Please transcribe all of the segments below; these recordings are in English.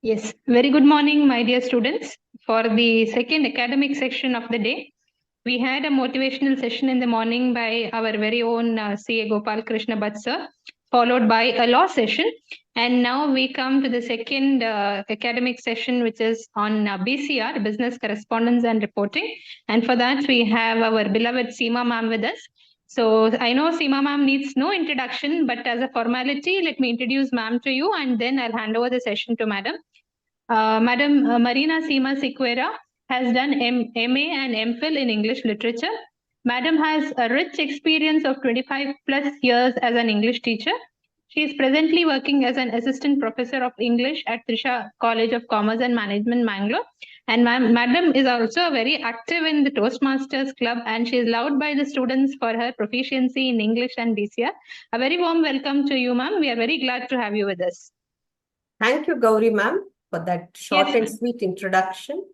Yes, very good morning, my dear students. For the second academic section of the day, we had a motivational session in the morning by our very own CA Gopal Krishna Bhatt sir, followed by a law session. And now we come to the second academic session, which is on BCR, Business Correspondence and Reporting. And for that, we have our beloved Seema ma'am with us. So I know Seema ma'am needs no introduction, but as a formality, let me introduce ma'am to you, and then I'll hand over the session to madam. Madam Marina Seema Sequeira has done MA and MPhil in English literature. Madam has a rich experience of 25 plus years as an English teacher. She is presently working as an assistant professor of English at Trisha College of Commerce and Management, Mangalore. And Madam is also very active in the Toastmasters Club, and she is loved by the students for her proficiency in English and BCR. A very warm welcome to you, ma'am. We are very glad to have you with us. Thank you, Gauri ma'am, for that short and sweet introduction.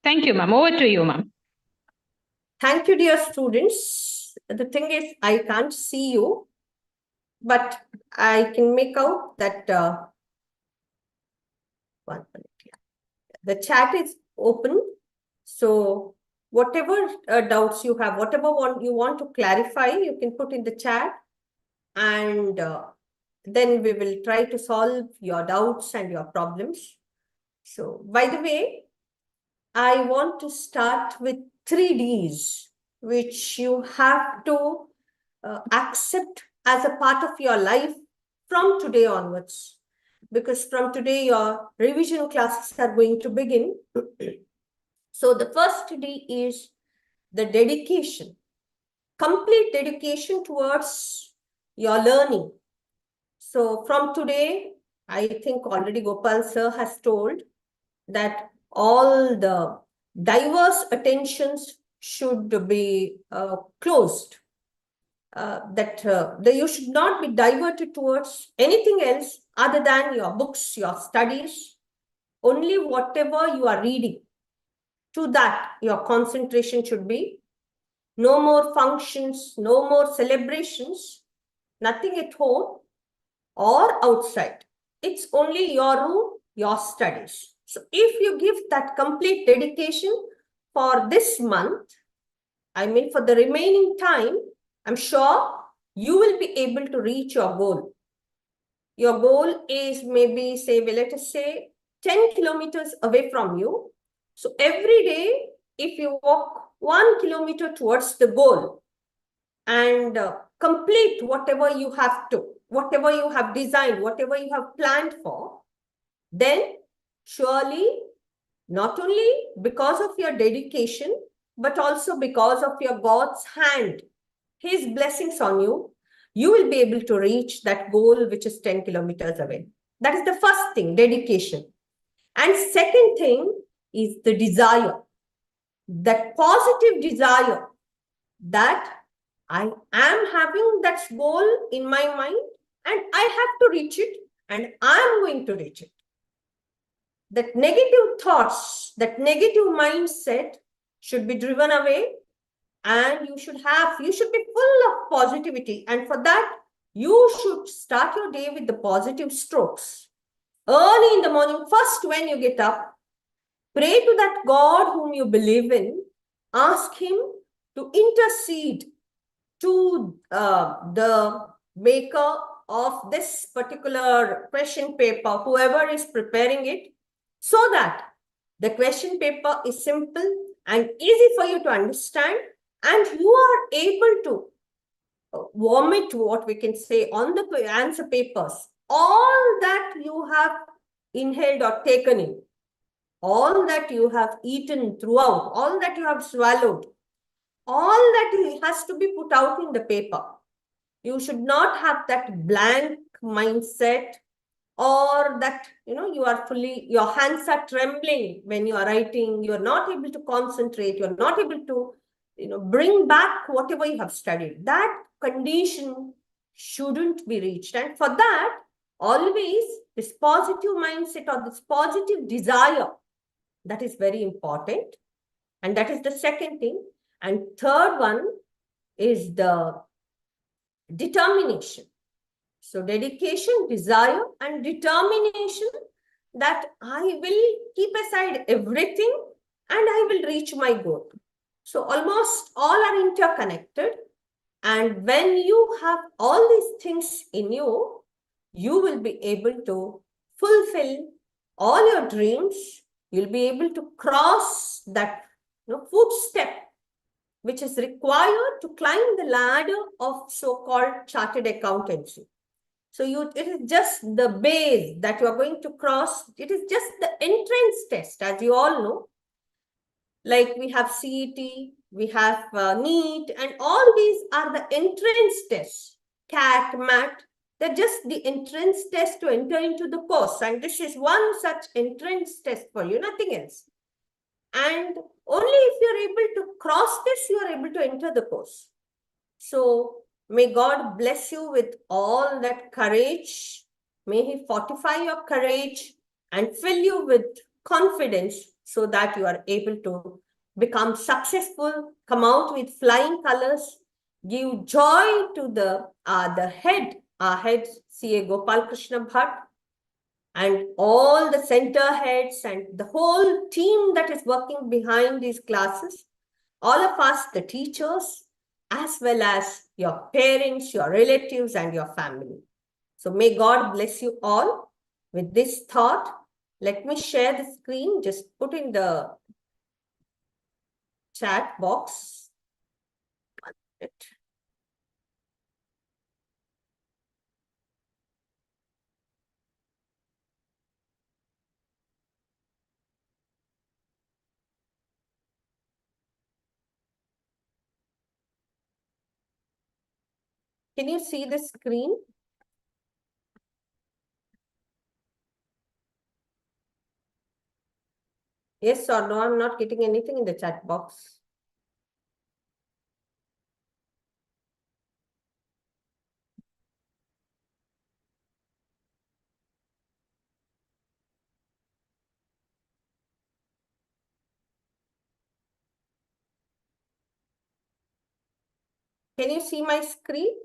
Thank you, ma'am. Over to you, ma'am. Thank you, dear students. The thing is, I can't see you, but I can make out that 1 minute. The chat is open. So whatever doubts you have, whatever you want to clarify, you can put in the chat, and then we will try to solve your doubts and your problems. So, by the way, I want to start with 3 Ds, which you have to accept as a part of your life from today onwards. Because from today, your revision classes are going to begin. So, the first D is the dedication, complete dedication towards your learning. So, from today, I think already Gopal sir has told that all the diverse attentions should be closed. You should not be diverted towards anything else other than your books, your studies, only whatever you are reading. To that, your concentration should be. No more functions, no more celebrations, nothing at home or outside. It's only your room, your studies. So if you give that complete dedication for this month, I mean for the remaining time, I'm sure you will be able to reach your goal. Your goal is maybe, say, let us say 10 kilometers away from you. So every day, if you walk 1 kilometer towards the goal and complete whatever you have to, whatever you have designed, whatever you have planned for, then surely, not only because of your dedication, but also because of your God's hand, His blessings on you, you will be able to reach that goal which is 10 kilometers away. That is the first thing, dedication. And second thing is the desire, that positive desire that I am having that goal in my mind and I have to reach it and I am going to reach it. That negative thoughts, that negative mindset should be driven away, and you should be full of positivity. And for that, you should start your day with the positive strokes. Early in the morning, first when you get up, pray to that God whom you believe in, ask Him to intercede to the maker of this particular question paper, whoever is preparing it, so that the question paper is simple and easy for you to understand, and you are able to vomit, what we can say, on the answer papers, all that you have inhaled or taken in, all that you have eaten throughout, all that you have swallowed, all that has to be put out in the paper. You should not have that blank mindset, or that, you are fully, your hands are trembling when you are writing, you are not able to concentrate, you are not able to, bring back whatever you have studied. That condition shouldn't be reached. And for that, always this positive mindset or this positive desire, that is very important. And that is the second thing. And third one is the determination. So dedication, desire, and determination that I will keep aside everything and I will reach my goal. So almost all are interconnected. And when you have all these things in you, you will be able to fulfill all your dreams. You'll be able to cross that footstep which is required to climb the ladder of so-called chartered accountancy. So it is just the base that you are going to cross. It is just the entrance test, as you all know. Like we have CET, we have NEET, and all these are the entrance tests. CAT, MAT, they're just the entrance test to enter into the course. And this is one such entrance test for you, nothing else. And only if you're able to cross this, you are able to enter the course. So may God bless you with all that courage. May He fortify your courage and fill you with confidence so that you are able to become successful, come out with flying colors, give joy to the head, our head, CA Gopal Krishna Bhatt, and all the center heads and the whole team that is working behind these classes, all of us, the teachers, as well as your parents, your relatives, and your family. So may God bless you all. With this thought, let me share the screen. Just put in the chat box. 1 minute. Can you see the screen? Yes or no? I'm not getting anything in the chat box. Can you see my screen?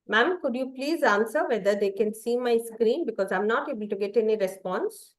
Ma'am, could you please answer whether they can see my screen, because I'm not able to get any response.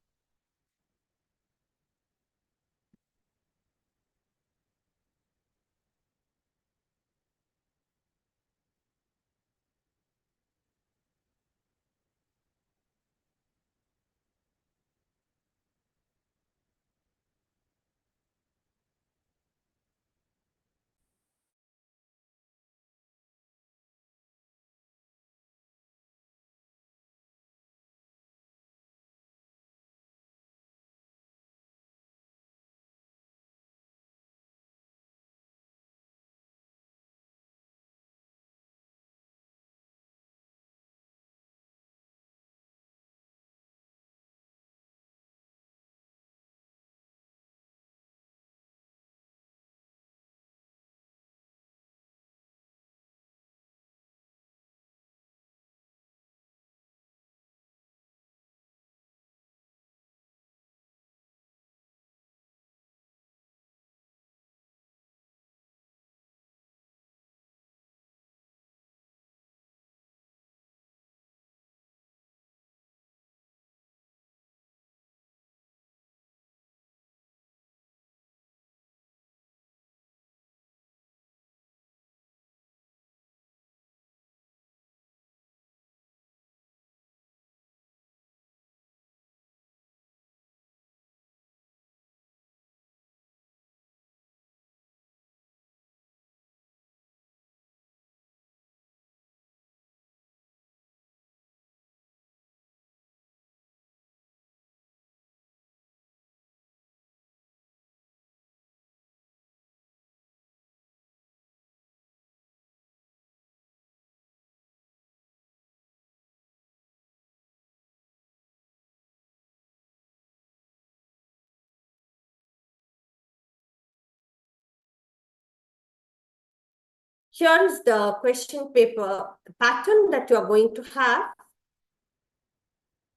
Here is the question paper pattern that you are going to have.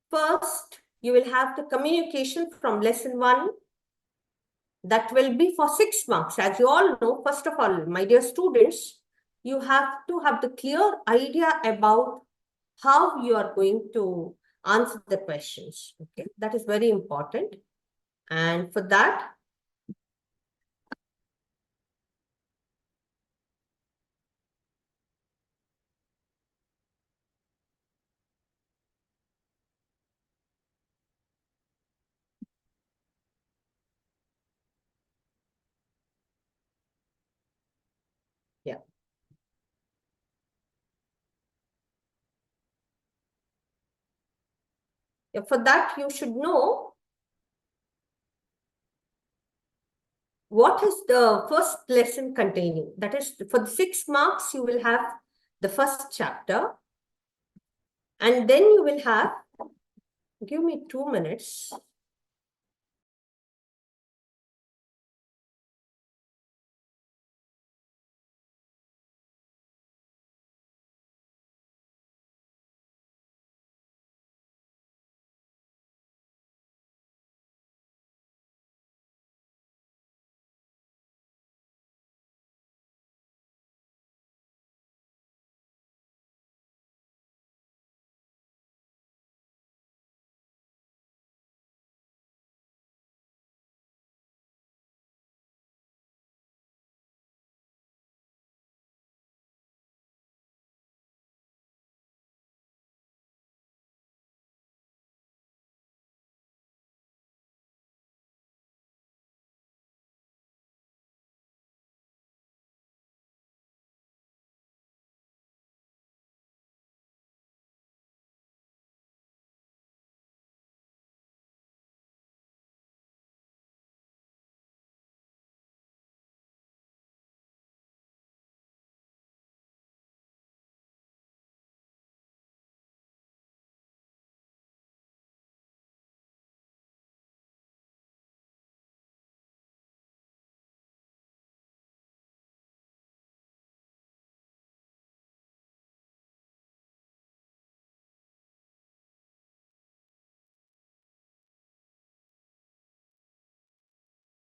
First, you will have the communication from lesson 1. that will be for 6 marks. As you all know, first of all, my dear students, you have to have the clear idea about how you are going to answer the questions. Okay, that is very important. And for that, yeah. Yeah, for that, you should know what is the first lesson containing. That is, for the 6 marks, you will have the first chapter. And then you will have, give me 2 minutes.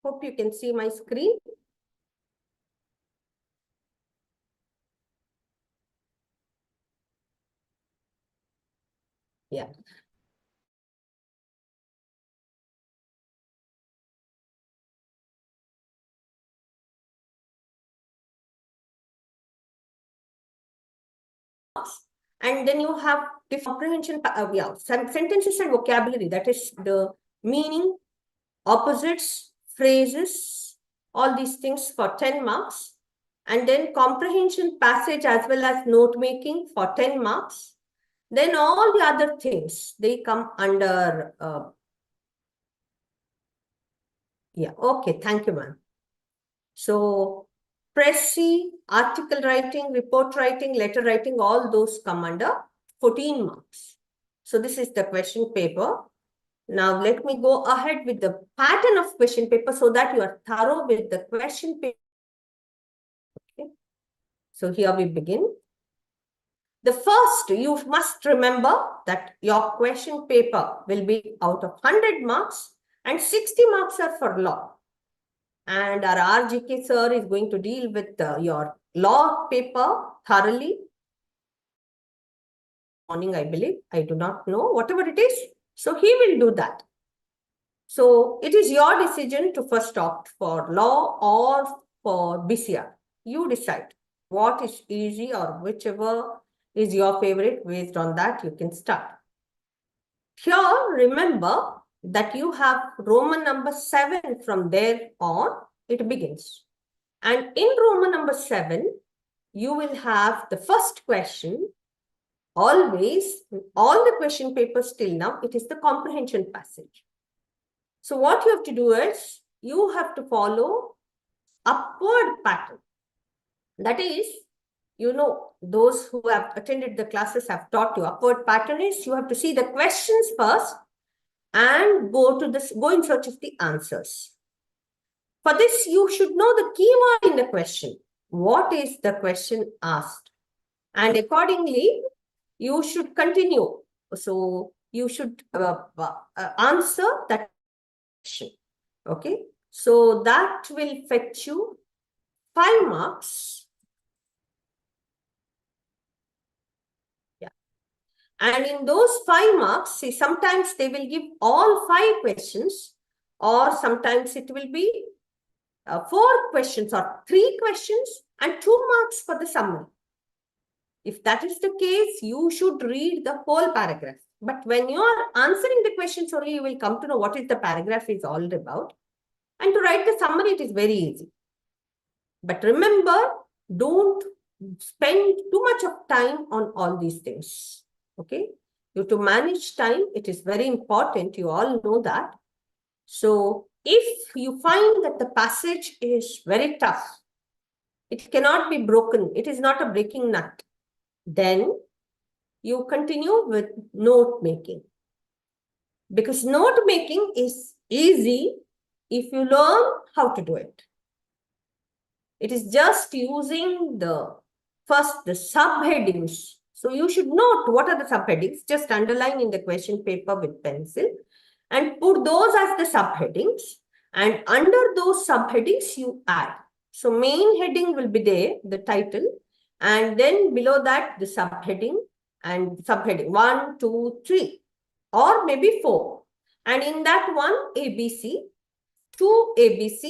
Hope you can see my screen. Yeah. And then you have comprehension, some sentences and vocabulary. That is the meaning, opposites, phrases, all these things for 10 marks. And then comprehension passage as well as note making for 10 marks. Then all the other things, they come under, yeah, okay, thank you, ma'am. So, press C, article writing, report writing, letter writing, all those come under 14 marks. So, this is the question paper. Now, let me go ahead with the pattern of question paper so that you are thorough with the question paper. Okay. So, here we begin. The first, you must remember that your question paper will be out of 100 marks and 60 marks are for law. And our RGK sir is going to deal with your law paper thoroughly. Morning, I believe. I do not know, whatever it is. So he will do that. So it is your decision to first opt for law or for BCR. You decide what is easy or whichever is your favorite. Based on that, you can start. Here, remember that you have Roman number 7 from there on, it begins. And in Roman number 7, you will have the first question. Always, all the question papers till now, it is the comprehension passage. So what you have to do is, you have to follow upward pattern. That is, you know, those who have attended the classes have taught you. Upward pattern is, you have to see the questions first and go in search of the answers. For this, you should know the keyword in the question. What is the question asked? And accordingly, you should continue. So, you should answer that question. Okay. So that will fetch you 5 marks. Yeah. And in those 5 marks, see, sometimes they will give all 5 questions, or sometimes it will be 4 questions or 3 questions and 2 marks for the summary. If that is the case, you should read the whole paragraph. But when you are answering the questions only, you will come to know what is the paragraph is all about. And to write the summary, it is very easy. But remember, don't spend too much of time on all these things. Okay? You have to manage time. It is very important. You all know that. So if you find that the passage is very tough, it cannot be broken, it is not a breaking nut, then you continue with note making. Because note making is easy if you learn how to do it. It is just using the subheadings. So you should note what are the subheadings, just underline in the question paper with pencil and put those as the subheadings. And under those subheadings, you add. So main heading will be there, the title, and then below that, the subheading and subheading 1, 2, 3, or maybe 4. And in that one, ABC, 2 ABC,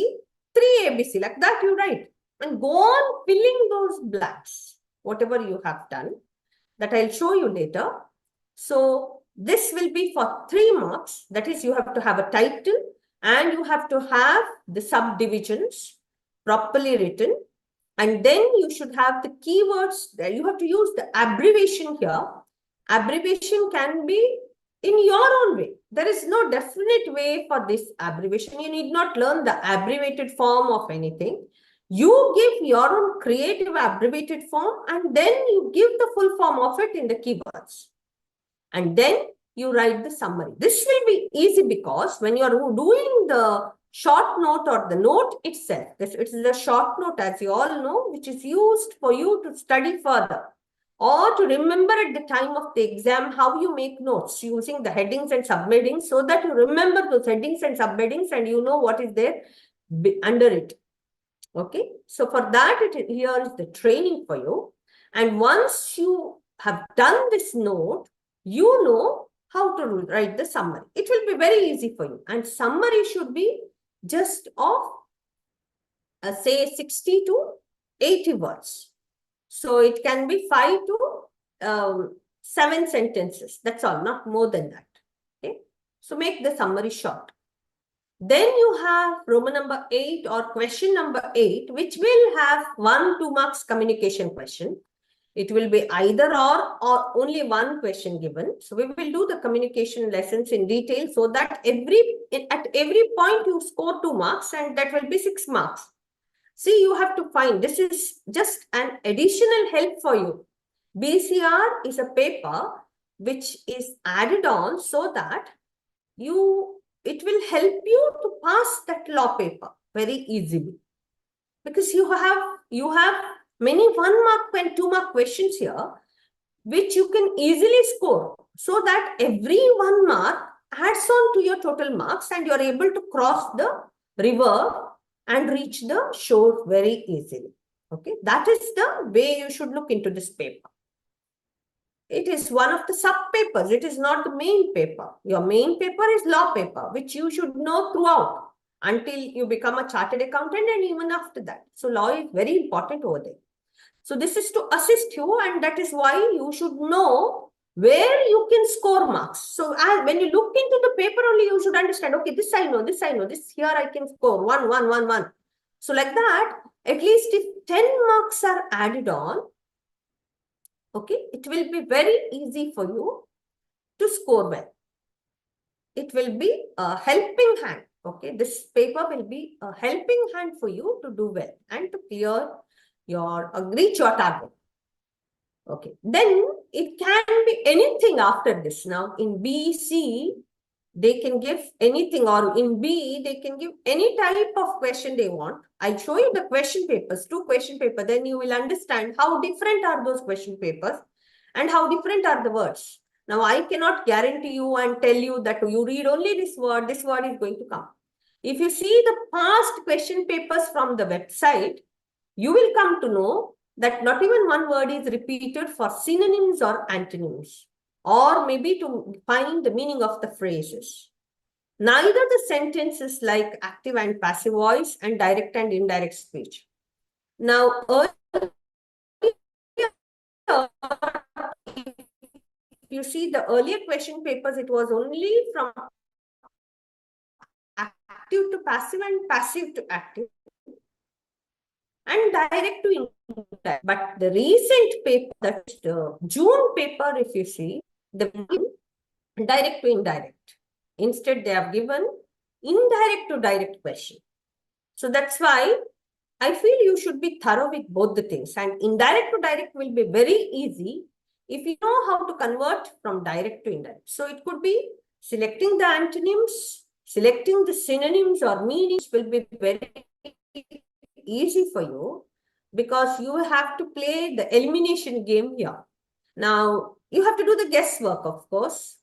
3 ABC, like that you write. And go on filling those blanks, whatever you have done, that I'll show you later. So this will be for 3 marks. That is, you have to have a title and you have to have the subdivisions properly written. And then you should have the keywords there. You have to use the abbreviation here. Abbreviation can be in your own way. There is no definite way for this abbreviation. You need not learn the abbreviated form of anything. You give your own creative abbreviated form and then you give the full form of it in the keywords. And then you write the summary. This will be easy because when you are doing the short note or the note itself, it is the short note, as you all know, which is used for you to study further or to remember at the time of the exam how you make notes using the headings and subheadings, so that you remember those headings and subheadings and you know what is there under it. Okay, so for that, here is the training for you. And once you have done this note, you know how to write the summary. It will be very easy for you. And summary should be just of, say, 60 to 80 words. So it can be 5 to 7 sentences. That's all, not more than that. Okay, so make the summary short. Then you have Roman number 8 or question number 8, which will have 1-2 marks communication question. It will be either or only one question given. So we will do the communication lessons in detail so that at every point you score 2 marks and that will be 6 marks. See, you have to find, this is just an additional help for you. BCR is a paper which is added on so that it will help you to pass that law paper very easily. Because you have many 1 mark and 2 mark questions here, which you can easily score, so that every 1 mark adds on to your total marks and you're able to cross the river and reach the shore very easily. Okay, that is the way you should look into this paper. It is one of the sub-papers. It is not the main paper. Your main paper is law paper, which you should know throughout until you become a chartered accountant and even after that. So law is very important over there. So this is to assist you, and that is why you should know where you can score marks. So when you look into the paper only, you should understand, okay, this I know, this here I can score 1, 1, 1, 1. So like that, at least if 10 marks are added on, okay, it will be very easy for you to score well. It will be a helping hand. Okay, this paper will be a helping hand for you to do well and to clear reach your target. Okay, then it can be anything after this. Now in B, C, they can give anything, or in B, they can give any type of question they want. I'll show you the question papers, 2 question papers, then you will understand how different are those question papers and how different are the words. Now, I cannot guarantee you and tell you that you read only this word is going to come. If you see the past question papers from the website, you will come to know that not even one word is repeated for synonyms or antonyms, or maybe to find the meaning of the phrases. Neither the sentences like active and passive voice and direct and indirect speech. Now, earlier, if you see the earlier question papers, it was only from active to passive and passive to active and direct to indirect. But the recent paper, that's the June paper, if you see, the direct to indirect. Instead, they have given indirect to direct question. So that's why I feel you should be thorough with both the things. And indirect to direct will be very easy if you know how to convert from direct to indirect. So it could be selecting the antonyms, selecting the synonyms or meanings will be very easy for you because you have to play the elimination game here. Now, you have to do the guesswork, of course.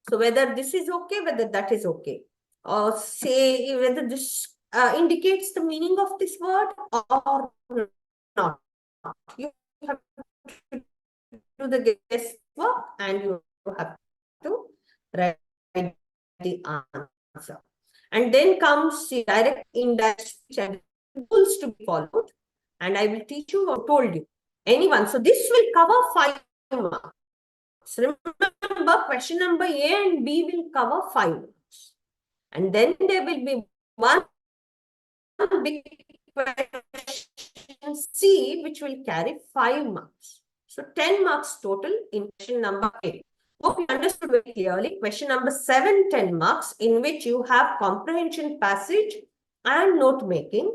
So whether this is okay, whether that is okay. Or say whether this indicates the meaning of this word or not. You have to do the guesswork and you have to write the answer. And then comes the direct, indirect speech and rules to be followed. And I will teach you what I told you. Anyone. So this will cover 5 marks. Remember, question number A and B will cover 5 marks. And then there will be one big question C, which will carry 5 marks. So 10 marks total in question number 8. Hope you understood very clearly. Question number 7, 10 marks, in which you have comprehension passage and note making.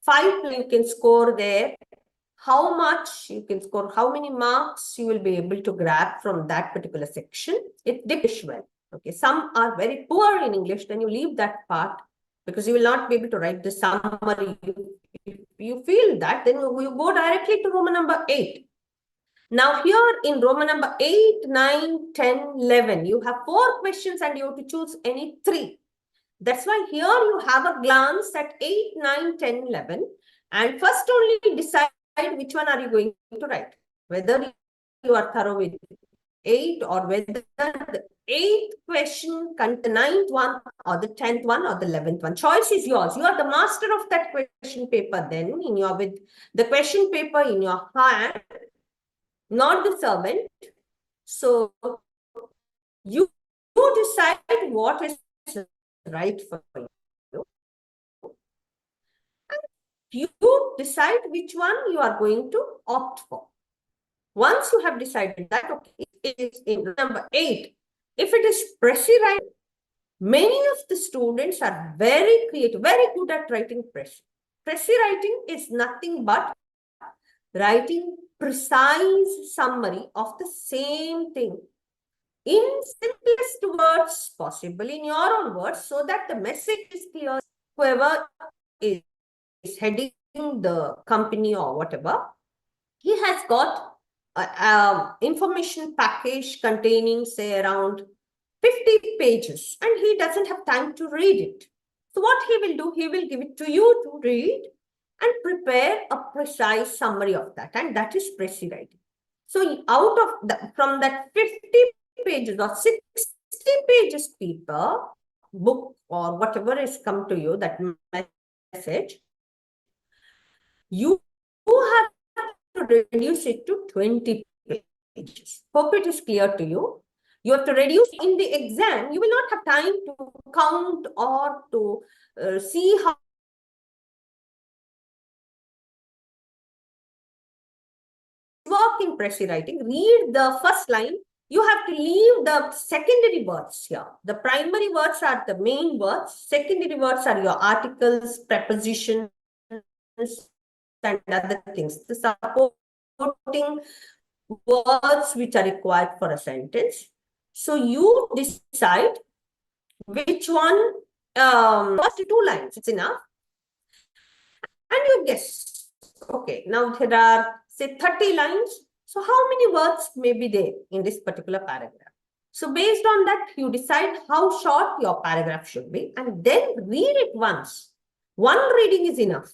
5 you can score there. How much you can score, how many marks you will be able to grab from that particular section. It depends well. Okay, some are very poor in English, then you leave that part because you will not be able to write the summary. If you feel that, then you go directly to Roman number 8. Now here in Roman number 8, 9, 10, 11, you have 4 questions and you have to choose any 3. That's why here you have a glance at 8, 9, 10, 11 and first only decide which one are you going to write. Whether you are thorough with 8 or whether the 8th question, the 9th one or the 10th one or the 11th one. Choice is yours. You are the master of that question paper then in your with the question paper in your hand, not the servant. So you decide what is right for you. You decide which one you are going to opt for. Once you have decided that, okay, it is in number 8. If it is Pressy writing, many of the students are very creative, very good at writing Pressy. Pressy writing is nothing but writing precise summary of the same thing in simplest words possible, in your own words, so that the message is clear. Whoever is heading the company or whatever, he has got information package containing, say, around 50 pages, and he doesn't have time to read it. So what he will do, he will give it to you to read and prepare a precise summary of that, and that is Pressy writing. So out of from that 50 pages or 60 pages paper, book or whatever has come to you, that message, you have to reduce it to 20 pages. Hope it is clear to you. You have to reduce in the exam. You will not have time to count or to see how work in Pressy writing. Read the first line. You have to leave the secondary words here. The primary words are the main words. Secondary words are your articles, prepositions, and other things. The supporting words which are required for a sentence. So you decide which one, first 2 lines, it's enough. And you guess, okay, now there are, say, 30 lines. So how many words may be there in this particular paragraph? So based on that, you decide how short your paragraph should be and then read it once. One reading is enough.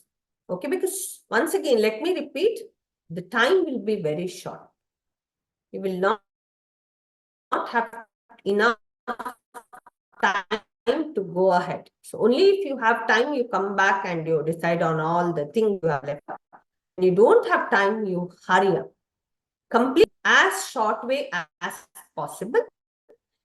Okay, because once again, let me repeat, the time will be very short. You will not have enough time to go ahead. So only if you have time, you come back and you decide on all the things you have left. When you don't have time, you hurry up. Complete as short way as possible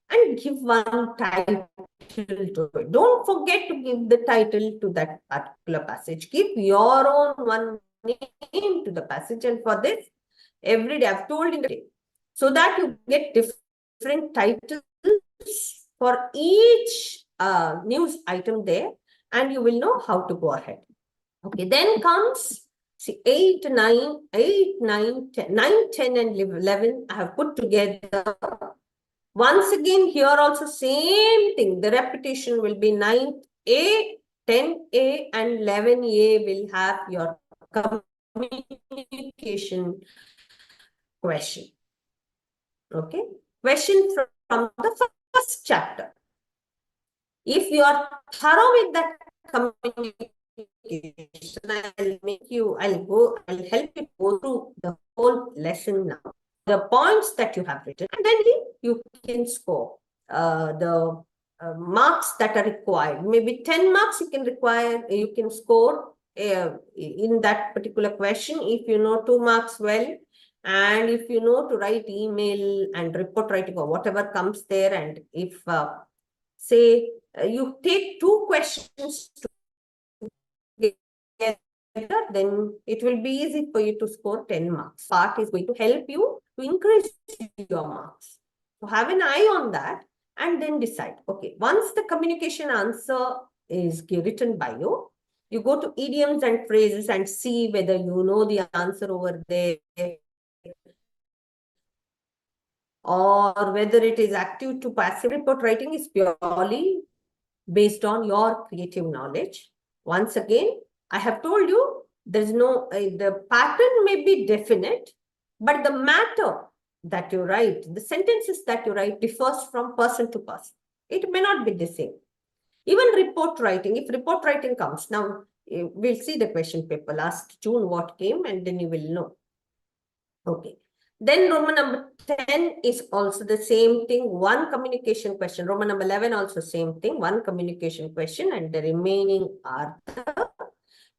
and give one title to it. Don't forget to give the title to that particular passage. Give your own one name to the passage. And for this, every day I've told in the day, so that you get different titles for each news item there, and you will know how to go ahead. Okay, then comes see 8, 9, 10, 9, 10, and 11. I have put together. Once again, here also same thing. The repetition will be 9A, 10A, and 11A will have your communication question. Okay, question from the first chapter. If you are thorough with that communication, I'll help you go through the whole lesson now. The points that you have written, and then you can score the marks that are required. Maybe 10 marks you can score in that particular question if you know 2 marks well, and if you know to write email and report writing or whatever comes there, and if say you take 2 questions together, then it will be easy for you to score 10 marks. Part is going to help you to increase your marks. So have an eye on that and then decide. Okay, once the communication answer is written by you, you go to idioms and phrases and see whether you know the answer over there or whether it is active to passive. Report writing is purely based on your creative knowledge. Once again, I have told you there's no, the pattern may be definite, but the matter that you write, the sentences that you write differs from person to person. It may not be the same. Even report writing, if report writing comes, now we'll see the question paper last June what came and then you will know. Okay. Then Roman number 10 is also the same thing, one communication question. Roman number 11 also same thing, one communication question, and the remaining are the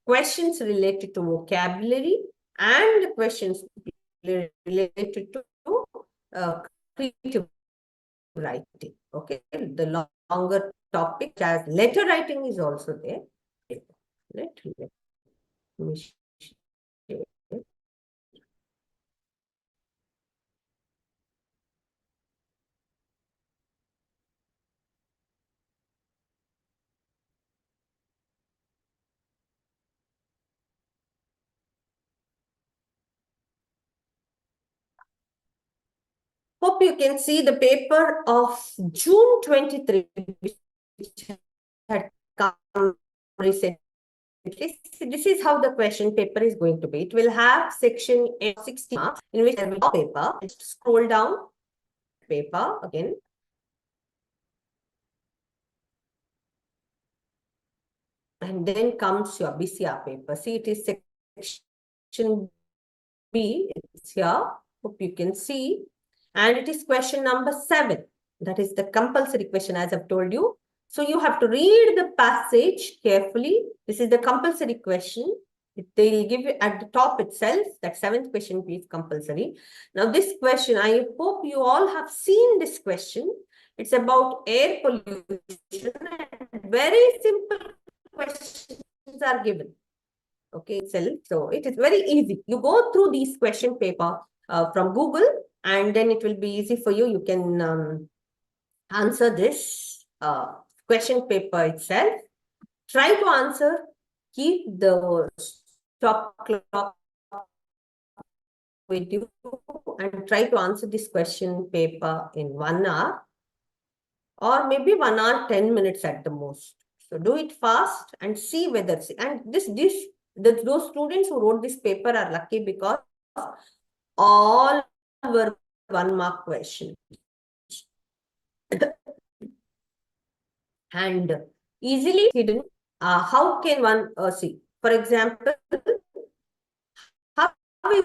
questions related to vocabulary and the questions related to creative writing. Okay, the longer topic as letter writing is also there. Let me share. Hope you can see the paper of June 23, which had come recently. This is how the question paper is going to be. It will have section 60 marks in which there will be paper. Scroll down paper again. And then comes your BCR paper. See, it is section B. It's here. Hope you can see. And it is question number 7. That is the compulsory question, as I've told you. So you have to read the passage carefully. This is the compulsory question. They will give you at the top itself, that 7th question is compulsory. Now this question, I hope you all have seen this question. It's about air pollution. Very simple questions are given. Okay, itself. So it is very easy. You go through these question paper from Google, and then it will be easy for you. You can answer this question paper itself. Try to answer. Keep the stop clock with you and try to answer this question paper in 1 hour or maybe 1 hour, 10 minutes at the most. So do it fast and see whether, and those students who wrote this paper are lucky because all were 1 mark questions. and easily hidden. How can one see? For example, how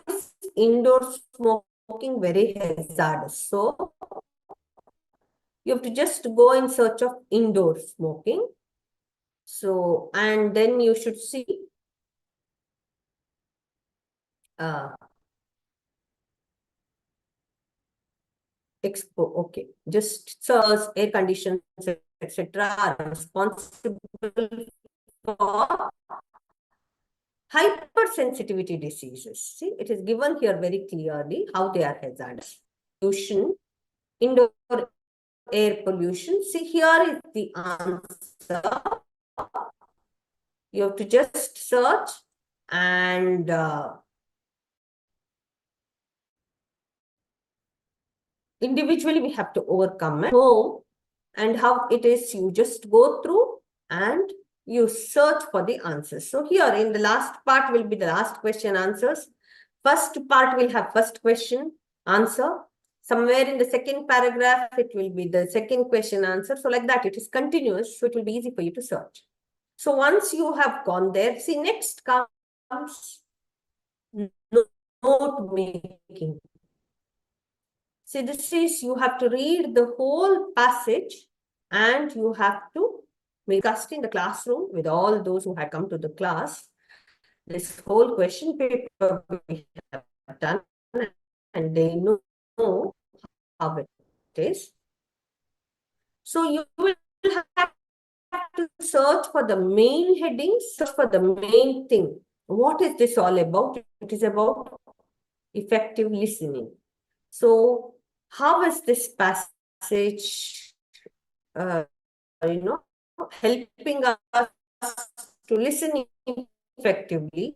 is indoor smoking very hazardous? So you have to just go in search of indoor smoking. So, and then you should see okay, just sirs, air conditions, etc. are responsible for hypersensitivity diseases. See, it is given here very clearly how they are hazardous. Pollution, indoor air pollution. See, here is the answer. You have to just search and individually we have to overcome it. Home and how it is, you just go through and you search for the answers. So here in the last part will be the last question answers. First part will have first question answer. Somewhere in the second paragraph, it will be the second question answer. So like that, it is continuous. So it will be easy for you to search. So once you have gone there, see, next comes note making. See, this is, you have to read the whole passage and you have to discuss in the classroom with all those who had come to the class. This whole question paper we have done and they know how it is. So you will have to search for the main headings, search for the main thing. What is this all about? It is about effective listening. So how is this passage, helping us to listen effectively?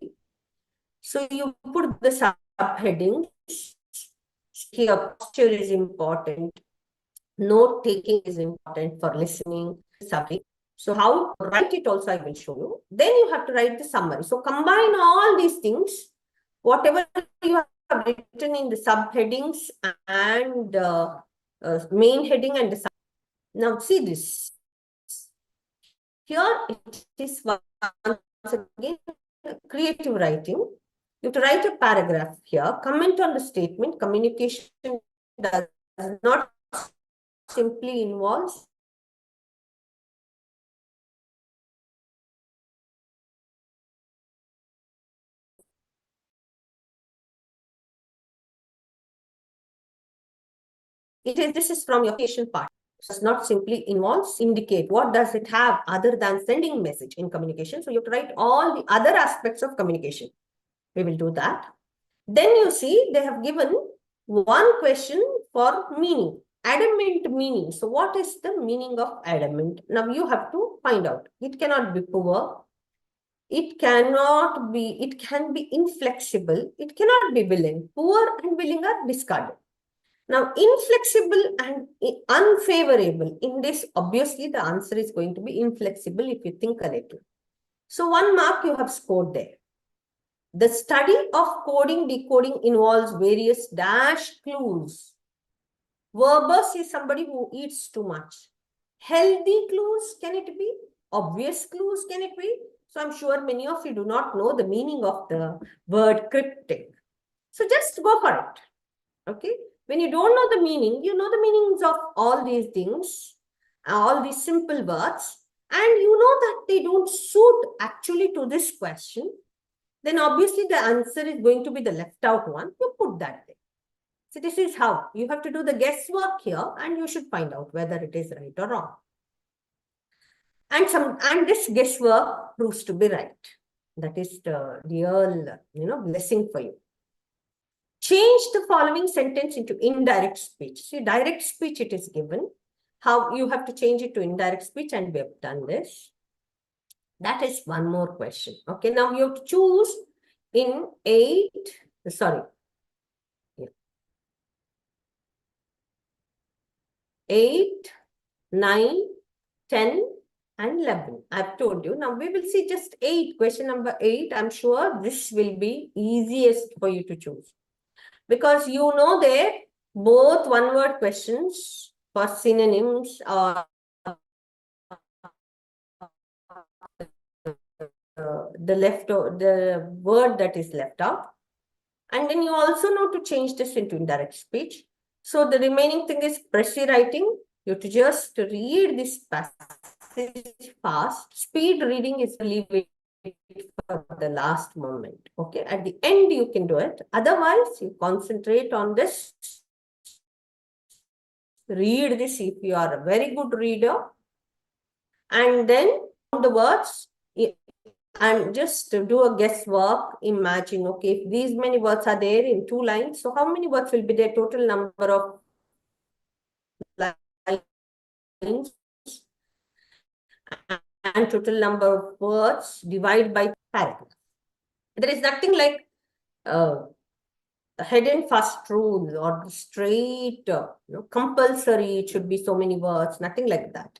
So you put the subheadings. Here, posture is important. Note taking is important for listening. Subject. So how to write it also I will show you. Then you have to write the summary. So combine all these things, whatever you have written in the subheadings and main heading and the sub. Now see this. Here it is once again creative writing. You have to write a paragraph here. Comment on the statement. Communication does not simply involve this is from your communication part. Does not simply involves, indicate. What does it have other than sending message in communication? So you have to write all the other aspects of communication. We will do that. Then you see they have given one question for meaning, adamant meaning. So what is the meaning of adamant? Now you have to find out. It cannot be poor. It cannot be, it can be inflexible. It cannot be willing. Poor and willing are discarded. Now, inflexible and unfavorable, in this, obviously, the answer is going to be inflexible if you think a little. So, 1 mark you have scored there. The study of coding, decoding involves various dash clues. Verbose is somebody who eats too much. Healthy clues, can it be? Obvious clues, can it be? So, I'm sure many of you do not know the meaning of the word cryptic. So, just go for it. Okay. When you don't know the meaning, you know the meanings of all these things, all these simple words, and you know that they don't suit actually to this question, then obviously the answer is going to be the left out one. You put that there. So this is how you have to do the guesswork here, and you should find out whether it is right or wrong. And this guesswork proves to be right. That is the real, blessing for you. Change the following sentence into indirect speech. See, direct speech it is given. How you have to change it to indirect speech, and we have done this. That is one more question. Okay, now you have to choose in 8, 9, 10, and 11. I've told you. Now we will see just 8. Question number 8. I'm sure this will be easiest for you to choose. Because you know there, both one-word questions for synonyms or the word that is left out. And then you also know to change this into indirect speech. So the remaining thing is pressy writing. You have to just read this passage fast. Speed reading is leave it for the last moment. Okay, at the end you can do it. Otherwise, you concentrate on this. Read this if you are a very good reader. And then the words, and just do a guesswork. Imagine, okay, if these many words are there in 2 lines, so how many words will be there? Total number of lines and total number of words divided by paragraph. There is nothing like head and fast rule or straight compulsory. It should be so many words. Nothing like that.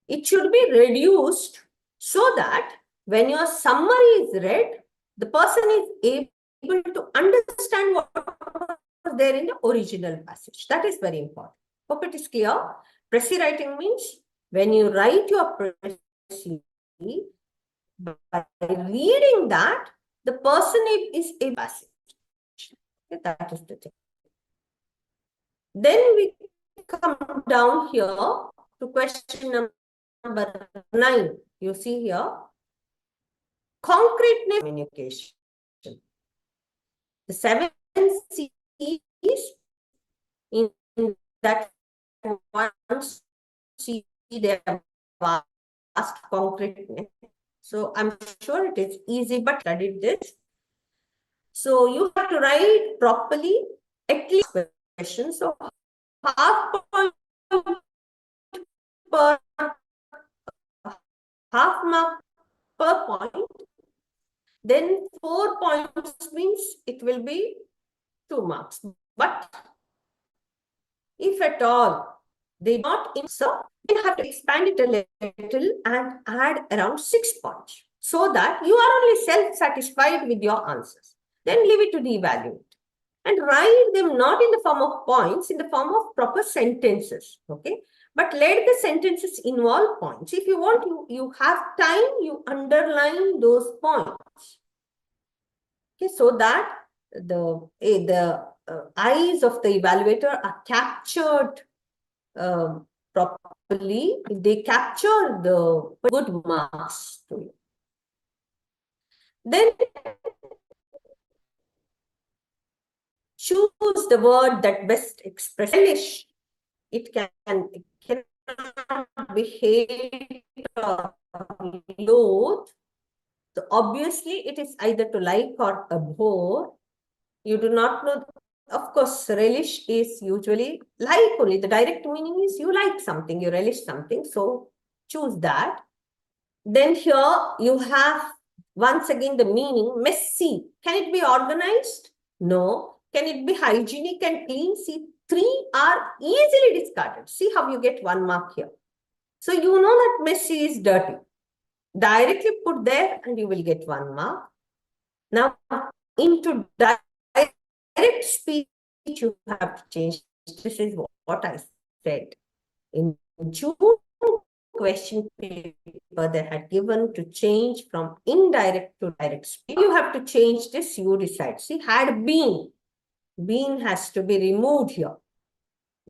It should be reduced so that when your summary is read, the person is able to understand what was there in the original passage. That is very important. Hope it is clear. Pressy writing means when you write your pressy, by reading that, the person is a passage. Okay, that is the thing. Then we come down here to question number 9. You see here, concreteness communication. The 7 C's in that one C they have vast concreteness. So I'm sure it is easy, but studied this. So you have to write properly at least questions. So half point per half mark per point. Then 4 points means it will be 2 marks. But if at all they not insert, you have to expand it a little and add around 6 points so that you are only self-satisfied with your answers. Then leave it to the evaluator and write them not in the form of points, in the form of proper sentences. Okay, but let the sentences involve points. If you want, you have time, you underline those points. Okay, so that the eyes of the evaluator are captured properly. They capture the good marks to you. Then choose the word that best expresses. It cannot be hate or loathe. So obviously, it is either to like or abhor. You do not know. Of course, relish is usually like only. The direct meaning is you like something, you relish something. So choose that. Then here you have once again the meaning messy. Can it be organized? No. Can it be hygienic and clean? See, 3 are easily discarded. See how you get 1 mark here. So you know that messy is dirty. Directly put there and you will get 1 mark. Now into direct speech you have to change. This is what I said. In June question paper they had given to change from indirect to direct speech. You have to change this, you decide. See, had been has to be removed here.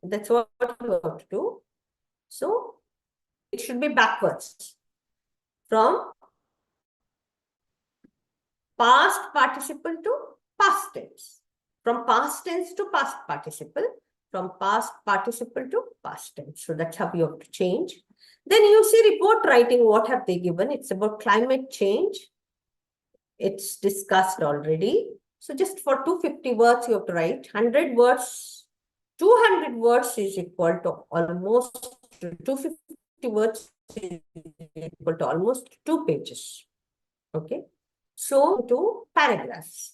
That's what you have to do. So it should be backwards. From past participle to past tense. From past tense to past participle. From past participle to past tense. So that's how you have to change. Then you see report writing. What have they given? It's about climate change. It's discussed already. So just for 250 words, you have to write 100 words. 200 words is equal to almost 250 words is equal to almost 2 pages. Okay. So into paragraphs.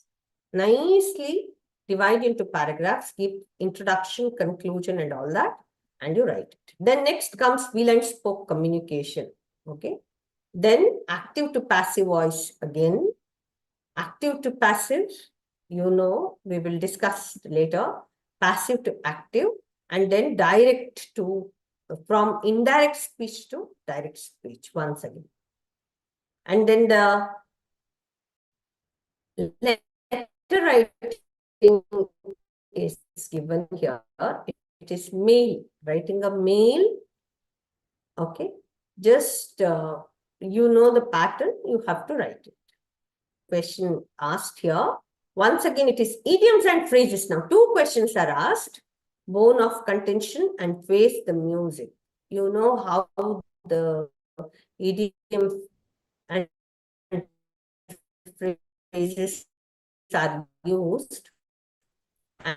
Nicely divide into paragraphs, give introduction, conclusion, and all that, and you write it. Then next comes will and spoke communication. Okay. Then active to passive voice again. Active to passive, you know, we will discuss later. Passive to active. and then from indirect speech to direct speech once again. And then the letter writing is given here. It is mail, writing a mail. Okay, just you know the pattern, you have to write it. Question asked here. Once again, it is idioms and phrases. Now, 2 questions are asked. Bone of contention and face the music. You know how the idioms and phrases are used.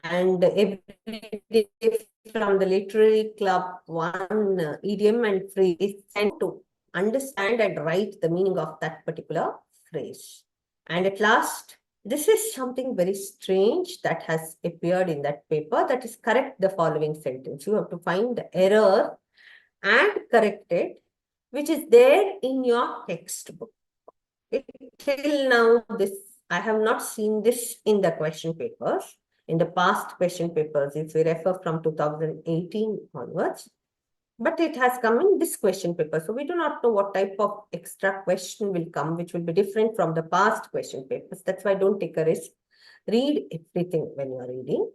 And every day from the literary club, one idiom and phrase is sent to understand and write the meaning of that particular phrase. And at last, this is something very strange that has appeared in that paper, that is, correct the following sentence. You have to find the error and correct it, which is there in your textbook. Till now, I have not seen this in the question papers. In the past question papers, if we refer from 2018 onwards, but it has come in this question paper. So we do not know what type of extra question will come, which will be different from the past question papers. That's why don't take a risk. Read everything when you are reading.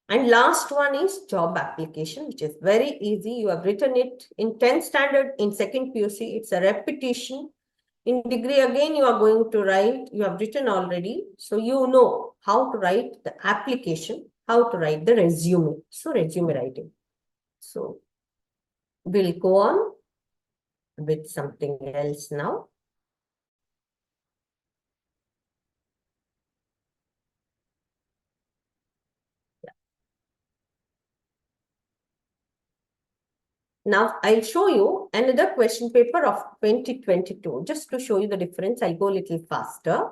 And last one is job application, which is very easy. You have written it in 10th standard, in 2nd PUC. It's a repetition. In degree, again, you are going to write, you have written already. So you know how to write the application, how to write the resume. So resume writing. So we'll go on with something else now. Now, I'll show you another question paper of 2022. Just to show you the difference, I'll go a little faster.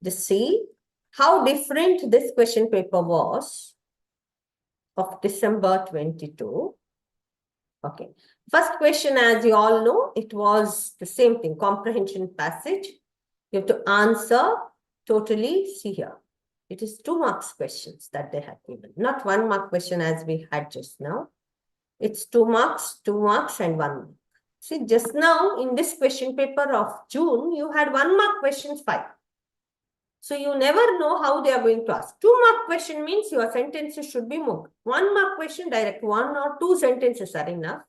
Just see how different this question paper was of December 22. Okay. First question, as you all know, it was the same thing, comprehension passage. You have to answer totally, see here. It is 2 marks questions that they had given, not 1 mark question as we had just now. It's 2 marks, 2 marks and 1 mark. See, just now in this question paper of June, you had 1 mark questions 5. So you never know how they are going to ask. 2 mark question means your sentences should be more. 1 mark question, direct 1 or 2 sentences are enough.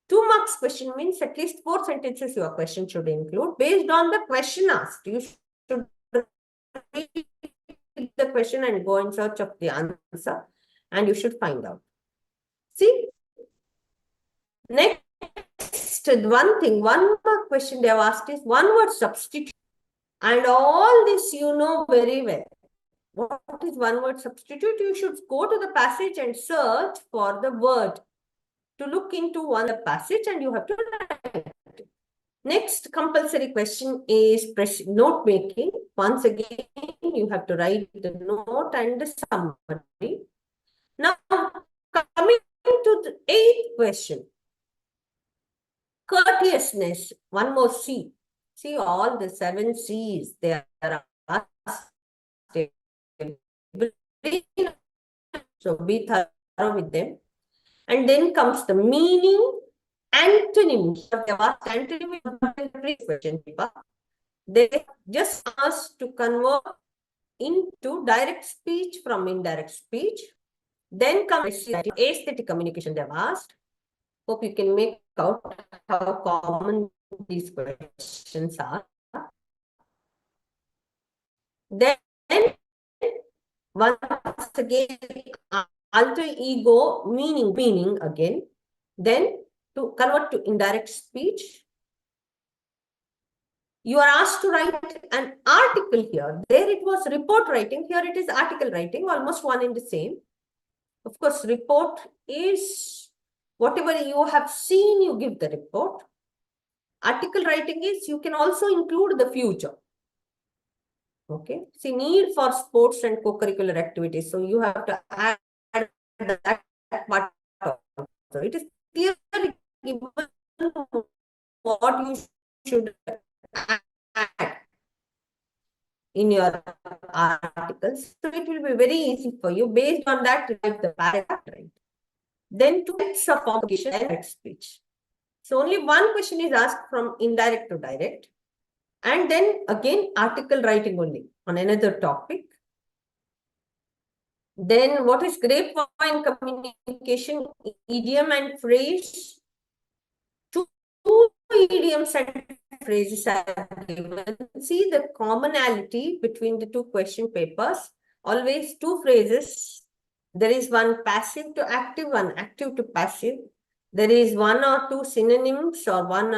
2 marks question means at least 4 sentences your question should include based on the question asked. You should read the question and go in search of the answer, and you should find out. See, next, one thing, 1 mark question they have asked is 1 word substitute. And all this you know very well. What is 1 word substitute? You should go to the passage and search for the word to look into one passage, and you have to write it. Next compulsory question is note making. Once again, you have to write the note and the summary. Now, coming to the 8th question. Courteousness, 1 more C. See all the 7 C's, they are asked. So be thorough with them. And then comes the meaning, antonym. Question paper. They just asked to convert into direct speech from indirect speech. Then comes aesthetic communication they have asked. Hope you can make out how common these questions are. Then once again, alter ego, meaning again. Then to convert to indirect speech, you are asked to write an article here. There it was report writing. Here it is article writing, almost one and the same. Of course, report is whatever you have seen, you give the report. Article writing is you can also include the future. Okay. See, need for sports and co-curricular activities. So you have to add that part. So it is clearly given what you should add in your articles. So it will be very easy for you. Based on that, write the paragraph. Right? then two types of communication and direct speech. So only one question is asked from indirect to direct. And then again, article writing only on another topic. Then what is grapevine communication, idiom and phrase? Two idioms and phrases are given. See the commonality between the two question papers. Always two phrases. There is one passive to active, one active to passive. There is one or two synonyms or one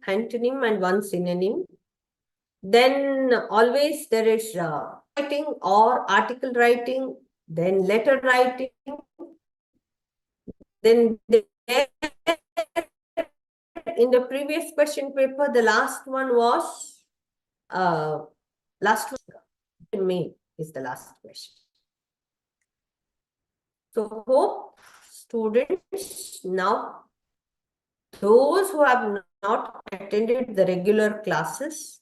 antonym and one synonym. Then always there is writing or article writing, then letter writing. Then in the previous question paper, the last one was May is the last question. So hope students now, those who have not attended the regular classes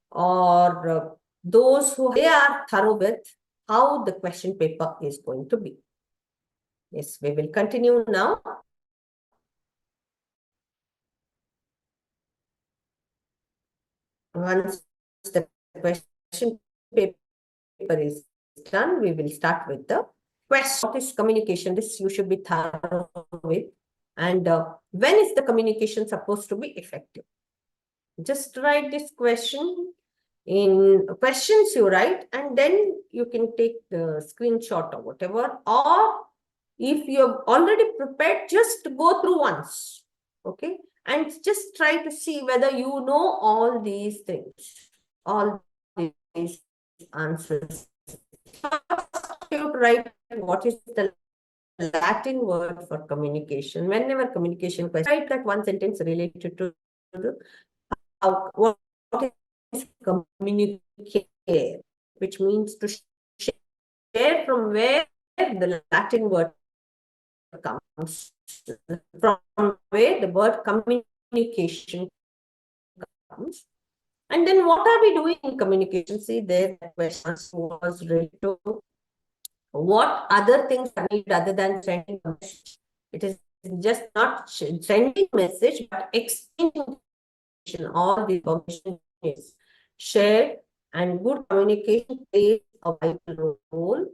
or those who they are thorough with how the question paper is going to be. Yes, we will continue now. Once the question paper is done, we will start with the question. What is communication? This you should be thorough with. And when is the communication supposed to be effective? Just write this question. In questions you write, and then you can take the screenshot or whatever. Or if you have already prepared, just go through once. Okay. And just try to see whether you know all these things, all these answers. You have to write what is the Latin word for communication. Whenever communication question, write that one sentence related to what is communicare, which means to share, from where the Latin word comes, from where the word communication comes. And then what are we doing in communication? See, there the question was related to what other things are needed other than sending a message. It is just not sending message, but exchanging all the information is shared, and good communication plays a vital role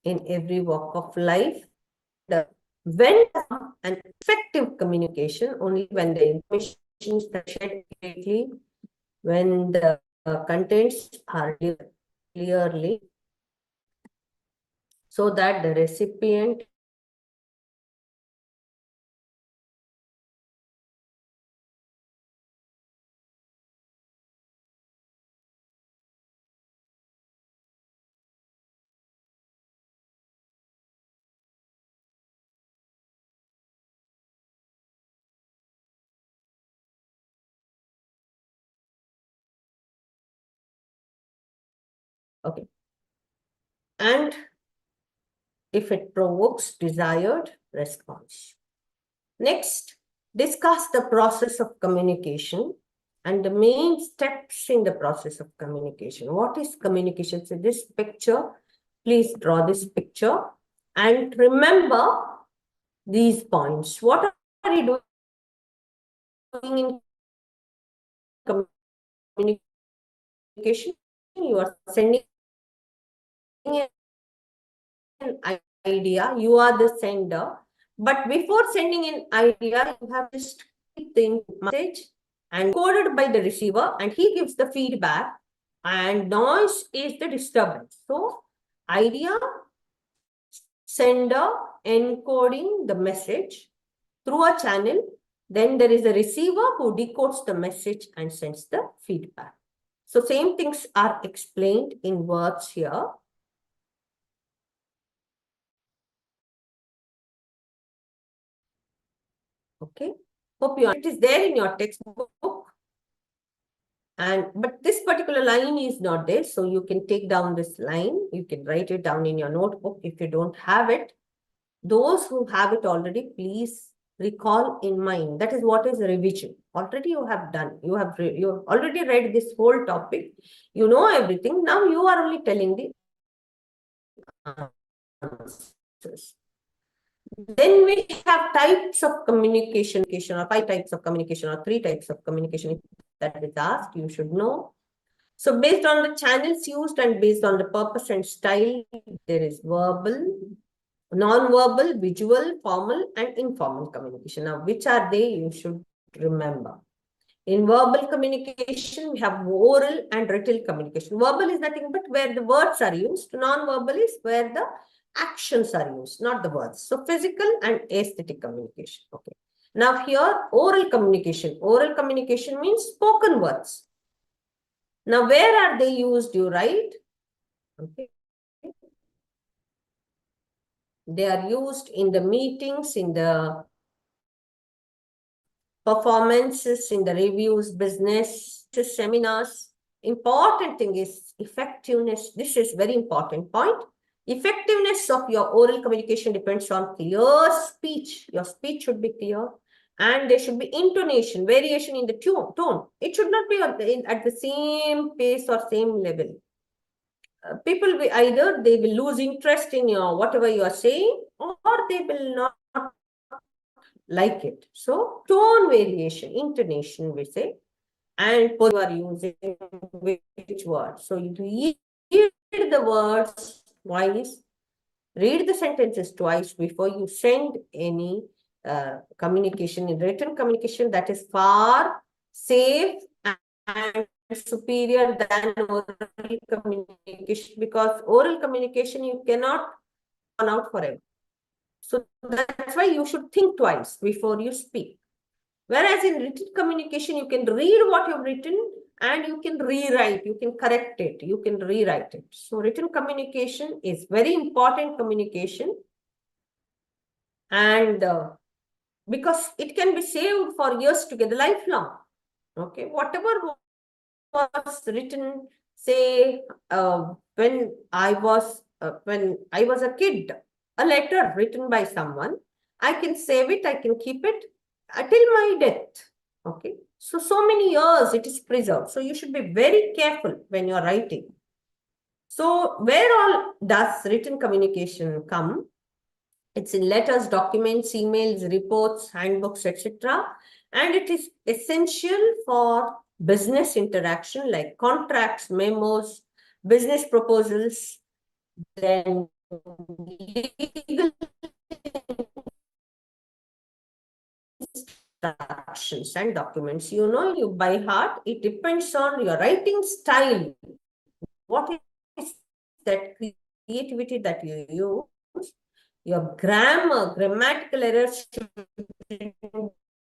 in every walk of life. When an effective communication, only when the information is shared clearly, when the contents are clearly, so that the recipient okay, and if it provokes desired response. Next, discuss the process of communication and the main steps in the process of communication. What is communication? So this picture, please draw this picture and remember these points. What are you doing in communication? You are sending an idea, you are the sender. But before sending an idea, you have to keep the message and coded by the receiver, and he gives the feedback, and noise is the disturbance. So idea, sender, encoding the message through a channel. Then there is a receiver who decodes the message and sends the feedback. So same things are explained in words here. Okay. Hope you, it is there in your textbook. But this particular line is not there. So you can take down this line. You can write it down in your notebook if you don't have it. Those who have it already, please recall in mind. That is what is revision. Already you have done. You have already read this whole topic. You know everything. Now you are only telling the answers. Then we have types of communication, or 5 types of communication, or 3 types of communication. If that is asked, you should know. So based on the channels used and based on the purpose and style, there is verbal, non-verbal, visual, formal, and informal communication. Now, which are they? You should remember. In verbal communication, we have oral and written communication. Verbal is nothing but where the words are used. Non-verbal is where the actions are used, not the words. So physical and aesthetic communication. Okay. Now here, oral communication. Oral communication means spoken words. Now, where are they used? You write. Okay. They are used in the meetings, in the performances, in the reviews, business, seminars. Important thing is effectiveness. This is very important point. Effectiveness of your oral communication depends on clear speech. Your speech should be clear. And there should be intonation, variation in the tone. It should not be at the same pace or same level. People will either they will lose interest in your whatever you are saying, or they will not like it. So tone variation, intonation we say, and you are using which word. So you read the words twice, read the sentences twice before you send any communication. In written communication, that is far safe and superior than oral communication, because oral communication you cannot run out forever. So that's why you should think twice before you speak. Whereas in written communication, you can read what you've written and you can rewrite, you can correct it, you can rewrite it. So written communication is very important communication, and because it can be saved for years together, lifelong. Okay, whatever was written, say when I was a kid, a letter written by someone, I can save it, I can keep it until my death. Okay, so many years it is preserved. So you should be very careful when you are writing. So where all does written communication come? It's in letters, documents, emails, reports, handbooks, etc. And it is essential for business interaction like contracts, memos, business proposals, then legal instructions and documents. You know, you by heart, it depends on your writing style. What is that creativity that you use? Your grammar, grammatical errors should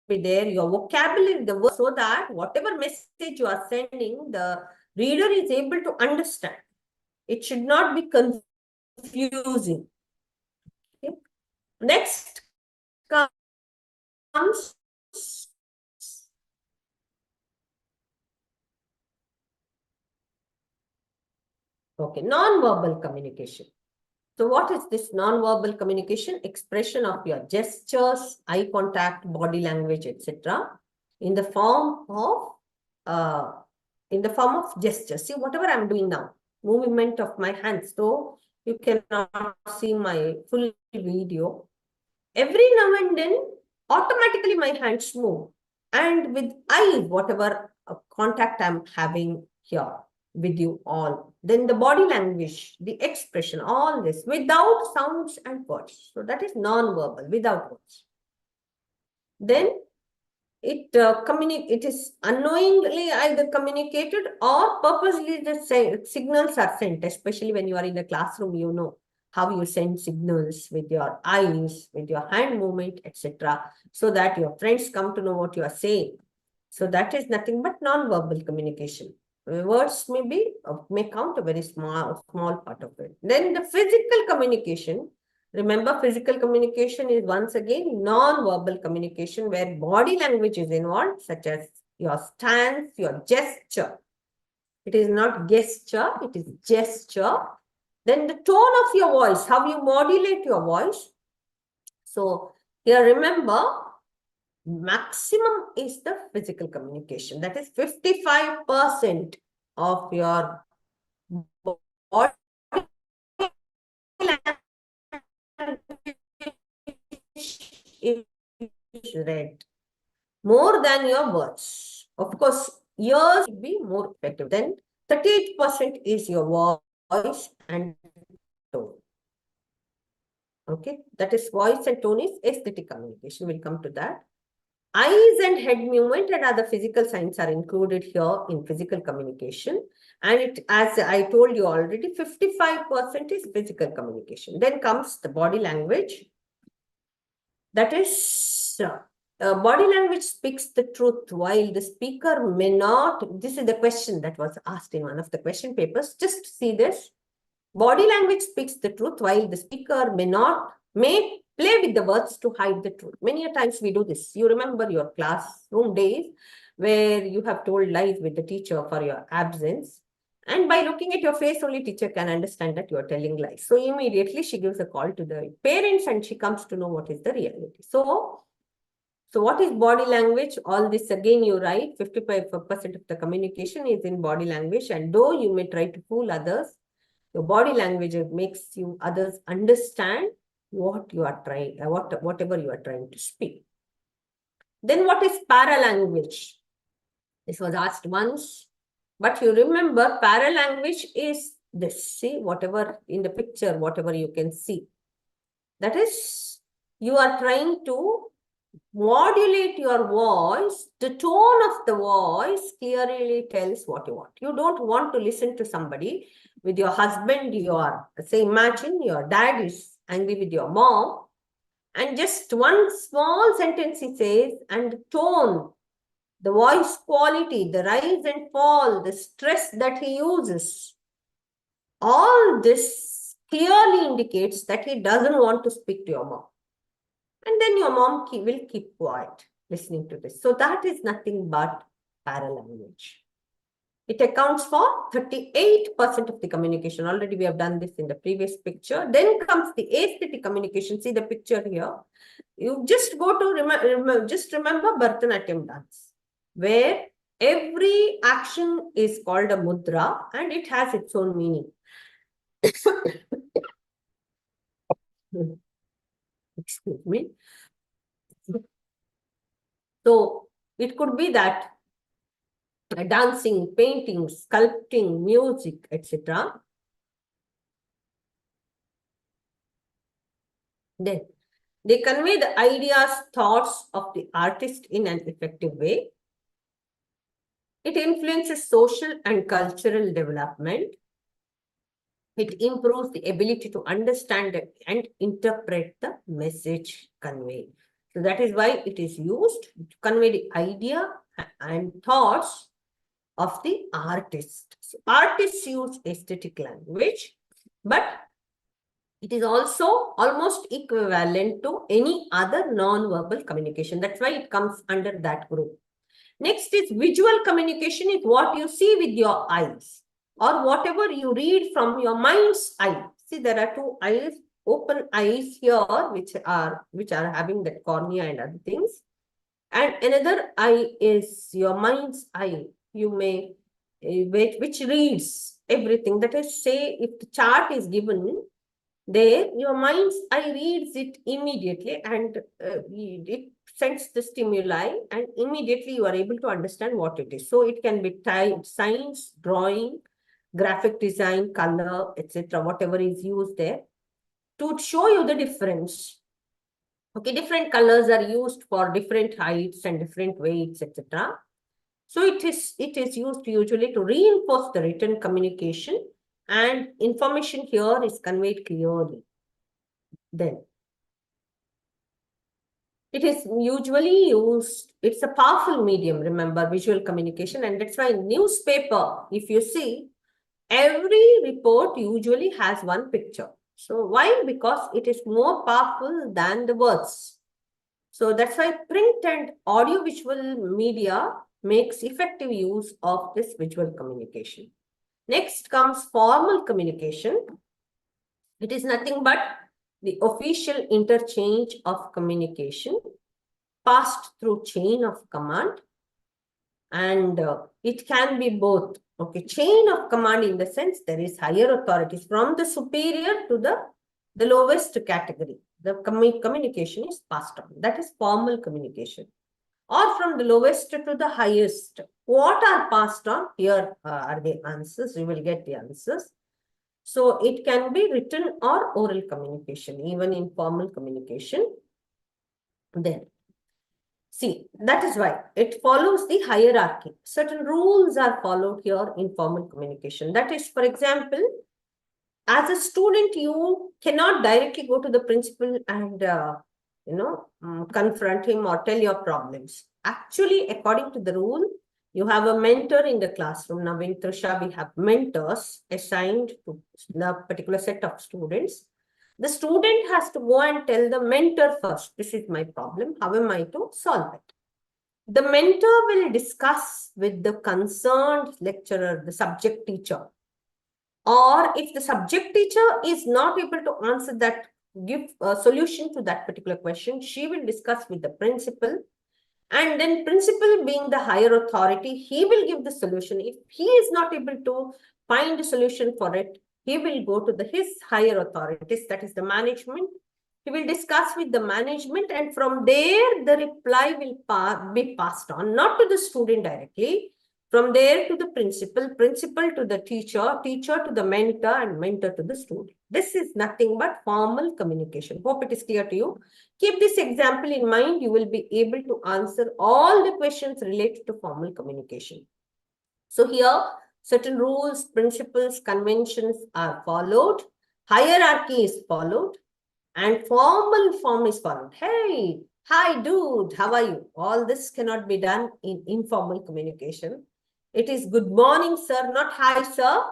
be there, your vocabulary, the word, so that whatever message you are sending, the reader is able to understand. It should not be confusing. Okay. Next comes non-verbal communication. So what is this non-verbal communication? Expression of your gestures, eye contact, body language, etc. in the form of gestures. See, whatever I'm doing now, movement of my hands. So you cannot see my full video. Every now and then, automatically my hands move. And with eyes, whatever contact I'm having here with you all. Then the body language, the expression, all this without sounds and words. So that is non-verbal, without words. Then it is unknowingly either communicated or purposely the signals are sent, especially when you are in the classroom, you know how you send signals with your eyes, with your hand movement, etc., so that your friends come to know what you are saying. So that is nothing but non-verbal communication. Words may count a very small part of it. Then the physical communication. Remember, physical communication is once again non-verbal communication where body language is involved, such as your stance, your gesture. It is not gesture, it is gesture. Then the tone of your voice, how you modulate your voice. So here remember, maximum is the physical communication. That is 55% of your body language is read more than your words. Of course, ears will be more effective. Then 38% is your voice and tone. Okay, that is voice and tone is aesthetic communication. We'll come to that. Eyes and head movement and other physical signs are included here in physical communication. And it, as I told you already, 55% is physical communication. Then comes the body language. That is, body language speaks the truth while the speaker may not. This is the question that was asked in one of the question papers. Just see this. Body language speaks the truth while the speaker may play with the words to hide the truth. Many a times we do this. You remember your classroom days where you have told lies with the teacher for your absence. And by looking at your face, only teacher can understand that you are telling lies. So immediately she gives a call to the parents and she comes to know what is the reality. So what is body language? All this again you write, 55% of the communication is in body language. And though you may try to fool others, your body language makes you others understand what you are trying, whatever you are trying to speak. Then what is paralanguage? This was asked once, but you remember paralanguage is this. See, whatever in the picture, whatever you can see. That is, you are trying to modulate your voice. The tone of the voice clearly tells what you want. You don't want to listen to somebody with your husband, say, imagine your dad is angry with your mom, and just one small sentence he says, and the tone, the voice quality, the rise and fall, the stress that he uses, all this clearly indicates that he doesn't want to speak to your mom. And then your mom will keep quiet listening to this. So that is nothing but paralanguage. It accounts for 38% of the communication. Already we have done this in the previous picture. Then comes the aesthetic communication. See the picture here. You just go to remember Bharatanatyam dance, where every action is called a mudra and it has its own meaning. Excuse me. So it could be that dancing, painting, sculpting, music, etc. Then they convey the ideas, thoughts of the artist in an effective way. It influences social and cultural development. It improves the ability to understand and interpret the message conveyed. So that is why it is used to convey the idea and thoughts of the artist. So artists use aesthetic language, but it is also almost equivalent to any other non-verbal communication. That's why it comes under that group. Next is visual communication, is what you see with your eyes or whatever you read from your mind's eye. See, there are two eyes, open eyes here, which are having that cornea and other things. And another eye is your mind's eye. You may, which reads everything. That is, say, if the chart is given, there your mind's eye reads it immediately and it sends the stimuli and immediately you are able to understand what it is. So it can be science, drawing, graphic design, color, etc., whatever is used there to show you the difference. Okay, different colors are used for different heights and different weights, etc. So it is used usually to reinforce the written communication, and information here is conveyed clearly. Then it is usually used, it's a powerful medium, remember, visual communication, and that's why in newspaper, if you see, every report usually has one picture. So why? Because it is more powerful than the words. So that's why print and audiovisual media makes effective use of this visual communication. Next comes formal communication. It is nothing but the official interchange of communication passed through chain of command, and it can be both. Okay, chain of command in the sense there is higher authorities from the superior to the lowest category. The communication is passed on. That is formal communication. Or from the lowest to the highest. What are passed on? Here are the answers. You will get the answers. So it can be written or oral communication, even in formal communication. Then, see, that is why it follows the hierarchy. Certain rules are followed here in formal communication. That is, for example, as a student, you cannot directly go to the principal and confront him or tell your problems. Actually, according to the rule, you have a mentor in the classroom. Now in Trisha, we have mentors assigned to the particular set of students. The student has to go and tell the mentor first, this is my problem, how am I to solve it? The mentor will discuss with the concerned lecturer, the subject teacher. Or if the subject teacher is not able to answer that, give a solution to that particular question, she will discuss with the principal. And then principal, being the higher authority, he will give the solution. If he is not able to find a solution for it, he will go to his higher authorities, that is the management. He will discuss with the management, and from there the reply will be passed on, not to the student directly, from there to the principal, principal to the teacher, teacher to the mentor, and mentor to the student. This is nothing but formal communication. Hope it is clear to you. Keep this example in mind. You will be able to answer all the questions related to formal communication. So here, certain rules, principles, conventions are followed. Hierarchy is followed. And formal form is followed. Hey, hi, dude, how are you? All this cannot be done in informal communication. It is good morning, sir, not hi, sir.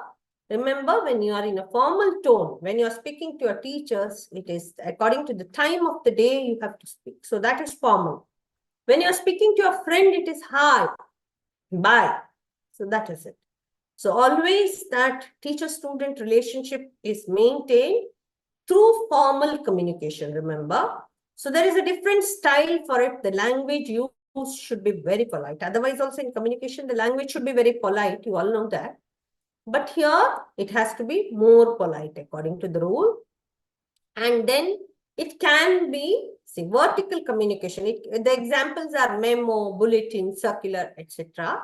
Remember, when you are in a formal tone, when you are speaking to your teachers, it is according to the time of the day you have to speak. So that is formal. When you are speaking to your friend, it is hi, bye. So that is it. So always that teacher-student relationship is maintained through formal communication, remember. So there is a different style for it. The language used should be very polite. Otherwise, also in communication, the language should be very polite. You all know that. But here, it has to be more polite according to the rule. And then it can be, see, vertical communication. The examples are memo, bulletin, circular, etc.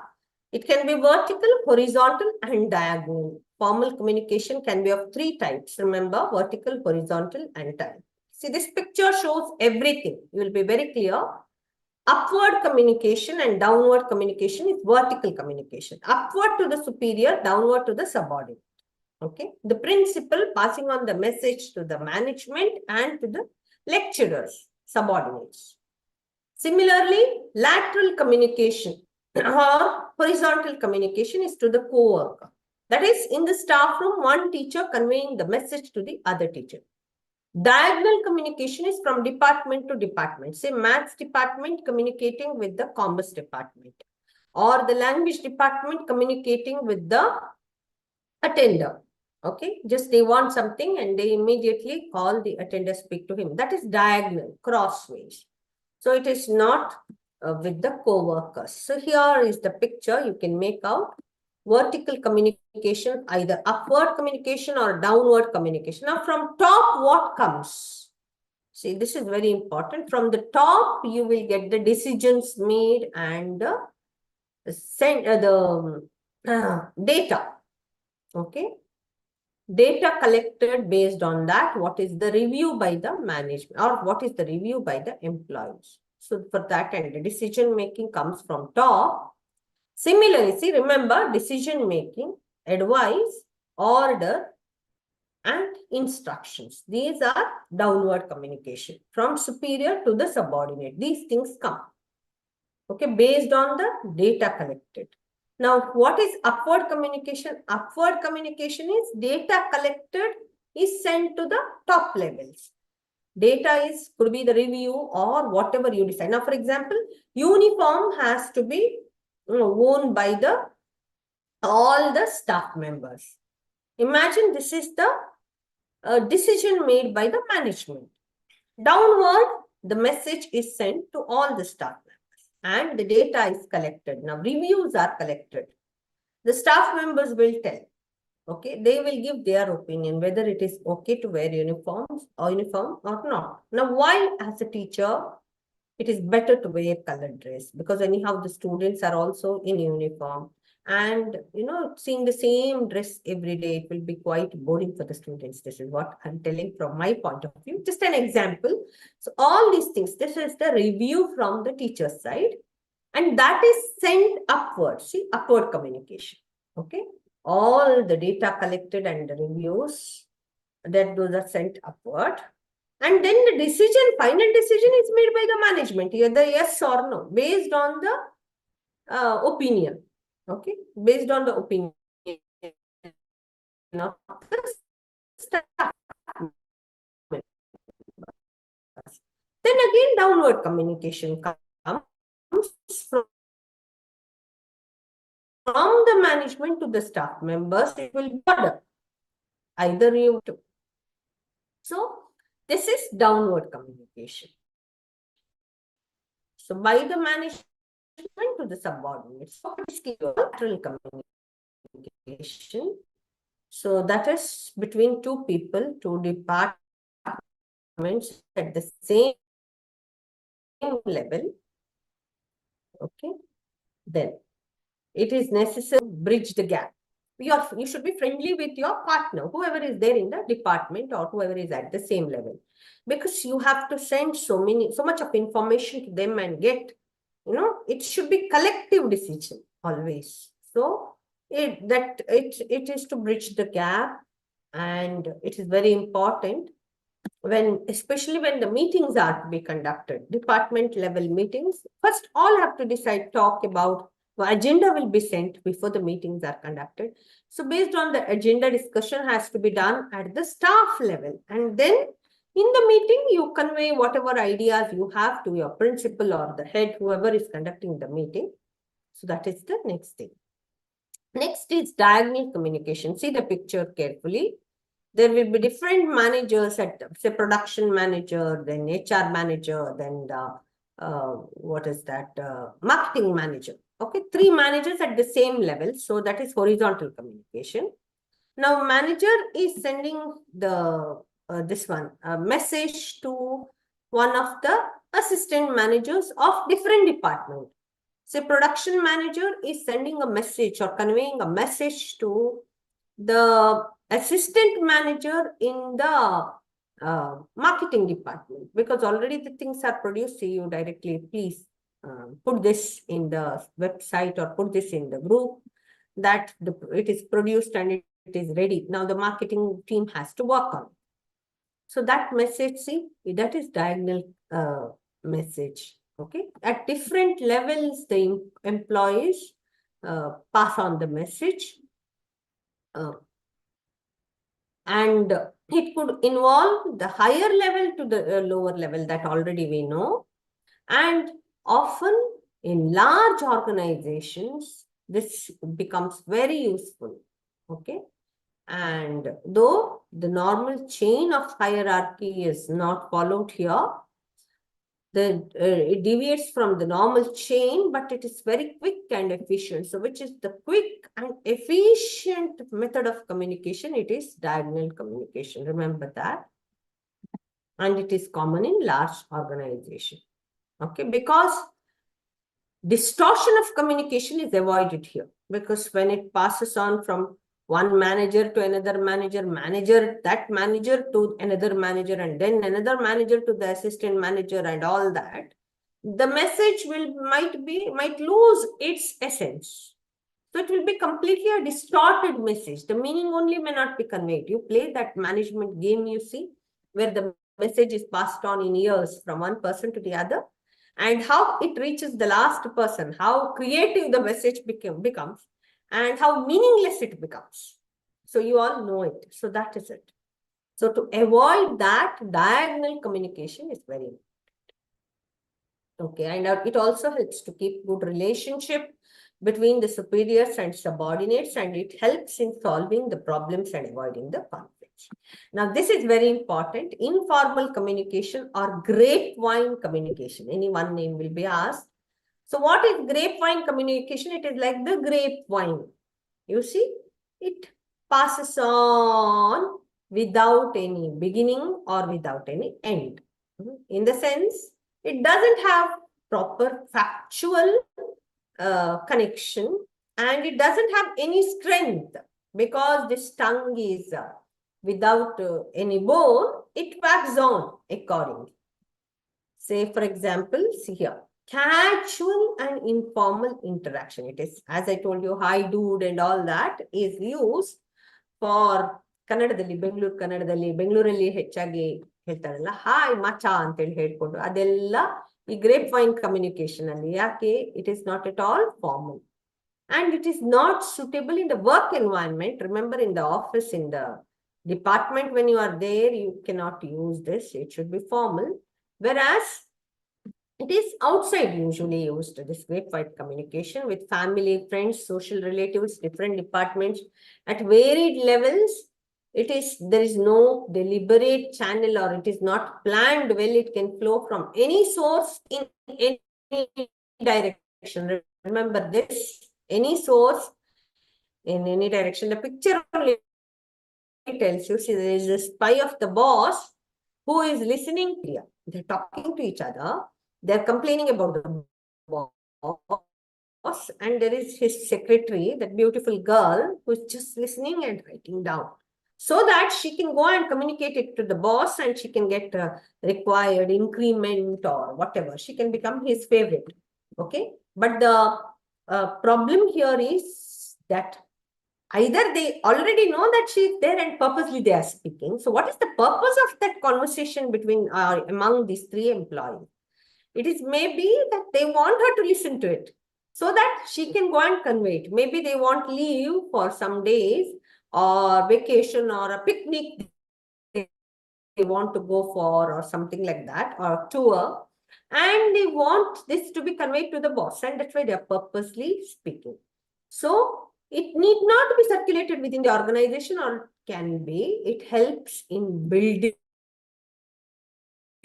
It can be vertical, horizontal, and diagonal. Formal communication can be of 3 types. Remember, vertical, horizontal, and diagonal. See, this picture shows everything. You will be very clear. Upward communication and downward communication is vertical communication. Upward to the superior, downward to the subordinate. Okay. The principal passing on the message to the management and to the lecturers, subordinates. Similarly, lateral communication or horizontal communication is to the co-worker. That is, in the staff room, one teacher conveying the message to the other teacher. Diagonal communication is from department to department. Say, maths department communicating with the commerce department, or the language department communicating with the attender. Okay, just they want something and they immediately call the attender, speak to him. That is diagonal, crossways. So it is not with the co-workers. So here is the picture. You can make out vertical communication, either upward communication or downward communication. Now from top, what comes? See, this is very important. From the top, you will get the decisions made and the data. Okay. Data collected based on that, what is the review by the management or what is the review by the employees. So for that, and the decision making comes from top. Similarly, see, remember, decision making, advice, order, and instructions. These are downward communication from superior to the subordinate. These things come, okay, based on the data collected. Now, what is upward communication? Upward communication is data collected is sent to the top levels. Data could be the review or whatever you decide. Now, for example, uniform has to be worn by all the staff members. Imagine this is the decision made by the management. Downward, the message is sent to all the staff members and the data is collected. Now, reviews are collected. The staff members will tell, Okay, they will give their opinion whether it is okay to wear uniform or not. Now, why as a teacher it is better to wear colored dress? Because anyhow the students are also in uniform, and seeing the same dress every day, it will be quite boring for the students. This is what I'm telling from my point of view, just an example. So all these things, this is the review from the teacher's side, and that is sent upwards. See, upward communication. Okay, all the data collected and the reviews, that those are sent upward. And then the decision, final decision is made by the management, either yes or no, based on the opinion. Okay, based on the opinion of the staff. Then again, downward communication comes from the management to the staff members. It will be order. Either you to. So this is downward communication. So by the management to the subordinates, lateral communication. So that is between two people, two departments at the same level. Okay, then it is necessary to bridge the gap. You should be friendly with your partner, whoever is there in the department or whoever is at the same level, because you have to send so much of information to them and get, it should be collective decision always. So it is to bridge the gap, and it is very important especially when the meetings are to be conducted, department level meetings. First, all have to decide, talk about, the agenda will be sent before the meetings are conducted. So based on the agenda, discussion has to be done at the staff level. And then in the meeting, you convey whatever ideas you have to your principal or the head, whoever is conducting the meeting. So that is the next thing. Next is diagonal communication. See the picture carefully. There will be different managers at, say, production manager, then HR manager, then the, marketing manager. Okay, 3 managers at the same level. So that is horizontal communication. Now, manager is sending the message to one of the assistant managers of different department. Say, production manager is sending a message or conveying a message to the assistant manager in the marketing department, because already the things are produced. See, you directly, please put this in the website or put this in the group, that it is produced and it is ready. Now the marketing team has to work on it. So that message, see, that is diagonal message. Okay, at different levels, the employees pass on the message. And it could involve the higher level to the lower level, that already we know. And often in large organizations, this becomes very useful. Okay. And though the normal chain of hierarchy is not followed here, it deviates from the normal chain, but it is very quick and efficient. So which is the quick and efficient method of communication? It is diagonal communication. Remember that. And it is common in large organization. Okay, because distortion of communication is avoided here, because when it passes on from one manager to another manager, that manager to another manager, and then another manager to the assistant manager, and all that, the message might lose its essence. So it will be completely a distorted message. The meaning only may not be conveyed. You play that management game, you see, where the message is passed on in ears from one person to the other, and how it reaches the last person, how creative the message becomes, and how meaningless it becomes. So you all know it. So that is it. So to avoid that, diagonal communication is very important. Okay, and it also helps to keep good relationship between the superiors and subordinates, and it helps in solving the problems and avoiding the conflicts. Now, this is very important. Informal communication or grapevine communication. Any one name will be asked. So what is grapevine communication? It is like the grapevine. You see, it passes on without any beginning or without any end. In the sense, it doesn't have proper factual connection, and it doesn't have any strength, because this tongue is without any bone, it wags on accordingly. Say, for example, see here, casual and informal interaction. It is, as I told you, hi, dude, and all that is used for ಕನ್ನಡದಲ್ಲಿ ಬೆಂಗಳೂರಲ್ಲಿ ಹೆಚ್ಚಾಗಿ ಹೇಳ್ತಾರಲ್ಲ hi ಮಚಾ ಅಂತೇಳಿ ಹೇಳ್ಕೊಂಡು ಅದೆಲ್ಲ ಈ grape wine communication ಅಲ್ಲಿ ಯಾಕೆ it is not at all formal and it is not suitable in the work environment. Remember, in the office, in the department, when you are there, you cannot use this. It should be formal. Whereas it is outside usually used, this grapevine communication with family, friends, social relatives, different departments at varied levels. There is no deliberate channel, or it is not planned well. It can flow from any source in any direction. Remember this, any source in any direction. The picture only tells you, see, there is a spy of the boss who is listening here. They're talking to each other. They're complaining about the boss, and there is his secretary, that beautiful girl, who is just listening and writing down, so that she can go and communicate it to the boss, and she can get required increment or whatever. She can become his favorite. Okay, but the problem here is that either they already know that she is there and purposely they are speaking. So what is the purpose of that conversation between among these three employees? It is maybe that they want her to listen to it so that she can go and convey it. Maybe they want leave for some days or vacation or a picnic they want to go for, or something like that, or tour, and they want this to be conveyed to the boss, and that's why they are purposely speaking. So it need not be circulated within the organization, or can be. It helps in building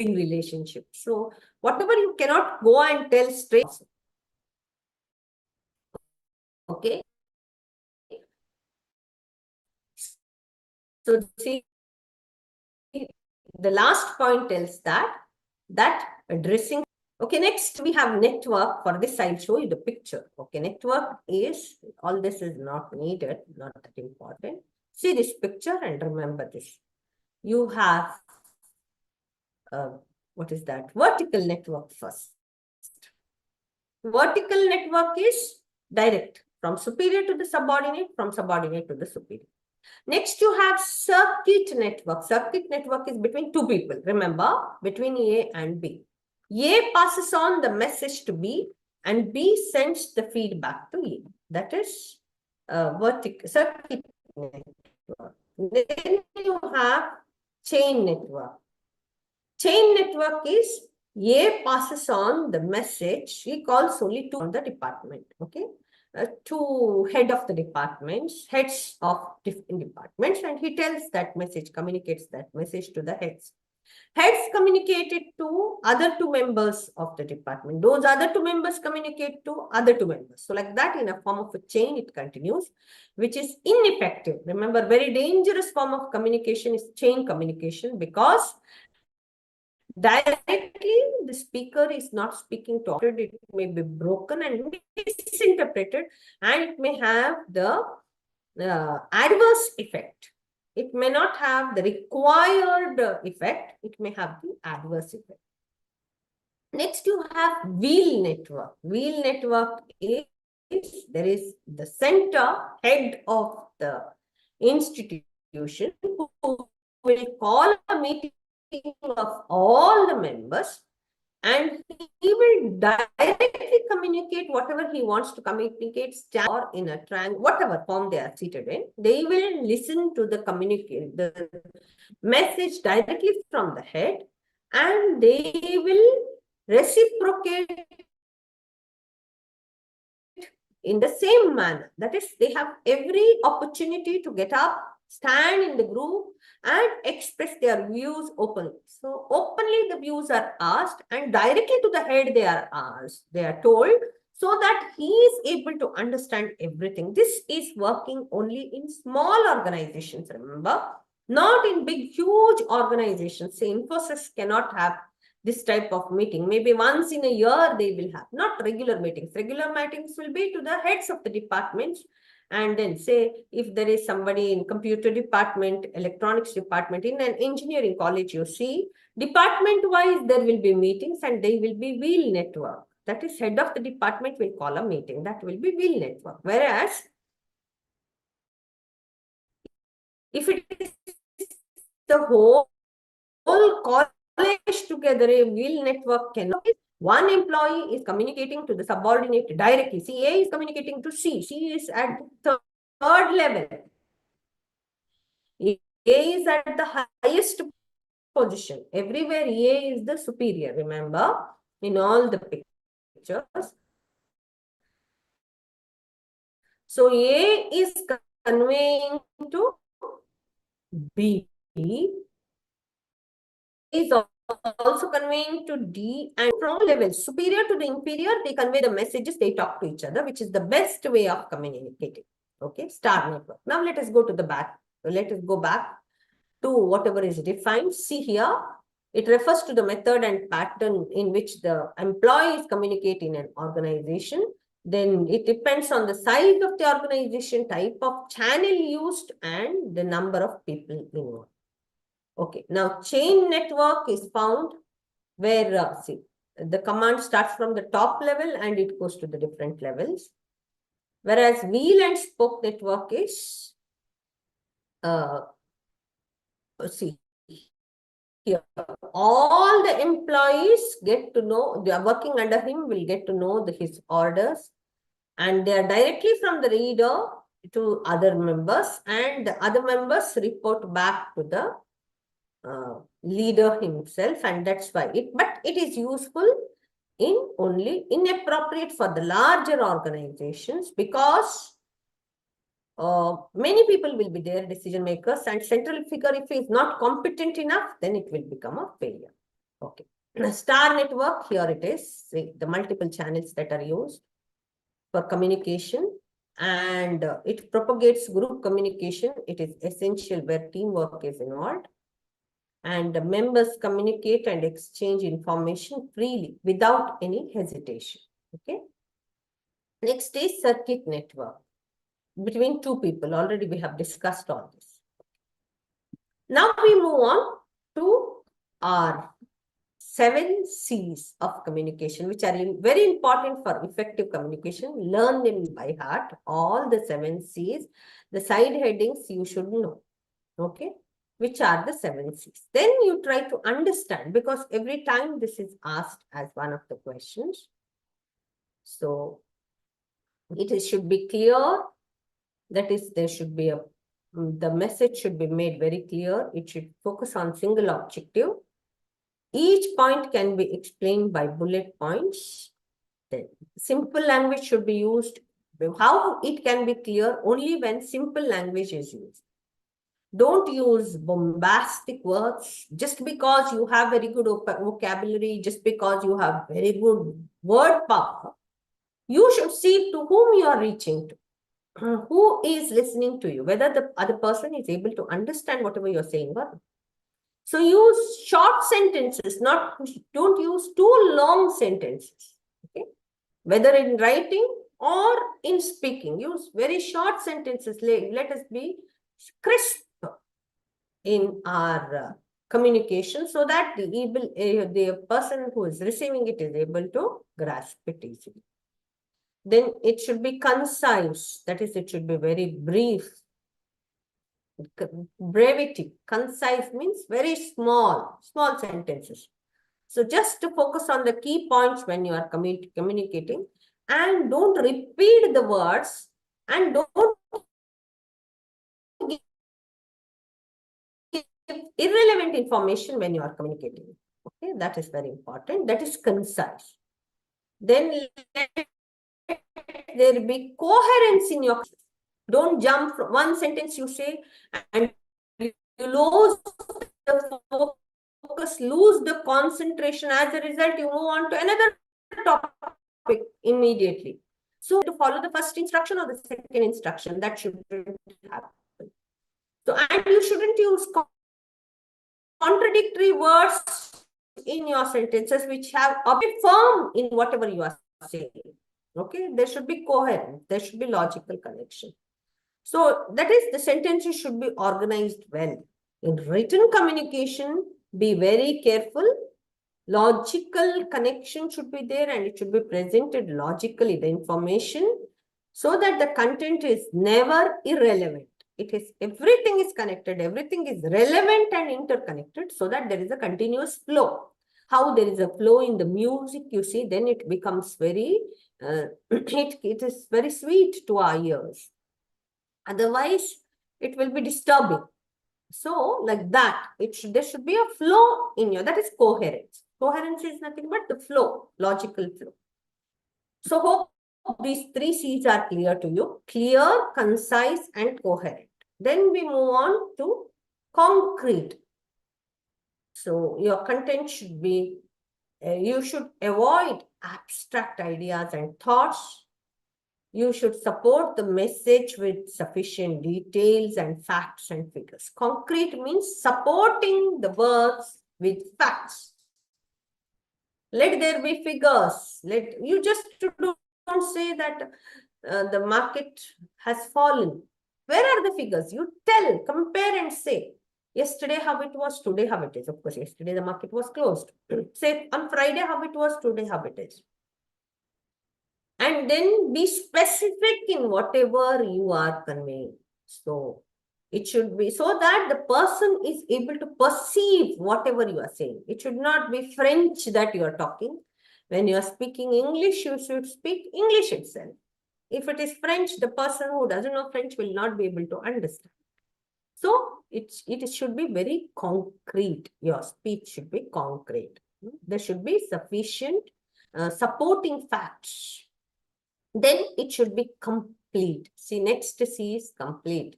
relationships. So whatever you cannot go and tell straight. Okay. So see, the last point tells that addressing. Okay, next we have network. For this, I'll show you the picture. Okay, network is, all this is not needed, not that important. See this picture and remember this. You have what is that? Vertical network first. Vertical network is direct, from superior to the subordinate, from subordinate to the superior. Next, you have circuit network. Circuit network is between two people. Remember, between A and B. A passes on the message to B, and B sends the feedback to A. That is vertical circuit network. Then you have chain network. Chain network is A passes on the message. He calls only to the department. Okay. To head of the departments, heads of different departments, and he tells that message, communicates that message to the heads. Heads communicate it to other two members of the department. Those other two members communicate to other two members. So like that, in a form of a chain, it continues, which is ineffective. Remember, very dangerous form of communication is chain communication, because directly the speaker is not speaking to it. It may be broken and misinterpreted, and it may have the adverse effect. It may not have the required effect. It may have the adverse effect. Next, you have wheel network. Wheel network is, there is the center head of the institution who will call a meeting of all the members, and he will directly communicate whatever he wants to communicate, or in a triangle, whatever form they are seated in. They will listen to the message directly from the head, and they will reciprocate in the same manner. That is, they have every opportunity to get up, stand in the group, and express their views openly. So openly the views are asked, and directly to the head they are asked, they are told, so that he is able to understand everything. This is working only in small organizations, remember, not in big, huge organizations. Say, Infosys cannot have this type of meeting. Maybe once in a year they will have, not regular meetings. Regular meetings will be to the heads of the departments. And then say, if there is somebody in computer department, electronics department, in an engineering college, you see, department-wise, there will be meetings and they will be wheel network. That is, head of the department will call a meeting. That will be wheel network. Whereas, if it is the whole college together, a wheel network cannot. One employee is communicating to the subordinate directly. See, A is communicating to C. C is at the third level. A is at the highest position. Everywhere A is the superior, remember, in all the pictures. So A is conveying to B, is also conveying to D, and from levels superior to the inferior, they convey the messages, they talk to each other, which is the best way of communicating. Okay, star network. Now let us go to the back. Let us go back to whatever is defined. See here, it refers to the method and pattern in which the employees communicate in an organization. Then it depends on the size of the organization, type of channel used, and the number of people involved. Okay, now chain network is found where, see, the command starts from the top level and it goes to the different levels. Whereas wheel and spoke network is, see, here, all the employees get to know, they are working under him, will get to know his orders, and they are directly from the leader to other members, and the other members report back to the leader himself, and that's why but it is useful in only inappropriate for the larger organizations, because many people will be there, decision makers, and central figure, if he is not competent enough, then it will become a failure. Okay. Star network, here it is, see, the multiple channels that are used for communication, and it propagates group communication. It is essential where teamwork is involved, and the members communicate and exchange information freely without any hesitation. Okay. Next is circuit network between two people. Already we have discussed all this. Now we move on to our 7 C's of communication, which are very important for effective communication. Learn them by heart, all the 7 C's. The side headings you should know. Okay. Which are the 7 C's. Then you try to understand, because every time this is asked as one of the questions. So it should be clear. That is, there should be the message should be made very clear. It should focus on single objective. Each point can be explained by bullet points. Then simple language should be used. How it can be clear? Only when simple language is used. Don't use bombastic words just because you have very good vocabulary, just because you have very good word power. You should see to whom you are reaching to. Who is listening to you, whether the other person is able to understand whatever you're saying. So use short sentences, don't use too long sentences. Okay? Whether in writing or in speaking, use very short sentences. Let us be crisp in our communication, so that the person who is receiving it is able to grasp it easily. Then it should be concise. That is, it should be very brief. Brevity. Concise means very small sentences. So just to focus on the key points when you are communicating, and don't repeat the words, and don't give irrelevant information when you are communicating. Okay, that is very important. That is concise. Then there be coherence in your. Don't jump from one sentence you say and you lose the focus, lose the concentration. As a result, you move on to another topic topic immediately. So to follow the first instruction or the second instruction, that shouldn't happen. So, and you shouldn't use contradictory words in your sentences which have a bit firm in whatever you are saying. Okay, there should be coherence, there should be logical connection. So that is, the sentences should be organized well. In written communication, be very careful. Logical connection should be there and it should be presented logically, the information, so that the content is never irrelevant. It is, everything is connected, everything is relevant and interconnected, so that there is a continuous flow. How there is a flow in the music, you see, then it becomes very, it is very sweet to our ears. Otherwise, it will be disturbing. So, like that, there should be a flow in your, that is coherence. Coherence is nothing but the flow, logical flow. So, hope these 3 C's are clear to you. Clear, concise, and coherent. Then we move on to concrete. So, your content should be, you should avoid abstract ideas and thoughts. You should support the message with sufficient details and facts and figures. Concrete means supporting the words with facts. Let there be figures. You just don't say that the market has fallen. Where are the figures? You tell, compare and say. Yesterday how it was, today how it is. Of course, yesterday the market was closed. Say on Friday how it was, today how it is. And then be specific in whatever you are conveying. So it should be so that the person is able to perceive whatever you are saying. It should not be French that you are talking. When you are speaking English, you should speak English itself. If it is French, the person who doesn't know French will not be able to understand. So it should be very concrete. Your speech should be concrete. There should be sufficient supporting facts. Then it should be complete. See, next C is complete.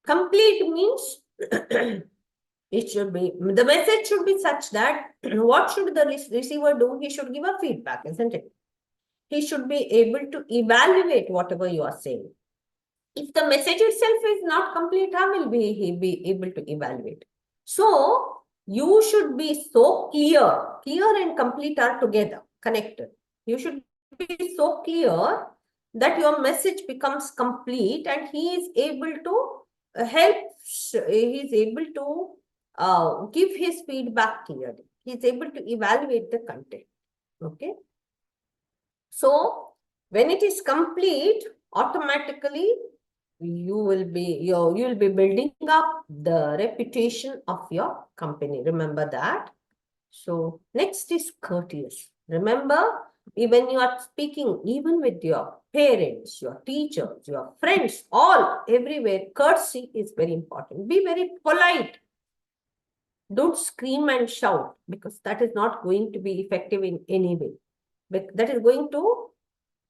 Complete means it should be, the message should be such that what should the receiver do? He should give a feedback, isn't it? He should be able to evaluate whatever you are saying. If the message itself is not complete, how will he be able to evaluate? So you should be so clear. Clear and complete are together, connected. You should be so clear that your message becomes complete and he is able to help, he is able to give his feedback clearly. He is able to evaluate the content. Okay. So when it is complete, automatically you will be building up the reputation of your company. Remember that. So next is courteous. Remember, when you are speaking, even with your parents, your teachers, your friends, everywhere, courtesy is very important. Be very polite. Don't scream and shout, because that is not going to be effective in any way. But that is going to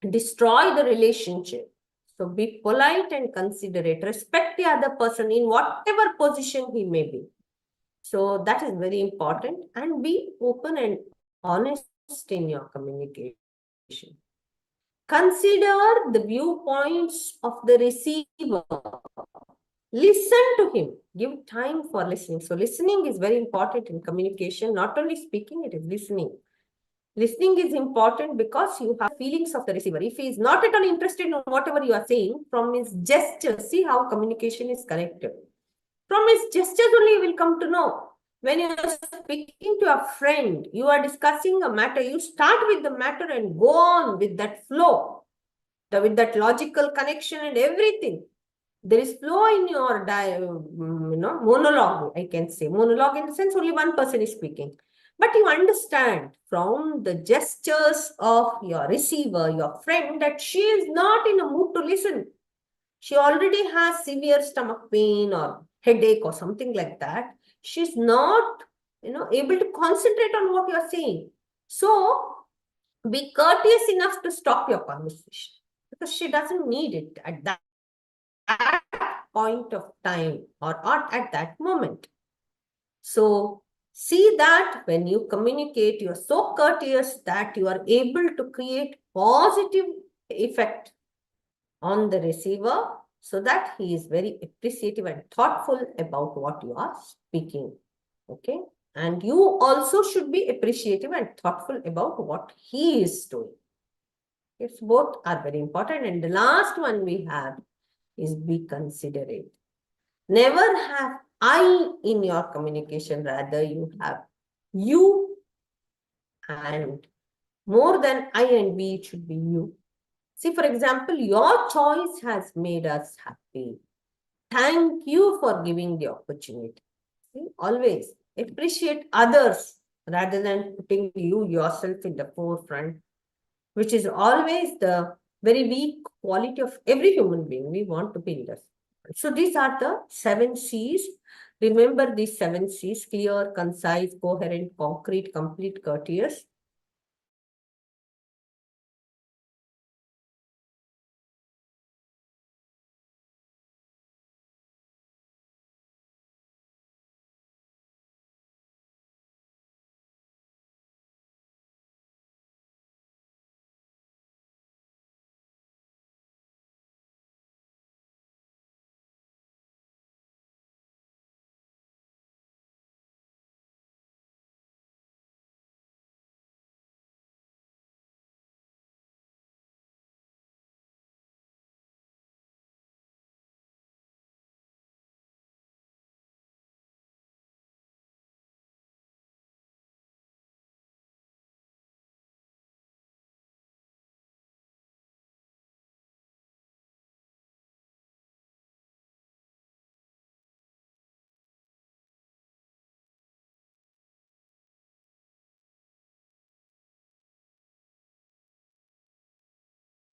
destroy the relationship. So be polite and considerate. Respect the other person in whatever position he may be. So that is very important. And be open and honest in your communication. Consider the viewpoints of the receiver. Listen to him. Give time for listening. So listening is very important in communication. Not only speaking, it is listening. Listening is important because you have feelings of the receiver. If he is not at all interested in whatever you are saying, from his gestures, see how communication is connected. From his gestures only you will come to know. When you are speaking to a friend, you are discussing a matter, you start with the matter and go on with that flow, with that logical connection and everything. There is flow in your monologue, I can say. Monologue in the sense only one person is speaking. But you understand from the gestures of your receiver, your friend, that she is not in a mood to listen. She already has severe stomach pain or headache or something like that. She's not, able to concentrate on what you're saying. So be courteous enough to stop your conversation, because she doesn't need it at that point of time or at that moment. So See that when you communicate, you are so courteous that you are able to create positive effect on the receiver so that he is very appreciative and thoughtful about what you are speaking. Okay. And you also should be appreciative and thoughtful about what he is doing. Yes, both are very important. And the last one we have is be considerate. Never have I in your communication, rather you have you, and more than I and we, it should be you. See, for example, your choice has made us happy. Thank you for giving the opportunity. See, always appreciate others rather than putting you yourself in the forefront, which is always the very weak quality of every human being. We want to be in this. So these are the 7 C's. Remember these 7 C's: clear, concise, coherent, concrete, complete, courteous.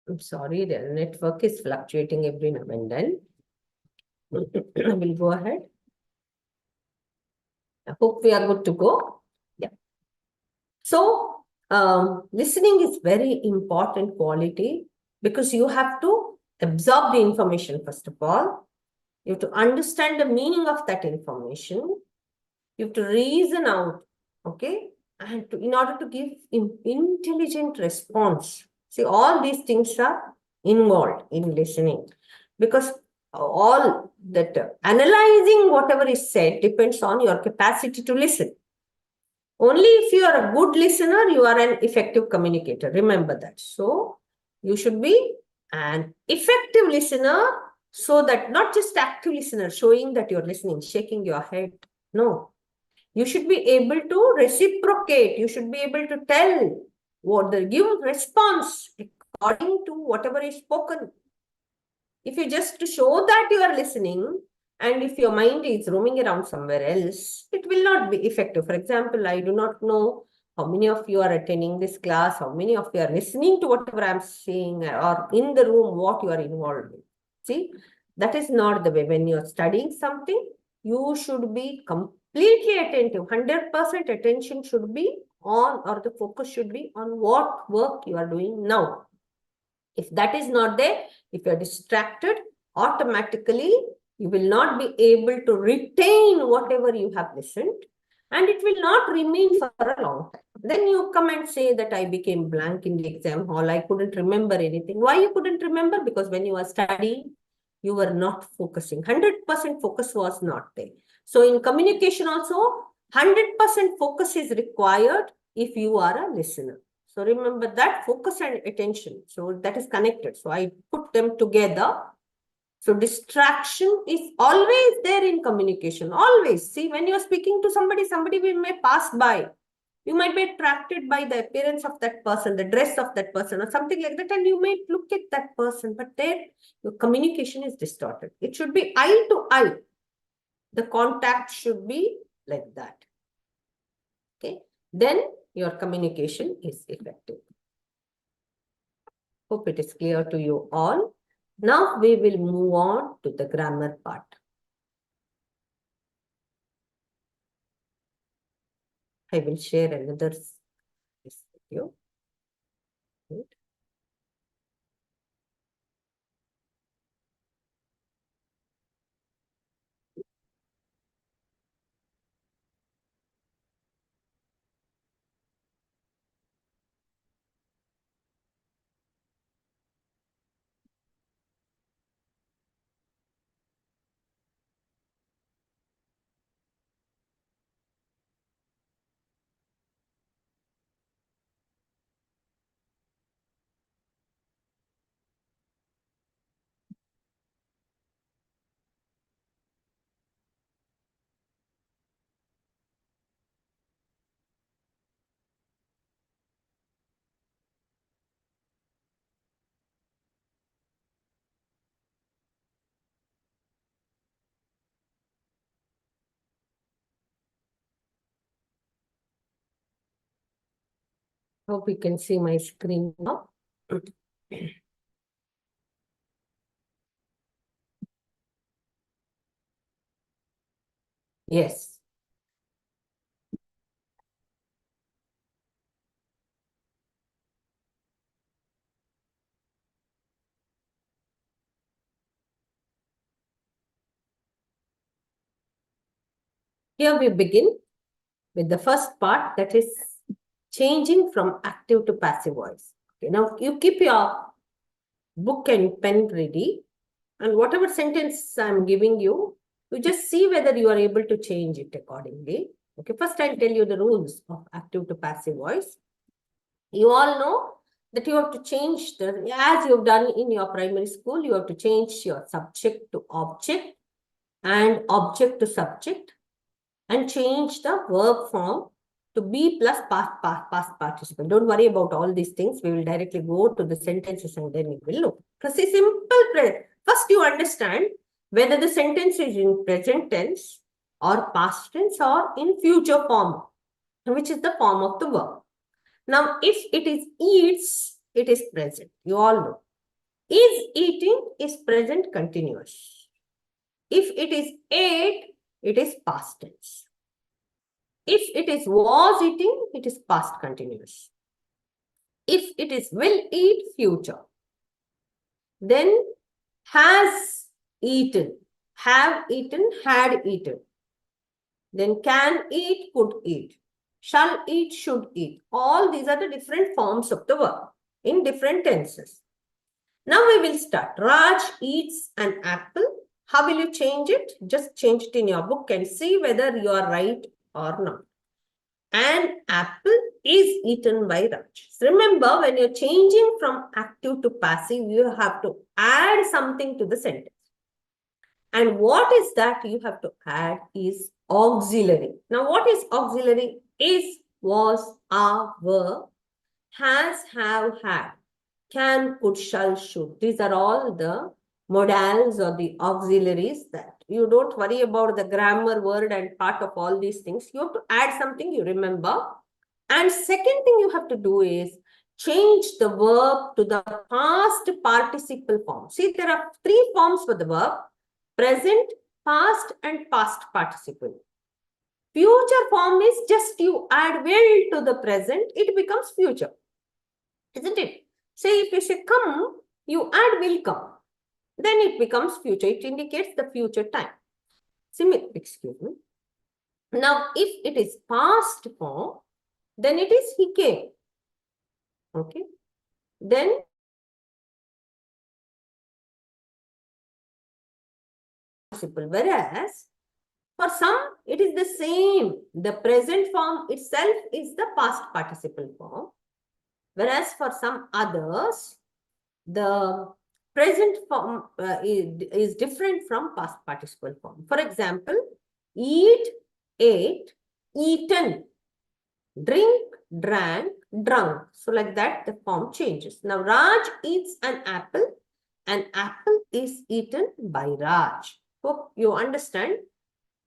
I'm sorry, the network is fluctuating every now and then. I will go ahead. I hope we are good to go. Yeah. So, listening is very important quality because you have to absorb the information, first of all. You have to understand the meaning of that information. You have to reason out, okay? And in order to give intelligent response. See, all these things are involved in listening because all that analyzing whatever is said depends on your capacity to listen. Only if you are a good listener, you are an effective communicator. Remember that. So, you should be an effective listener so that not just active listener, showing that you're listening, shaking your head. No. You should be able to reciprocate. You should be able to tell what the give response according to whatever is spoken. If you just show that you are listening, and if your mind is roaming around somewhere else, it will not be effective. For example, I do not know how many of you are attending this class, how many of you are listening to whatever I'm saying, or in the room, what you are involved in. See, that is not the way. When you're studying something, you should be completely attentive. 100% attention should be on, or the focus should be on what work you are doing now. If that is not there, if you are distracted, automatically you will not be able to retain whatever you have listened, and it will not remain for a long time. Then you come and say that I became blank in the exam hall. I couldn't remember anything. Why you couldn't remember? Because when you were studying, you were not focusing. 100% focus was not there. So in communication also, 100% focus is required if you are a listener. So remember that focus and attention. So that is connected. So I put them together. So distraction is always there in communication. Always. See, when you're speaking to somebody, somebody may pass by. You might be attracted by the appearance of that person, the dress of that person, or something like that, and you may look at that person, but there your communication is distorted. It should be eye to eye. The contact should be like that. Okay. Then your communication is effective. Hope it is clear to you all. Now we will move on to the grammar part. I will share another video. Hope you can see my screen now. Yes. Here we begin with the first part, that is changing from active to passive voice. Okay, now you keep your book and pen ready, and whatever sentence I'm giving you, you just see whether you are able to change it accordingly. Okay, first I'll tell you the rules of active to passive voice. You all know that you have to change as you've done in your primary school, you have to change your subject to object and object to subject, and change the verb form to be plus past participle. Don't worry about all these things. We will directly go to the sentences and then we will look. Because it's simple. First, you understand whether the sentence is in present tense or past tense or in future form, which is the form of the verb. Now, if it is eats, it is present. You all know. Is eating is present continuous. If it is ate, it is past tense. If it is was eating, it is past continuous. If it is will eat, future. Then has eaten, have eaten, had eaten. Then can eat, could eat. Shall eat, should eat. All these are the different forms of the verb in different tenses. Now we will start. Raj eats an apple. How will you change it? Just change it in your book and see whether you are right or not. An apple is eaten by Raj. Remember, when you're changing from active to passive, you have to add something to the sentence. And what is that you have to add is auxiliary. Now, what is auxiliary? Is, was, are, were, has, have, had, can, could, shall, should. These are all the modals or the auxiliaries that you don't worry about the grammar word and part of all these things. You have to add something you remember. And second thing you have to do is change the verb to the past participle form. See, there are three forms for the verb: present, past, and past participle. Future form is just you add will to the present, it becomes future. Isn't it? Say if you say come, you add will come. Then it becomes future. It indicates the future time. Excuse me. Now, if it is past form, then it is he came. Okay. Then participle. Whereas for some, it is the same. The present form itself is the past participle form. Whereas for some others, the present form is different from past participle form. For example, eat, ate, eaten, drink, drank, drunk. So like that, the form changes. Now, Raj eats an apple. An apple is eaten by Raj. Hope you understand.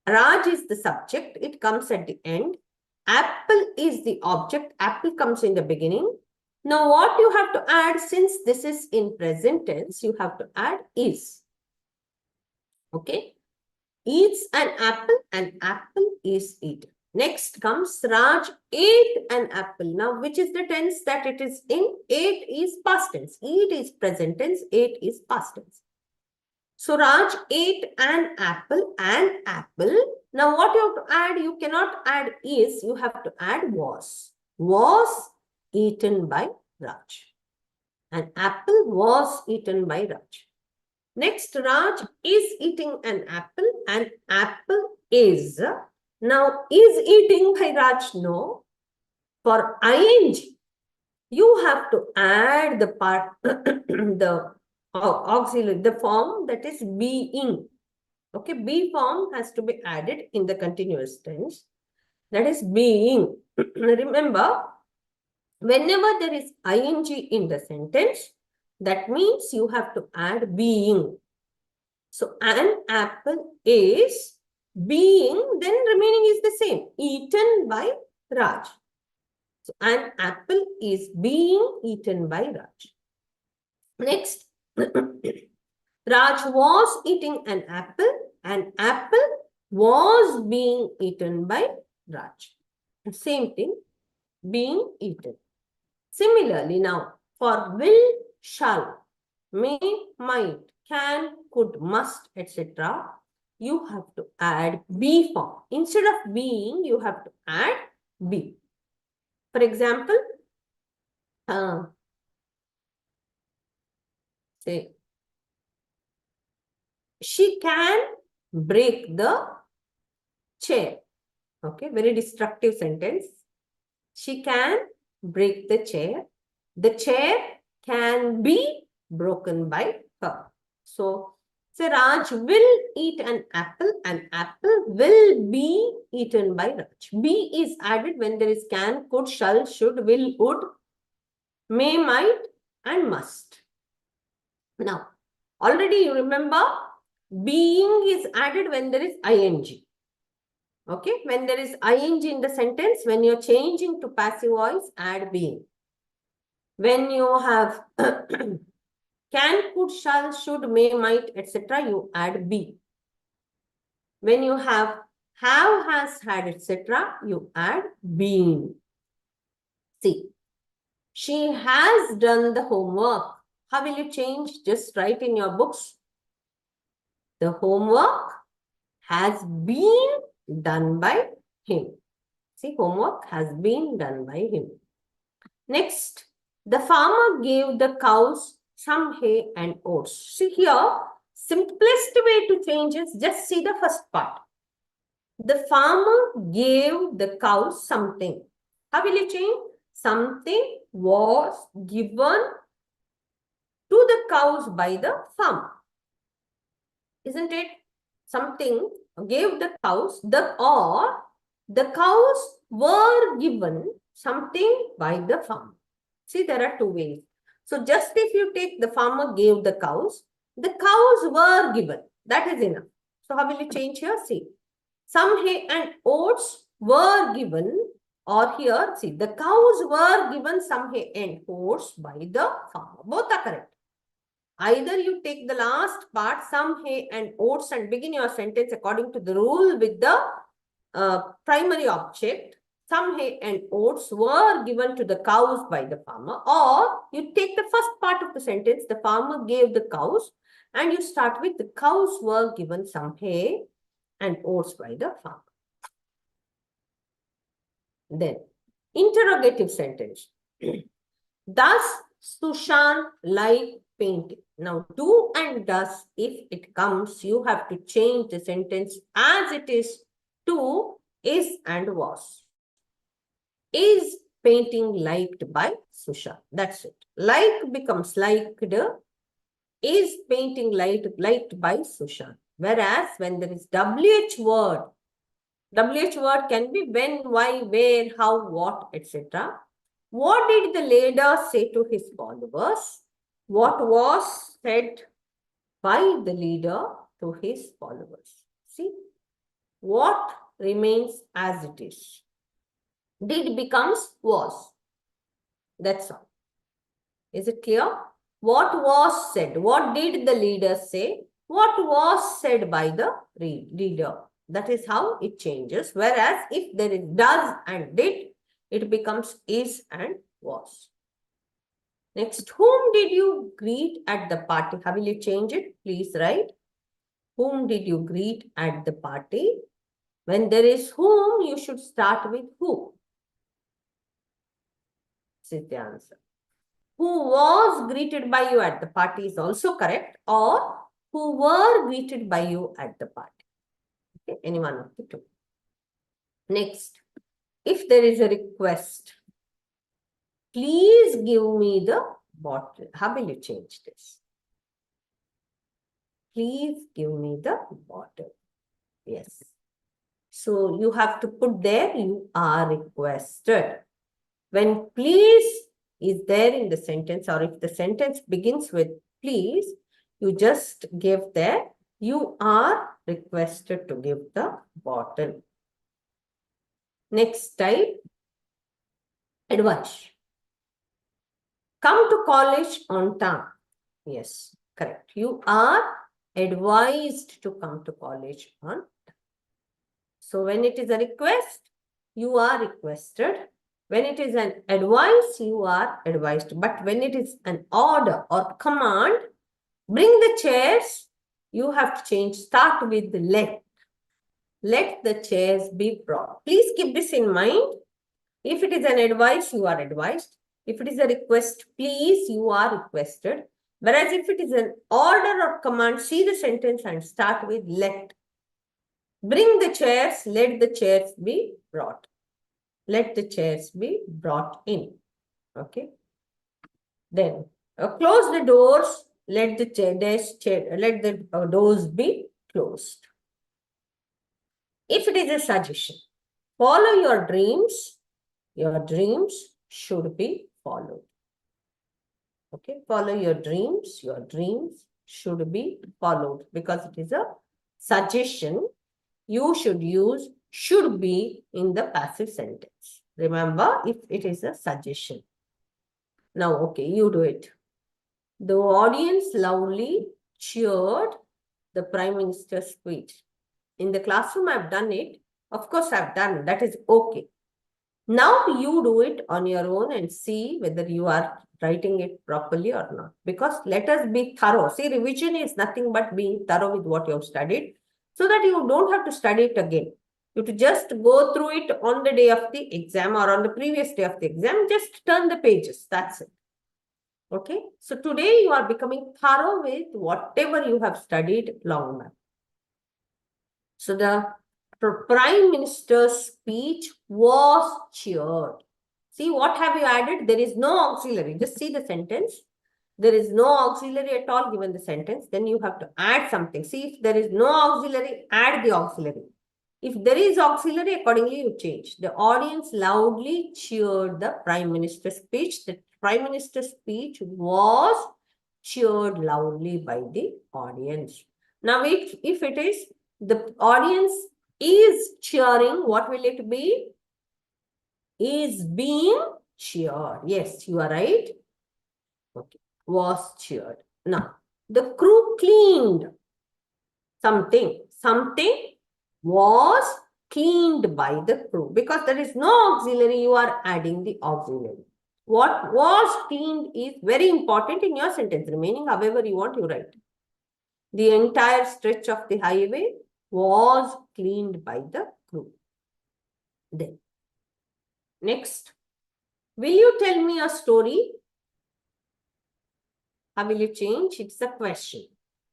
Raj is the subject. It comes at the end. Apple is the object. Apple comes in the beginning. Now, what you have to add, since this is in present tense, you have to add is. Okay. Eats an apple is eaten. Next comes Raj ate an apple. Now, which is the tense that it is in? Ate is past tense. Eat is present tense. Ate is past tense. So, Raj ate an apple. Now, what you have to add? You cannot add is. You have to add was. Was eaten by Raj. An apple was eaten by Raj. Next, Raj is eating an apple. An apple is. Now, is eating by Raj? No. For ing, you have to add the part, the auxiliary, the form that is being. Okay, be form has to be added in the continuous tense. That is being. Remember, whenever there is ing in the sentence, that means you have to add being. So, an apple is being, then remaining is the same, eaten by Raj. So an apple is being eaten by Raj. Next, Raj was eating an apple. An apple was being eaten by Raj. Same thing, being eaten. Similarly, now for will, shall, may, might, can, could, must, etc., you have to add be form. Instead of being, you have to add be. For example, say, she can break the chair. Okay, very destructive sentence. She can break the chair. The chair can be broken by her. So, Raj will eat an apple. An apple will be eaten by Raj. Be is added when there is can, could, shall, should, will, would, may, might, and must. Now, already you remember, being is added when there is ing. Okay, when there is ing in the sentence, when you're changing to passive voice, add being. When you have can, could, shall, should, may, might, etc., you add be. When you have, has, had, etc., you add being. See, she has done the homework. How will you change? Just write in your books. The homework has been done by him. See, homework has been done by him. Next, the farmer gave the cows some hay and oats. See here, simplest way to change is just see the first part. The farmer gave the cows something. How will you change? Something was given to the cows by the farmer. Isn't it? Something gave the cows, or the cows were given something by the farmer. See, there are two ways. So, just if you take the farmer gave the cows were given. That is enough. So, how will you change here? See, some hay and oats were given, or here, see, the cows were given some hay and oats by the farmer. Both are correct. Either you take the last part, some hay and oats, and begin your sentence according to the rule with the primary object. Some hay and oats were given to the cows by the farmer. Or you take the first part of the sentence, the farmer gave the cows, and you start with the cows were given some hay and oats by the farmer. Then, interrogative sentence. Does Sushan like painting? Now, do and does, if it comes, you have to change the sentence as it is to is and was. Is painting liked by Sushan? That's it. Like becomes liked. Is painting liked by Sushan? Whereas when there is WH word can be when, why, where, how, what, etc. What did the leader say to his followers? What was said by the leader to his followers? See, what remains as it is. Did becomes was. That's all. Is it clear? What was said? What did the leader say? What was said by the leader? That is how it changes. Whereas if there is does and did, it becomes is and was. Next, whom did you greet at the party? How will you change it? Please write. Whom did you greet at the party? When there is whom, you should start with who. This is the answer. Who was greeted by you at the party is also correct, or who were greeted by you at the party. Okay, any one of the two. Next, if there is a request, please give me the bottle. How will you change this? Please give me the bottle. Yes. So you have to put there, you are requested. When please is there in the sentence, or if the sentence begins with please, you just give there, you are requested to give the bottle. Next type, Advice. Come to college on time. Yes, correct. You are advised to come to college on time. So when it is a request, you are requested. When it is an advice, you are advised. But when it is an order or command, bring the chairs, you have to change. Start with the let. Let the chairs be brought. Please keep this in mind. If it is an advice, you are advised. If it is a request, please, you are requested. Whereas if it is an order or command, see the sentence and start with let. Bring the chairs, let the chairs be brought. Let the chairs be brought in. Okay. Then close the doors, let the doors be closed. If it is a suggestion, follow your dreams should be followed. Okay, follow your dreams should be followed. Because it is a suggestion, you should use should be in the passive sentence. Remember, if it is a suggestion. Now, okay, you do it. The audience loudly cheered the Prime Minister's speech. In the classroom, I've done it. Of course, I've done. That is okay. Now you do it on your own and see whether you are writing it properly or not. Because let us be thorough. See, revision is nothing but being thorough with what you have studied, so that you don't have to study it again. You have to just go through it on the day of the exam or on the previous day of the exam. Just turn the pages. That's it. Okay. So today you are becoming thorough with whatever you have studied long back. So the Prime Minister's speech was cheered. See, what have you added? There is no auxiliary. Just see the sentence. There is no auxiliary at all given the sentence. Then you have to add something. See, if there is no auxiliary, add the auxiliary. If there is auxiliary, accordingly you change. The audience loudly cheered the Prime Minister's speech. The Prime Minister's speech was cheered loudly by the audience. Now, if it is the audience is cheering, what will it be? Is being cheered. Yes, you are right. Okay, was cheered. Now, the crew cleaned something. Something was cleaned by the crew. Because there is no auxiliary, you are adding the auxiliary. What was cleaned is very important in your sentence. Remaining, however you want, you write. The entire stretch of the highway was cleaned by the crew. Then, next, will you tell me a story? How will you change? It's a question.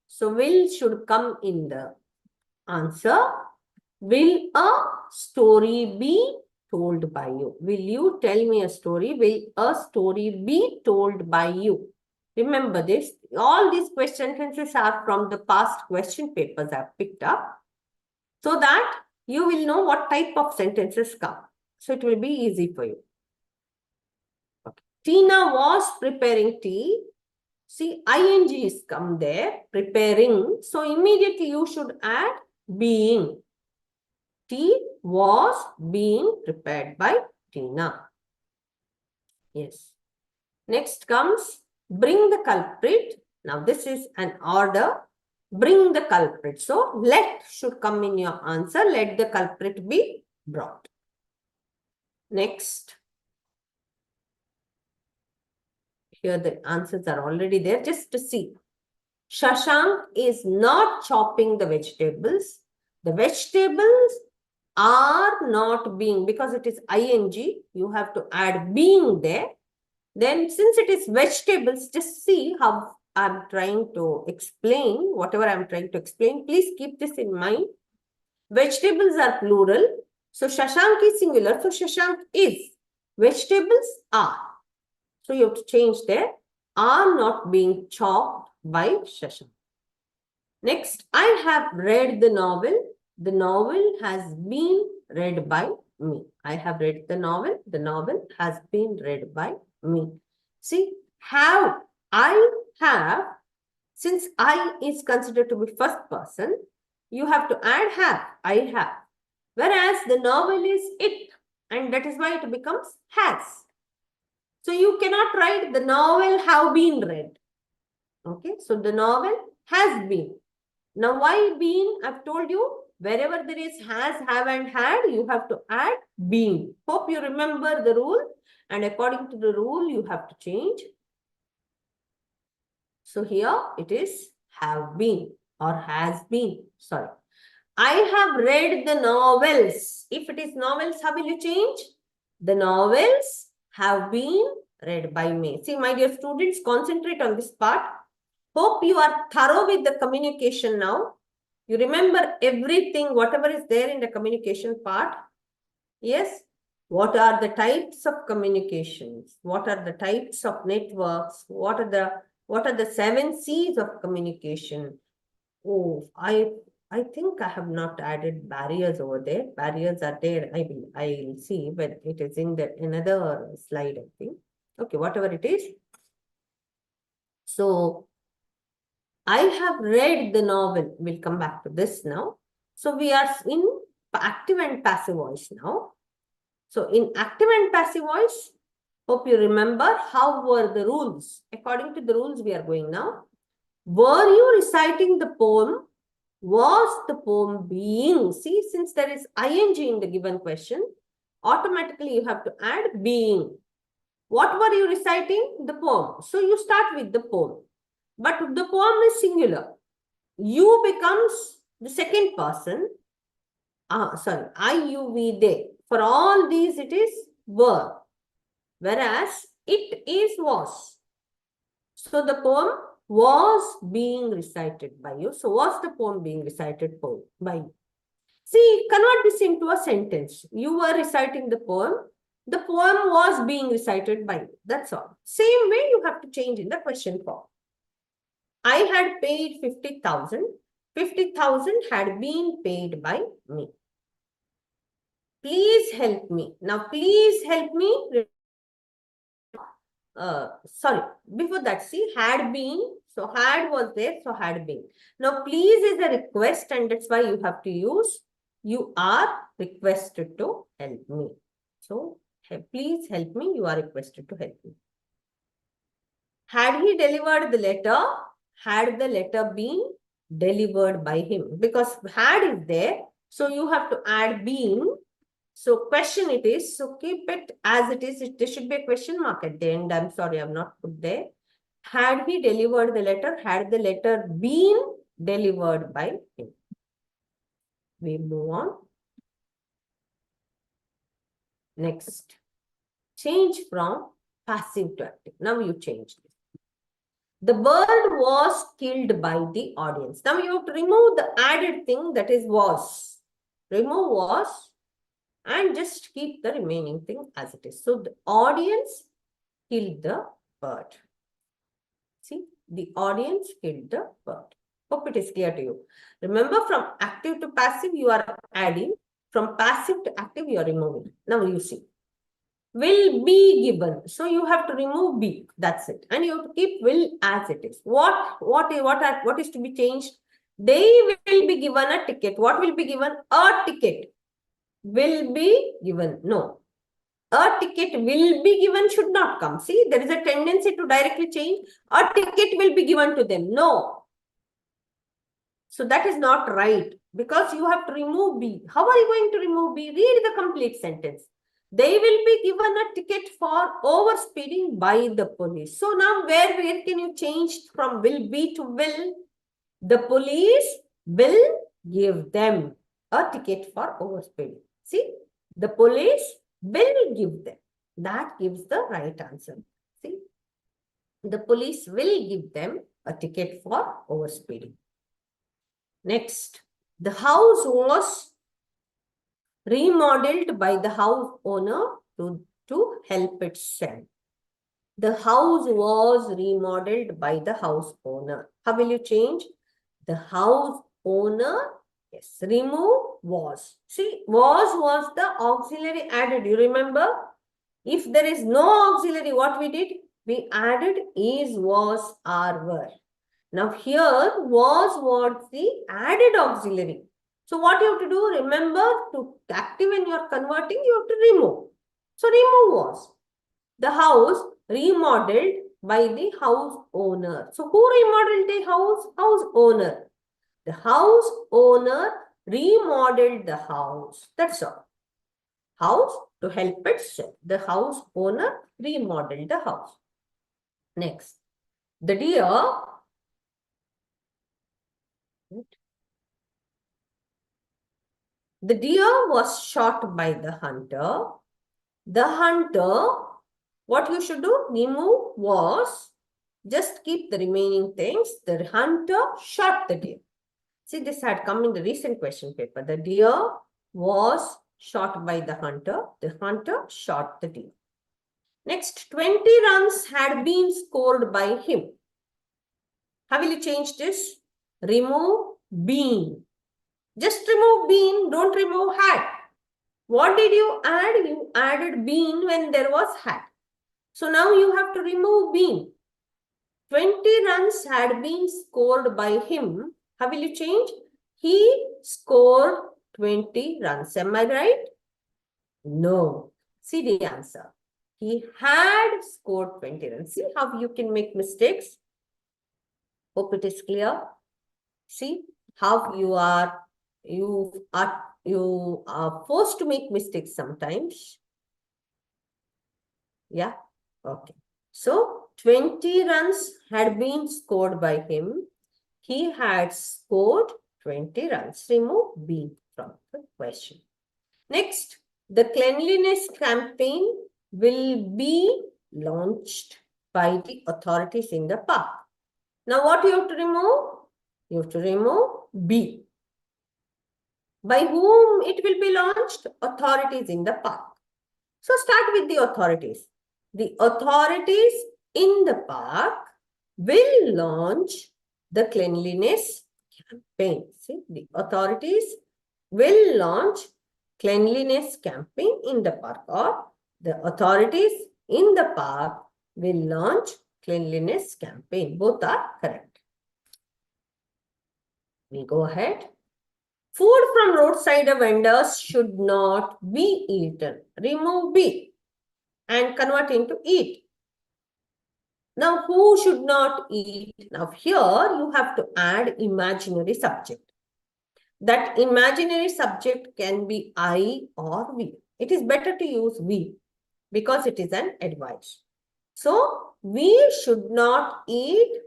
So, will should come in the answer. Will a story be told by you? Will you tell me a story? Will a story be told by you? Remember this. All these question sentences are from the past question papers I've picked up, so that you will know what type of sentences come. So it will be easy for you. Okay. Tina was preparing tea. See, ing is come there, preparing. So immediately you should add being. Tea was being prepared by Tina. Yes. Next comes bring the culprit. Now this is an order. Bring the culprit. So let should come in your answer. Let the culprit be brought. Next. Here the answers are already there. Just to see. Shashank is not chopping the vegetables. The vegetables are not being, because it is ing, you have to add being there. Then since it is vegetables, just see how I'm trying to explain, whatever I'm trying to explain. Please keep this in mind. Vegetables are plural. So Shashank is singular. So Shashank is. Vegetables are. So you have to change there. Are not being chopped by Shashank. Next, I have read the novel. The novel has been read by me. I have read the novel. The novel has been read by me. See, have, I have, since I is considered to be first person, you have to add have, I have. Whereas the novel is it, and that is why it becomes has. So you cannot write the novel have been read. Okay, so the novel has been. Now, why been? I've told you, wherever there is has, have, and had, you have to add been. Hope you remember the rule. And according to the rule, you have to change. So here it is have been or has been. Sorry. I have read the novels. If it is novels, how will you change? The novels have been read by me. See, my dear students, concentrate on this part. Hope you are thorough with the communication now. You remember everything, whatever is there in the communication part. Yes. What are the types of communications? What are the types of networks? What are the 7 C's of communication? Oh, I think I have not added barriers over there. Barriers are there. I'll see, but it is in the another slide, I think. Okay, whatever it is. So I have read the novel. We'll come back to this now. So we are in active and passive voice now. So in active and passive voice, hope you remember how were the rules. According to the rules, we are going now. Were you reciting the poem? Was the poem being? See, since there is ing in the given question, automatically you have to add being. What were you reciting? The poem. So you start with the poem. But the poem is singular. You becomes the second person. Sorry, I, you, we, they. For all these, it is were. Whereas it is was. So the poem was being recited by you. So was the poem being recited by you? See, convert this into a sentence. You were reciting the poem. The poem was being recited by you. That's all. Same way you have to change in the question form. I had paid 50,000. 50,000 had been paid by me. Please help me. Now, please help me. Sorry, before that, see, had been. So, had was there, so had been. Now, please is a request, and that's why you have to use you are requested to help me. So, please help me. You are requested to help me. Had he delivered the letter? Had the letter been delivered by him? Because had is there, so you have to add been. So question it is, so keep it as it is. There should be a question mark at the end. I'm sorry, I've not put there. Had he delivered the letter? Had the letter been delivered by him? We move on. Next. Change from passive to active. Now you change this. The bird was killed by the audience. Now you have to remove the added thing that is was. Remove was. And just keep the remaining thing as it is. So the audience killed the bird. See, the audience killed the bird. Hope it is clear to you. Remember, from active to passive, you are adding. From passive to active, you are removing. Now you see. Will be given. So you have to remove be. That's it. And you have to keep will as it is. What is to be changed? They will be given a ticket. What will be given? A ticket. Will be given. No. A ticket will be given should not come. See, there is a tendency to directly change. A ticket will be given to them. No. So that is not right because you have to remove be. How are you going to remove be? Read the complete sentence. They will be given a ticket for overspeeding by the police. So now where can you change from will be to will? The police will give them a ticket for overspeeding. See, the police will give them. That gives the right answer. See, the police will give them a ticket for overspeeding. Next, the house was remodeled by the house owner to help itself. The house was remodeled by the house owner. How will you change? The house owner, yes, remove was. See, was the auxiliary added. You remember? If there is no auxiliary, what we did? We added is, was, are, were. Now here was the added auxiliary. So what you have to do? Remember, to active when you are converting, you have to remove. So remove was. The house remodeled by the house owner. So who remodeled the house? House owner. The house owner remodeled the house. That's all. House to help itself. The house owner remodeled the house. Next. The deer. The deer was shot by the hunter. The hunter, what you should do? Remove was, just keep the remaining things. The hunter shot the deer. See, this had come in the recent question paper. The deer was shot by the hunter. The hunter shot the deer. Next, 20 runs had been scored by him. How will you change this? Remove been. Just remove been, don't remove had. What did you add? You added been when there was had. So now you have to remove been. 20 runs had been scored by him. How will you change? He scored 20 runs. Am I right? No. See the answer. He had scored 20 runs. See how you can make mistakes? Hope it is clear. See how you are forced to make mistakes sometimes. Yeah. Okay. So 20 runs had been scored by him. He had scored 20 runs. Remove B from the question. Next, the cleanliness campaign will be launched by the authorities in the park. Now, what you have to remove? You have to remove B. By whom it will be launched? Authorities in the park. So, start with the authorities. The authorities in the park will launch the cleanliness campaign. See, the authorities will launch cleanliness campaign in the park, or the authorities in the park will launch cleanliness campaign. Both are correct. We go ahead. Food from roadside vendors should not be eaten. Remove B and convert into eat. Now, who should not eat? Now, here you have to add imaginary subject. That imaginary subject can be I or we. It is better to use we because it is an advice. So, we should not eat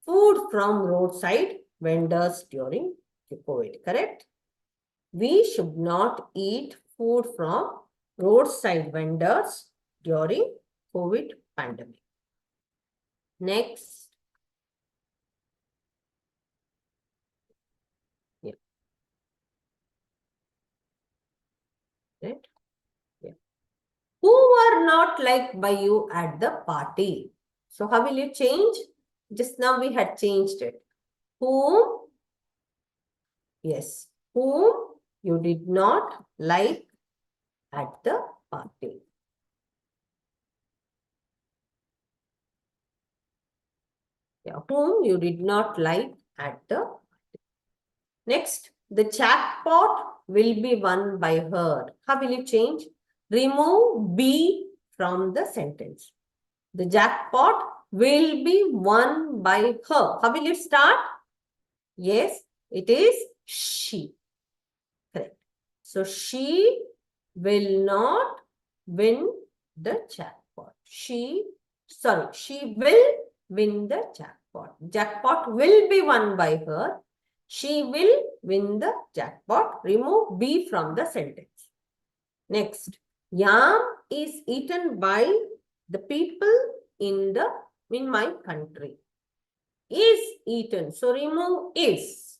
food from roadside vendors during the COVID, correct? We should not eat food from roadside vendors during COVID pandemic. Next. Yeah. Right? Yeah. Who were not liked by you at the party? So how will you change? Just now we had changed it. Whom? Yes. Whom you did not like at the party. Yeah. Whom you did not like at the party. Next, the jackpot will be won by her. How will you change? Remove be from the sentence. The jackpot will be won by her. How will you start? Yes, it is she. Correct. So, she will not win the jackpot. She will win the jackpot. Jackpot will be won by her. She will win the jackpot. Remove B from the sentence. Next, yam is eaten by the people in my country. Is eaten. So remove is.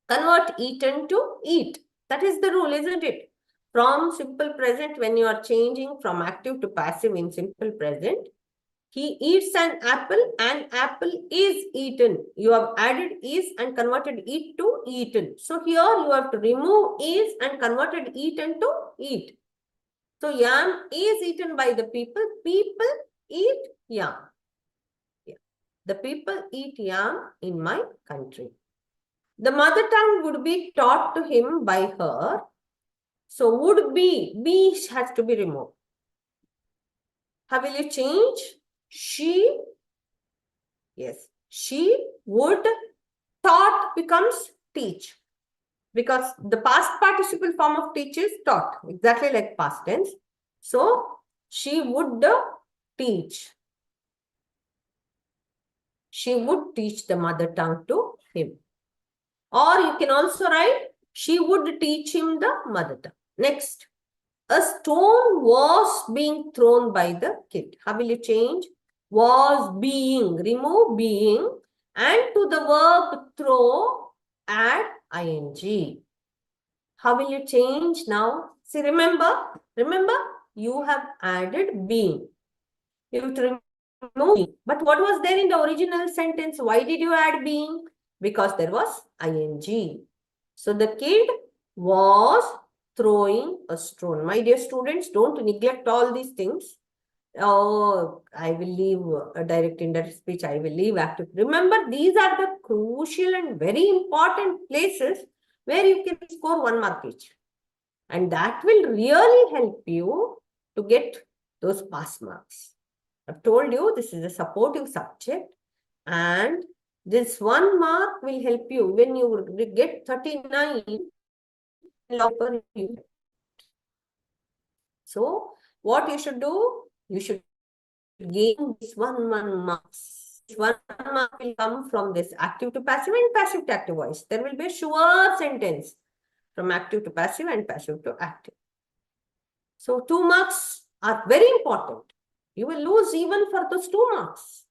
Convert eaten to eat. That is the rule, isn't it? From simple present, when you are changing from active to passive in simple present, he eats an apple is eaten. You have added is and converted eat to eaten. So here you have to remove is and converted eaten to eat. So yam is eaten by the people. People eat yam. Yeah. The people eat yam in my country. The mother tongue would be taught to him by her. So would be has to be removed. How will you change? She, yes, she would, taught becomes teach. Because the past participle form of teach is taught, exactly like past tense. So, she would teach. She would teach the mother tongue to him. Or you can also write, she would teach him the mother tongue. Next, a stone was being thrown by the kid. How will you change? Was being, remove being, and to the verb throw, add ing. How will you change now? See, remember, you have added being. You have to remove being. But what was there in the original sentence? Why did you add being? Because there was ing. So the kid was throwing a stone. My dear students, don't neglect all these things. Oh, I will leave a direct indirect speech. I will leave active. Remember, these are the crucial and very important places where you can score 1 mark each. And that will really help you to get those pass marks. I've told you this is a supportive subject, and this 1 mark will help you when you get 39. So, what you should do? You should gain this one marks. This 1 mark will come from this active to passive and passive to active voice. There will be a sure sentence from active to passive and passive to active. So 2 marks are very important. You will lose even for those 2 marks.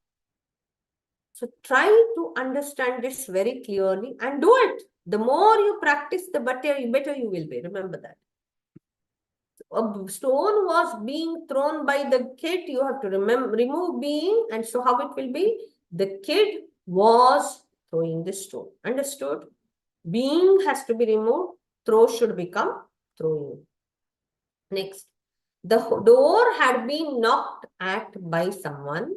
So try to understand this very clearly and do it. The more you practice, the better you will be. Remember that. A stone was being thrown by the kid. You have to remove being. And so how it will be? The kid was throwing the stone. Understood? Being has to be removed. Throw should become throwing. Next. The door had been knocked at by someone.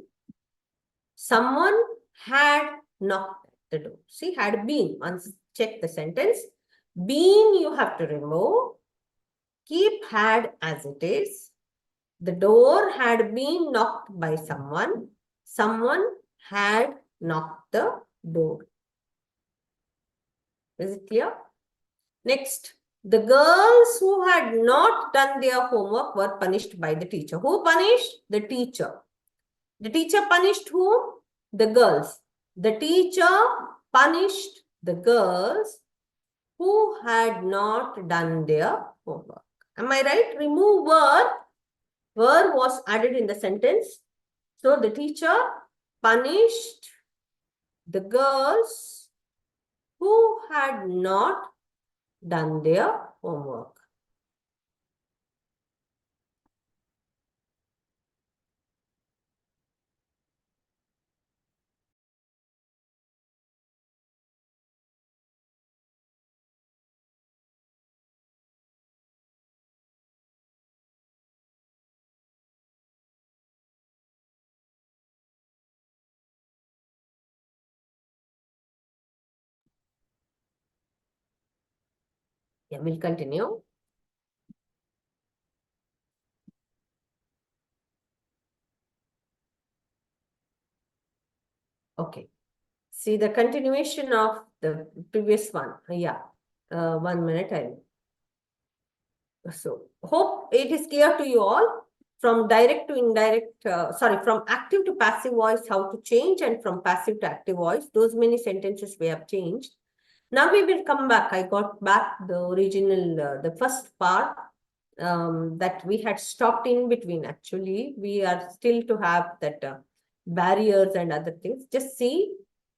Someone had knocked at the door. See, had been. Once check the sentence. Been you have to remove. Keep had as it is. The door had been knocked by someone. Someone had knocked the door. Is it clear? Next, the girls who had not done their homework were punished by the teacher. Who punished? The teacher. The teacher punished whom? The girls. The teacher punished the girls who had not done their homework. Am I right? Remove were. Were was added in the sentence. So the teacher punished the girls who had not done their homework. Yeah, we'll continue. Okay. See the continuation of the previous one. Yeah. 1 minute. So, hope it is clear to you all. From direct to indirect, from active to passive voice, how to change, and from passive to active voice, those many sentences we have changed. Now we will come back. I got back the original, the first part that we had stopped in between. Actually, we are still to have that barriers and other things. Just see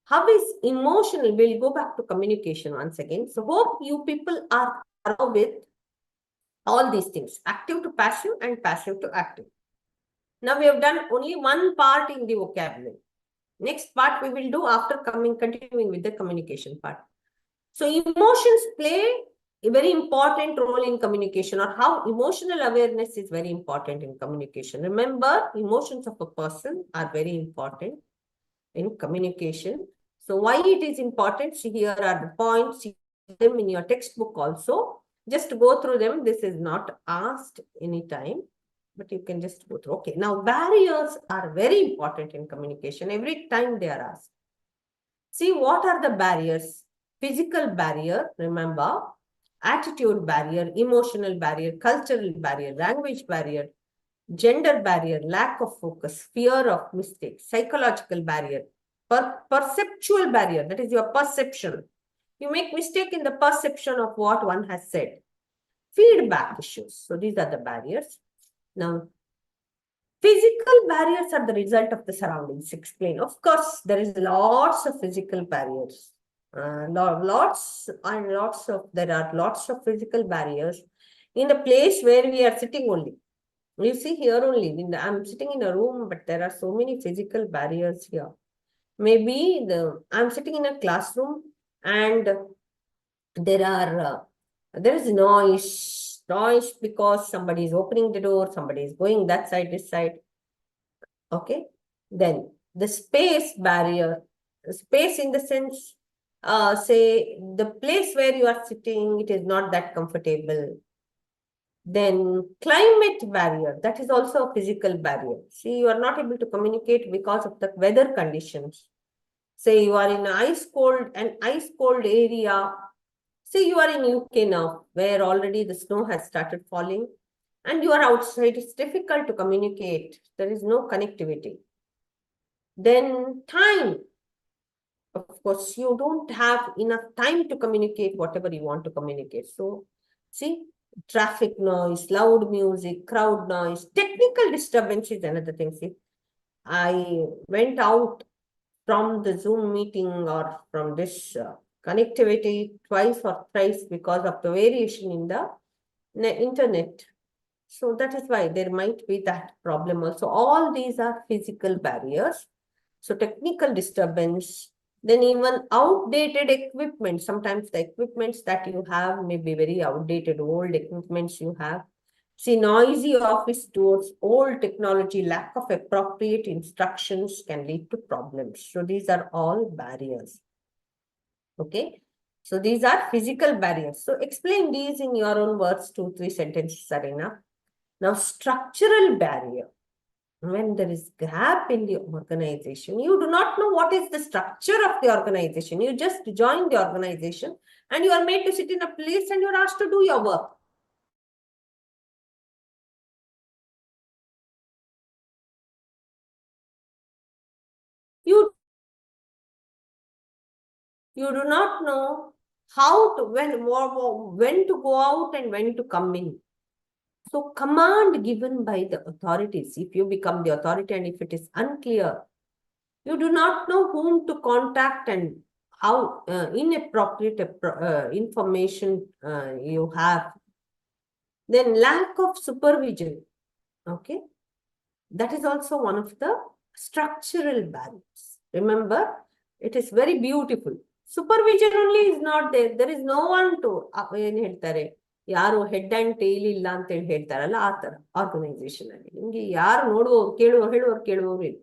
how is emotional. We'll go back to communication once again. So hope you people are thorough with all these things, active to passive and passive to active. Now we have done only one part in the vocabulary. Next part we will do after continuing with the communication part. So emotions play a very important role in communication, or how emotional awareness is very important in communication. Remember, emotions of a person are very important in communication. So why it is important? See, here are the points. See them in your textbook also. Just go through them. This is not asked anytime. but you can just go through. Okay, now barriers are very important in communication. Every time they are asked. See, what are the barriers? Physical barrier, remember, attitude barrier, emotional barrier, cultural barrier, language barrier, gender barrier, lack of focus, fear of mistakes, psychological barrier, perceptual barrier, that is your perception. You make mistake in the perception of what one has said. Feedback issues. So these are the barriers. Now, physical barriers are the result of the surroundings. Explain. Of course, there is lots of physical barriers. There are lots of physical barriers in the place where we are sitting only. You see here only, I'm sitting in a room, but there are so many physical barriers here. Maybe I'm sitting in a classroom and there is noise because somebody is opening the door, somebody is going that side, this side. Okay. Then the space barrier, space in the sense, say the place where you are sitting, it is not that comfortable. Then climate barrier, that is also a physical barrier. See, you are not able to communicate because of the weather conditions. Say you are in an ice cold area. Say you are in UK now, where already the snow has started falling and you are outside. It's difficult to communicate. There is no connectivity. Then time. Of course, you don't have enough time to communicate whatever you want to communicate. So, see, traffic noise, loud music, crowd noise, technical disturbance is another thing. See, I went out from the Zoom meeting or from this connectivity twice or thrice because of the variation in the internet. So that is why there might be that problem also. All these are physical barriers. So technical disturbance, then even outdated equipment. Sometimes the equipments that you have may be very outdated, old equipments you have. See, noisy office doors, old technology, lack of appropriate instructions can lead to problems. So these are all barriers. Okay. So these are physical barriers. So explain these in your own words, 2-3 sentences are enough. Now, structural barrier. When there is gap in the organization, you do not know what is the structure of the organization. You just join the organization and you are made to sit in a place and you are asked to do your work. You do not know how to, when to go out and when to come in. So command given by the authorities, if you become the authority and if it is unclear, you do not know whom to contact and how inappropriate information you have. Then lack of supervision. Okay. That is also one of the structural barriers. Remember, it is very beautiful. Supervision only is not there. There is no one to ಏನು ಹೇಳ್ತಾರೆ ಯಾರು head and tail ಇಲ್ಲ ಅಂತ ಹೇಳಿ ಹೇಳ್ತಾರಲ್ಲ ಆ ತರ organisation ಅಲ್ಲಿ ನಿಮ್ಗೆ ಯಾರು ನೋಡುವವರು ಕೇಳುವವರು ಇಲ್ಲ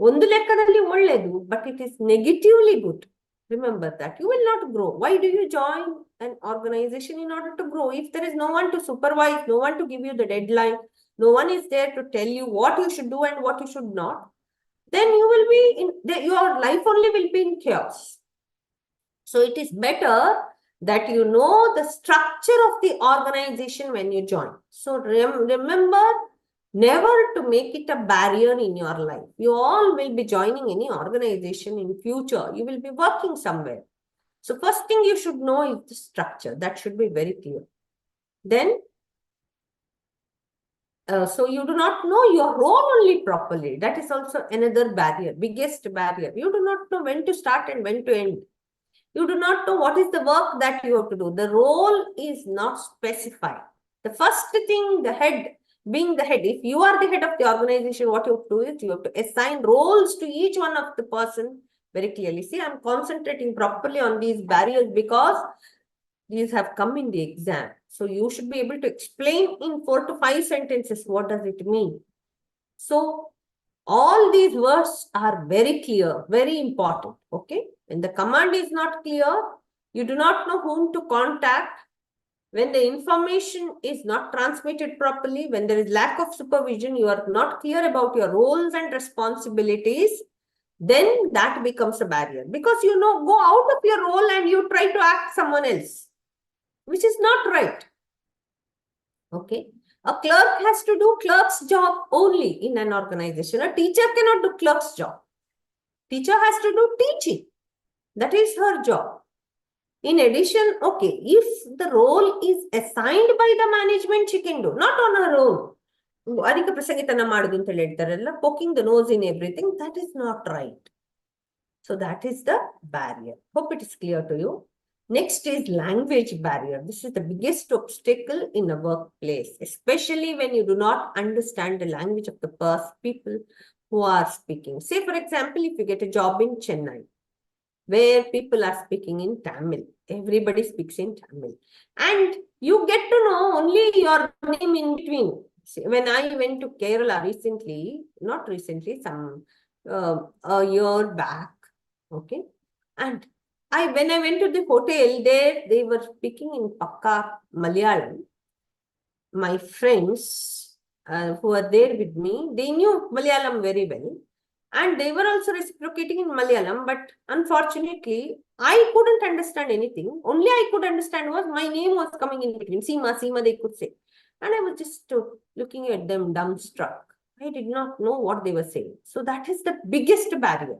ಒಂದು ಲೆಕ್ಕದಲ್ಲಿ ಒಳ್ಳೇದು but it is negatively good. Remember that you will not grow. Why do you join an organization? In order to grow. If there is no one to supervise, no one to give you the deadline, no one is there to tell you what you should do and what you should not, then you will be your life only will be in chaos. So it is better that you know the structure of the organization when you join. So remember never to make it a barrier in your life. You all will be joining any organization in future. You will be working somewhere. So first thing you should know is the structure. That should be very clear. Then, so you do not know your role only properly. That is also another barrier, biggest barrier. You do not know when to start and when to end. You do not know what is the work that you have to do. The role is not specified. The first thing, the head, being the head, if you are the head of the organization, what you have to do is you have to assign roles to each one of the person very clearly. See, I'm concentrating properly on these barriers because these have come in the exam. So you should be able to explain in 4 to 5 sentences what does it mean. So all these words are very clear, very important. Okay. When the command is not clear, you do not know whom to contact. When the information is not transmitted properly, when there is lack of supervision, you are not clear about your roles and responsibilities, then that becomes a barrier. Because you know, go out of your role and you try to act someone else, which is not right. Okay. A clerk has to do clerk's job only in an organization. A teacher cannot do clerk's job. Teacher has to do teaching. That is her job. In addition, okay, if the role is assigned by the management, she can do, not on her own. Poking the nose in everything, that is not right. So that is the barrier. Hope it is clear to you. Next is language barrier. This is the biggest obstacle in a workplace, especially when you do not understand the language of the people who are speaking. Say, for example, if you get a job in Chennai, where people are speaking in Tamil, everybody speaks in Tamil, and you get to know only your name in between. When I went to Kerala recently, not recently, a year back, okay, and when I went to the hotel, there they were speaking in Pakka Malayalam. My friends who were there with me, they knew Malayalam very well. And they were also reciprocating in Malayalam, but unfortunately, I couldn't understand anything. Only I could understand was my name was coming in between. Seema, Seema, they could say. And I was just looking at them dumbstruck. I did not know what they were saying. So that is the biggest barrier.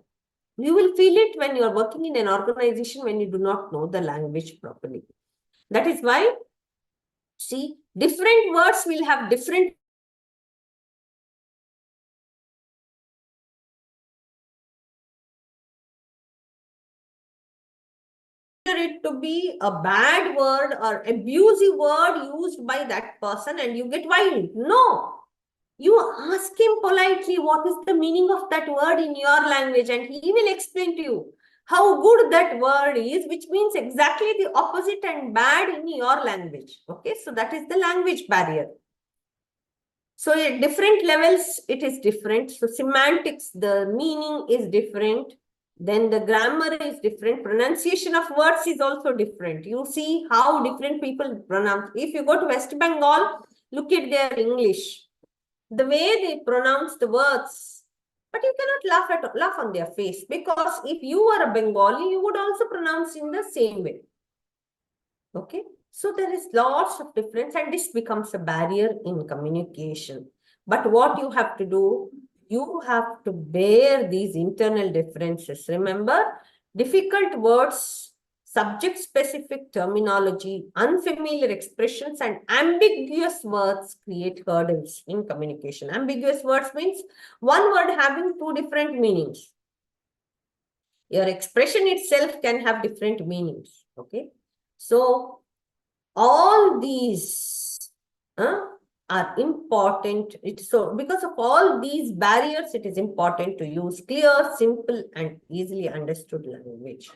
You will feel it when you are working in an organization when you do not know the language properly. That is why, see, different words will have different it to be a bad word or abusive word used by that person and you get wild. No. You ask him politely what is the meaning of that word in your language and he will explain to you how good that word is, which means exactly the opposite and bad in your language. Okay, so that is the language barrier. So at different levels, it is different. So semantics, the meaning is different. Then the grammar is different. Pronunciation of words is also different. You see how different people pronounce. If you go to West Bengal, look at their English. The way they pronounce the words. But you cannot laugh on their face, because if you are a Bengali, you would also pronounce in the same way. Okay. So there is lots of difference and this becomes a barrier in communication. But what you have to do, you have to bear these internal differences. Remember, difficult words, subject-specific terminology, unfamiliar expressions, and ambiguous words create hurdles in communication. Ambiguous words means one word having two different meanings. Your expression itself can have different meanings. Okay. So all these are important. So because of all these barriers, it is important to use clear, simple, and easily understood language.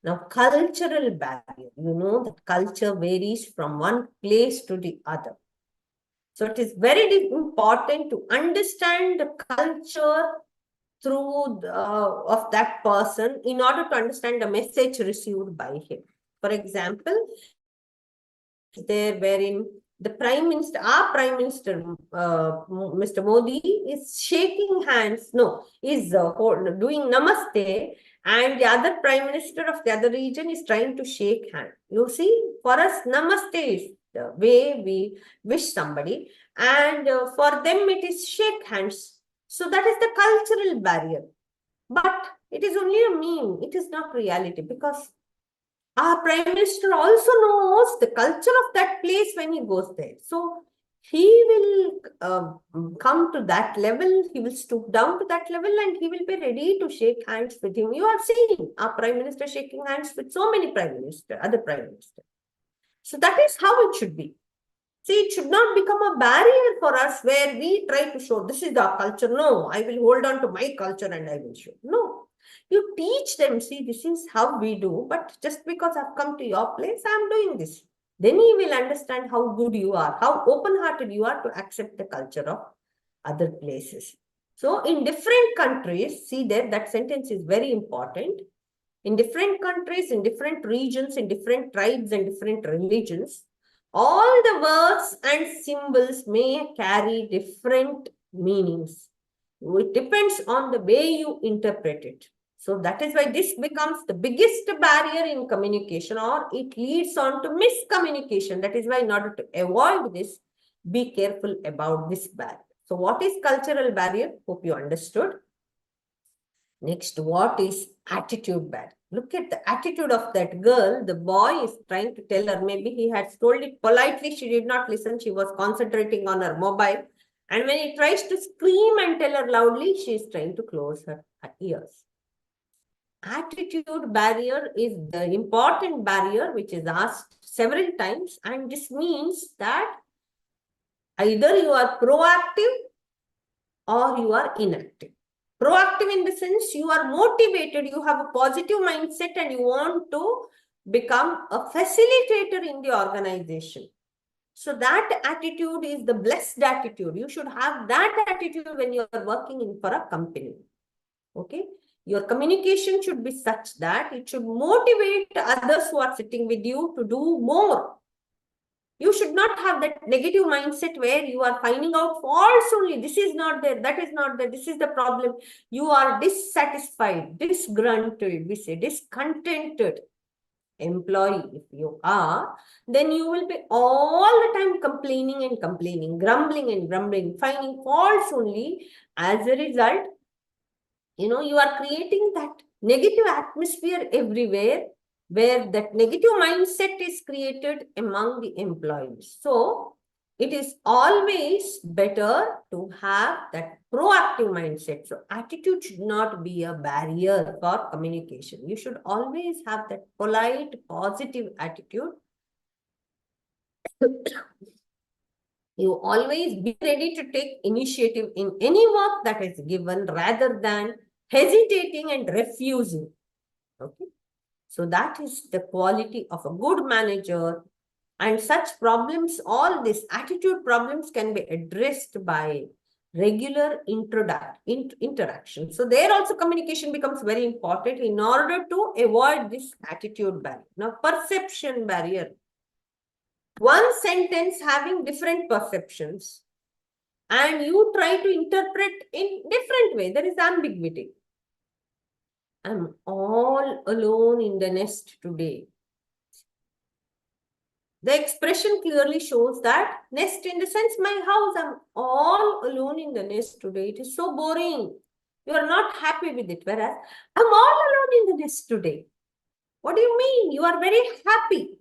Now, cultural barrier. You know that culture varies from one place to the other. So it is very important to understand the culture through of that person in order to understand the message received by him. For example, there wherein the Prime Minister, our Prime Minister, Mr. Modi, is shaking hands, is doing namaste, and the other Prime Minister of the other region is trying to shake hands. You see, for us, namaste is the way we wish somebody, and for them it is shake hands. So that is the cultural barrier. But it is only a meme, it is not reality, because our Prime Minister also knows the culture of that place when he goes there. So he will come to that level, he will stoop down to that level and he will be ready to shake hands with him. You are seeing our Prime Minister shaking hands with so many other Prime Ministers. So that is how it should be. See, it should not become a barrier for us where we try to show this is our culture. No, I will hold on to my culture and I will show. No. You teach them, see, this is how we do, but just because I've come to your place, I'm doing this. Then he will understand how good you are, how open-hearted you are to accept the culture of other places. So in different countries, see there, that sentence is very important. In different countries, in different regions, in different tribes and different religions, All the words and symbols may carry different meanings. It depends on the way you interpret it. So that is why this becomes the biggest barrier in communication, or it leads on to miscommunication. That is why in order to avoid this, be careful about this barrier. So what is cultural barrier? Hope you understood. Next, what is attitude barrier? Look at the attitude of that girl. The boy is trying to tell her, maybe he had told it politely. She did not listen. She was concentrating on her mobile. And when he tries to scream and tell her loudly, she is trying to close her ears. Attitude barrier is the important barrier which is asked several times. And this means that either you are proactive or you are inactive. Proactive in the sense you are motivated, you have a positive mindset and you want to become a facilitator in the organization. So that attitude is the blessed attitude. You should have that attitude when you are working for a company. Okay. Your communication should be such that it should motivate others who are sitting with you to do more. You should not have that negative mindset where you are finding out faults only. This is not there, that is not there, this is the problem. You are dissatisfied, disgruntled, we say discontented employee. If you are, then you will be all the time complaining and complaining, grumbling and grumbling, finding faults only. As a result, you are creating that negative atmosphere everywhere, where that negative mindset is created among the employees. So it is always better to have that proactive mindset. So attitude should not be a barrier for communication. You should always have that polite, positive attitude. You always be ready to take initiative in any work that is given rather than hesitating and refusing. Okay. So that is the quality of a good manager. And such problems, all these attitude problems can be addressed by regular interaction. So there also communication becomes very important in order to avoid this attitude barrier. Now, perception barrier. One sentence having different perceptions and you try to interpret in different way. There is ambiguity. I'm all alone in the nest today. The expression clearly shows that nest in the sense my house. I'm all alone in the nest today. It is so boring. You are not happy with it. Whereas I'm all alone in the nest today. What do you mean? You are very happy.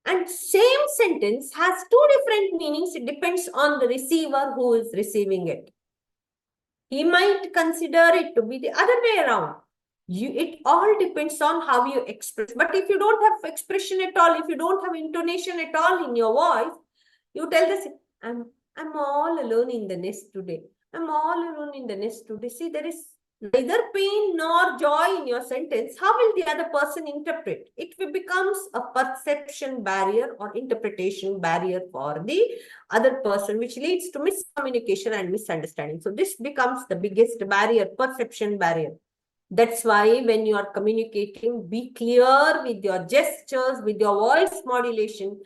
And same sentence has two different meanings. It depends on the receiver who is receiving it. He might consider it to be the other way around. It all depends on how you express. But if you don't have expression at all, if you don't have intonation at all in your voice, you tell this, I'm all alone in the nest today. I'm all alone in the nest today. See, there is neither pain nor joy in your sentence. How will the other person interpret? It becomes a perception barrier or interpretation barrier for the other person, which leads to miscommunication and misunderstanding. So this becomes the biggest barrier, perception barrier. That's why when you are communicating, be clear with your gestures, with your voice modulation,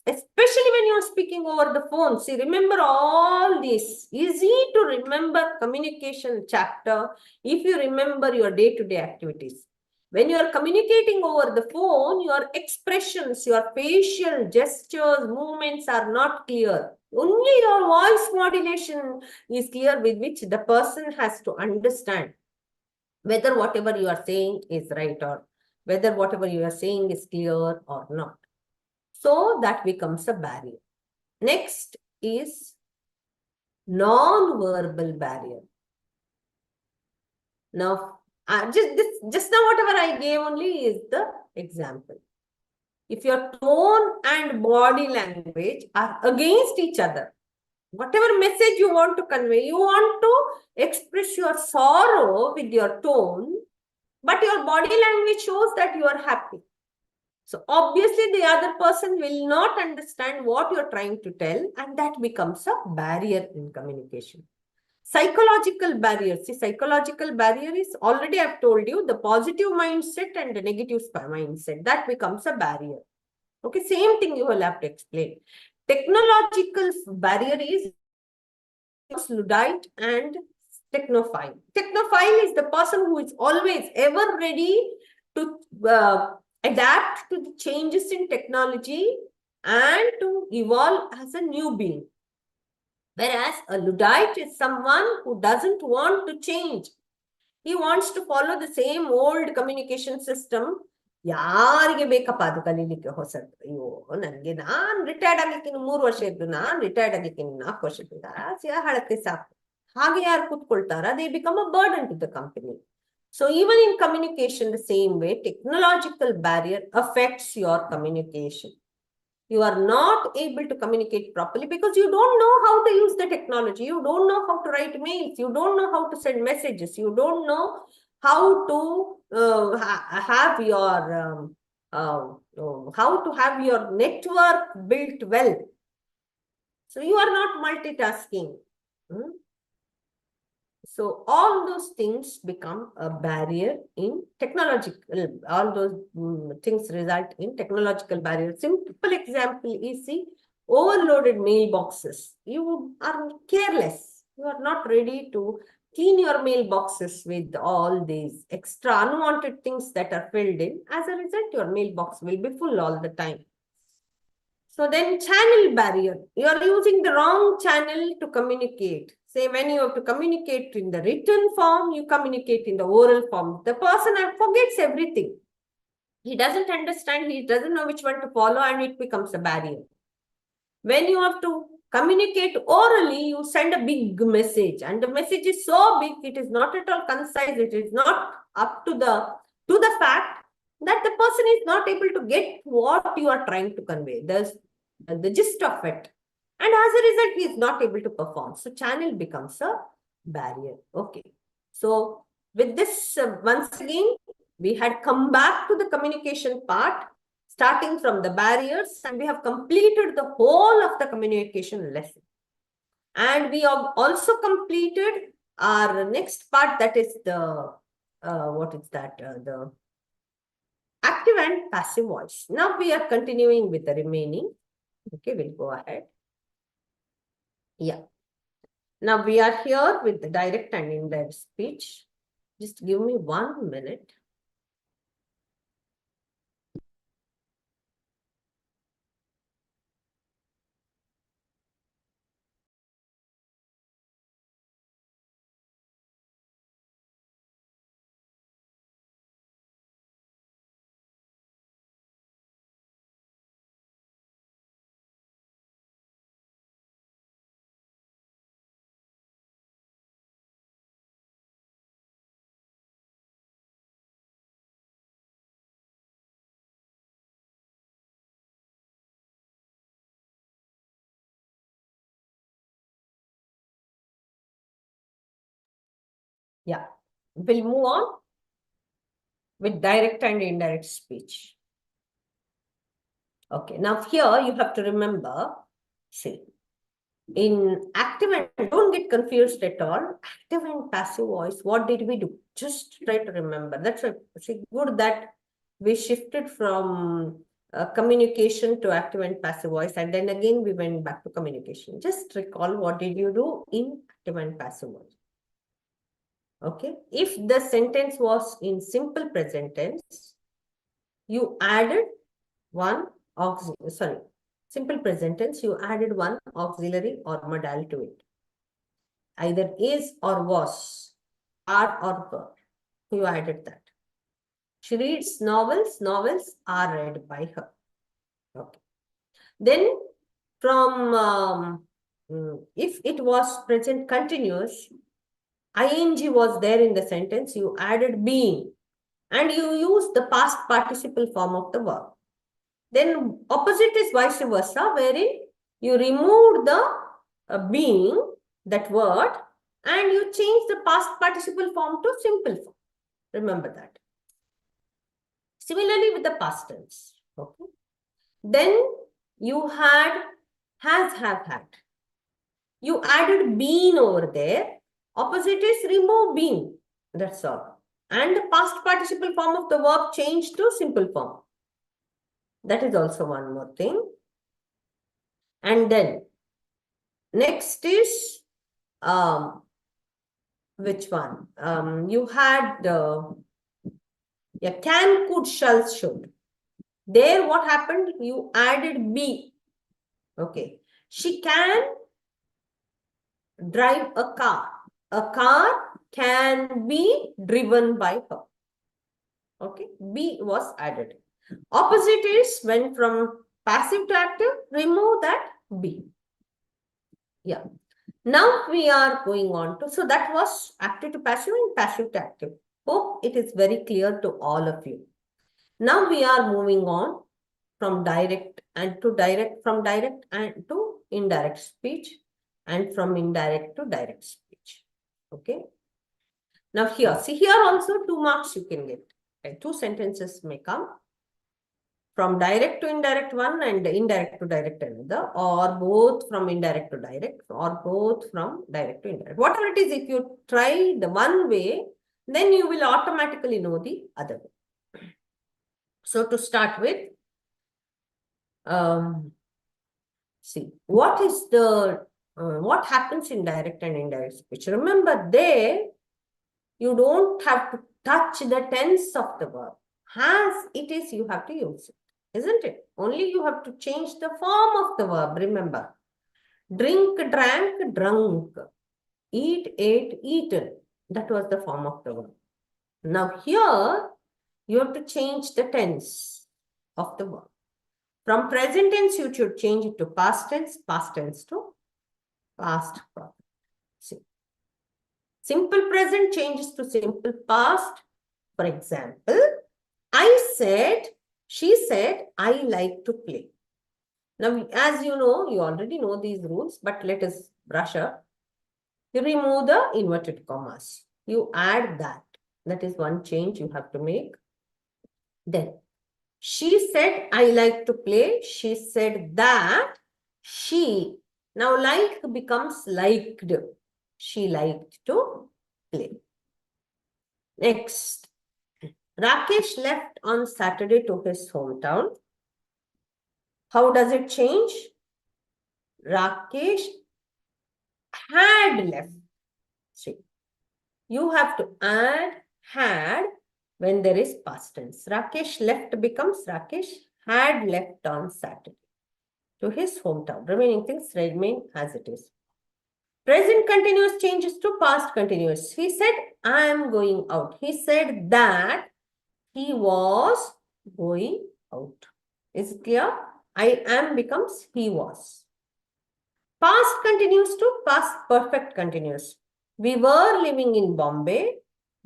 especially when you're speaking over the phone. See, remember all this. Easy to remember communication chapter if you remember your day-to-day activities. When you are communicating over the phone, your expressions, your facial gestures, movements are not clear. Only your voice modulation is clear, with which the person has to understand whether whatever you are saying is right or whether whatever you are saying is clear or not. So that becomes a barrier. Next is non-verbal barrier. Now, just now whatever I gave only is the example. If your tone and body language are against each other, whatever message you want to convey, you want to express your sorrow with your tone, but your body language shows that you are happy. So obviously the other person will not understand what you're trying to tell, and that becomes a barrier in communication. Psychological barriers. See, psychological barrier is already I've told you the positive mindset and the negative mindset. That becomes a barrier. Okay, same thing you will have to explain. Technological barrier is Luddite and technophile. Technophile is the person who is always ever ready to adapt to the changes in technology and to evolve as a new being. Whereas a Luddite is someone who doesn't want to change. He wants to follow the same old communication system. ಯಾರಿಗೆ ಬೇಕಪ್ಪ ಅದು ಕಲೀಲಿಕ್ಕೆ ಹೊಸದು? ಅಯ್ಯೋ, ನನಗೆ ನಾನು retired ಆಗ್ಲಿಕ್ಕೆ ಇನ್ನು 3 ವರ್ಷ ಇದ್ದು, ನಾನು ರಿಟೈರ್ಡ್ ಆಗ್ಲಿಕ್ಕೆ ಇನ್ನು 4 ವರ್ಷ ಇದ್ದು, ಹಳತ್ತೆ ಸಾಕು. ಹಾಗೆ ಯಾರು ಕೂತ್ಕೊಳ್ತಾರ, they become a burden to the company. So even in communication, the same way, technological barrier affects your communication. You are not able to communicate properly because you don't know how to use the technology. You don't know how to write mails. You don't know how to send messages. You don't know how to have your how to have your network built well. So you are not multitasking. So all those things become a barrier in technological, all those things result in technological barriers. Simple example is the overloaded mailboxes. You are careless. You are not ready to clean your mailboxes with all these extra unwanted things that are filled in. As a result, your mailbox will be full all the time. So then channel barrier, you are using the wrong channel to communicate. Say when you have to communicate in the written form, you communicate in the oral form. The person forgets everything. He doesn't understand, he doesn't know which one to follow, and it becomes a barrier. When you have to communicate orally, you send a big message, and the message is so big, it is not at all concise, it is not up to the fact that the person is not able to get what you are trying to convey. There's the gist of it. And as a result, he is not able to perform. So channel becomes a barrier. Okay. So with this, once again, we had come back to the communication part, starting from the barriers, and we have completed the whole of the communication lesson. And we have also completed our next part, that is the, what is that? The active and passive voice. Now we are continuing with the remaining. Okay, we'll go ahead. Yeah. Now we are here with the direct and indirect speech. Just give me 1 minute. Yeah, we'll move on with direct and indirect speech. Okay, now here you have to remember, see, in active and, don't get confused at all, active and passive voice, what did we do? Just try to remember. That's why it's good that we shifted from communication to active and passive voice, and then again we went back to communication. Just recall, what did you do in active and passive voice? Okay, if the sentence was in simple present tense, you added one auxiliary, sorry, simple present tense, you added one auxiliary or modal to it. Either is or was, are or were. You added that. She reads novels, novels are read by her. Okay. Then from, if it was present continuous, ing was there in the sentence, you added being, and you use the past participle form of the verb. Then opposite is vice versa, wherein you remove the being, that word, and you change the past participle form to simple form. Remember that. Similarly with the past tense. Okay. Then you had has, have, had. You added been over there. Opposite is remove been. That's all. And the past participle form of the verb changed to simple form. That is also one more thing. And then next is which one? You had can, could, shall, should. There what happened? You added be. Okay. She can drive a car. A car can be driven by her. Okay. Be was added. Opposite is when from passive to active, remove that be. Yeah. Now we are going on to, so that was active to passive and passive to active. Hope it is very clear to all of you. Now we are moving on from direct and to direct, from direct and to indirect speech, and from indirect to direct speech. Okay. Now here, see here also 2 marks you can get. Okay. 2 sentences may come. From direct to indirect one and indirect to direct another, or both from indirect to direct, or both from direct to indirect. Whatever it is, if you try the one way, then you will automatically know the other way. So to start with, see, what is the, what happens in direct and indirect speech? Remember there, you don't have to touch the tense of the verb. As it is, you have to use it. Isn't it? Only you have to change the form of the verb, remember. Drink, drank, drunk. Eat, ate, eaten. That was the form of the verb. Now here, you have to change the tense of the verb. From present tense, you should change it to past tense to past perfect. See. Simple present changes to simple past. For example, she said, I like to play. Now, as you know, you already know these rules, but let us brush up. You remove the inverted commas. You add that. That is one change you have to make. Then, she said, I like to play. She said that she. Now, like becomes liked. She liked to play. Next. Rakesh left on Saturday to his hometown. How does it change? Rakesh had left. See, you have to add had when there is past tense. Rakesh left becomes Rakesh had left on Saturday to his hometown. Remaining things remain as it is. Present continuous changes to past continuous. He said, I am going out. He said that he was going out. Is it clear? I am becomes he was. Past continues to past perfect continuous. We were living in Bombay.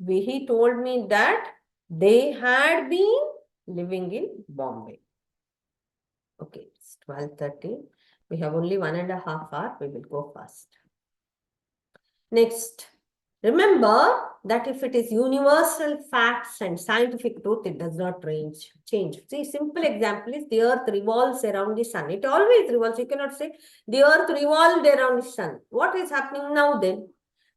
He told me that they had been living in Bombay. Okay, it's 12:30. We have only 1.5 hours. We will go fast. Next, remember that if it is universal facts and scientific truth, it does not change. See, simple example is the earth revolves around the sun. It always revolves. You cannot say the earth revolved around the sun. What is happening now then?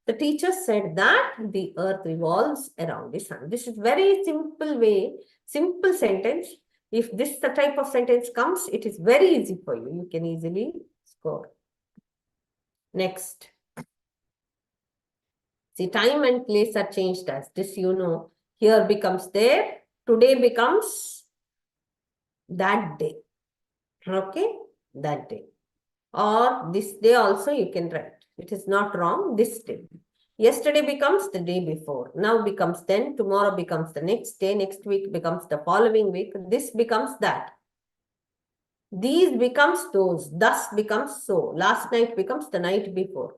The teacher said that the earth revolves around the sun. This is very simple way, simple sentence. If this type of sentence comes, it is very easy for you. You can easily score. Next. See, time and place are changed as this, you know. Here becomes there. Today becomes that day. Okay, that day. Or this day also you can write. It is not wrong, this day. Yesterday becomes the day before. Now becomes then. Tomorrow becomes the next day. Next week becomes the following week. This becomes that. These becomes those. Thus becomes so. Last night becomes the night before.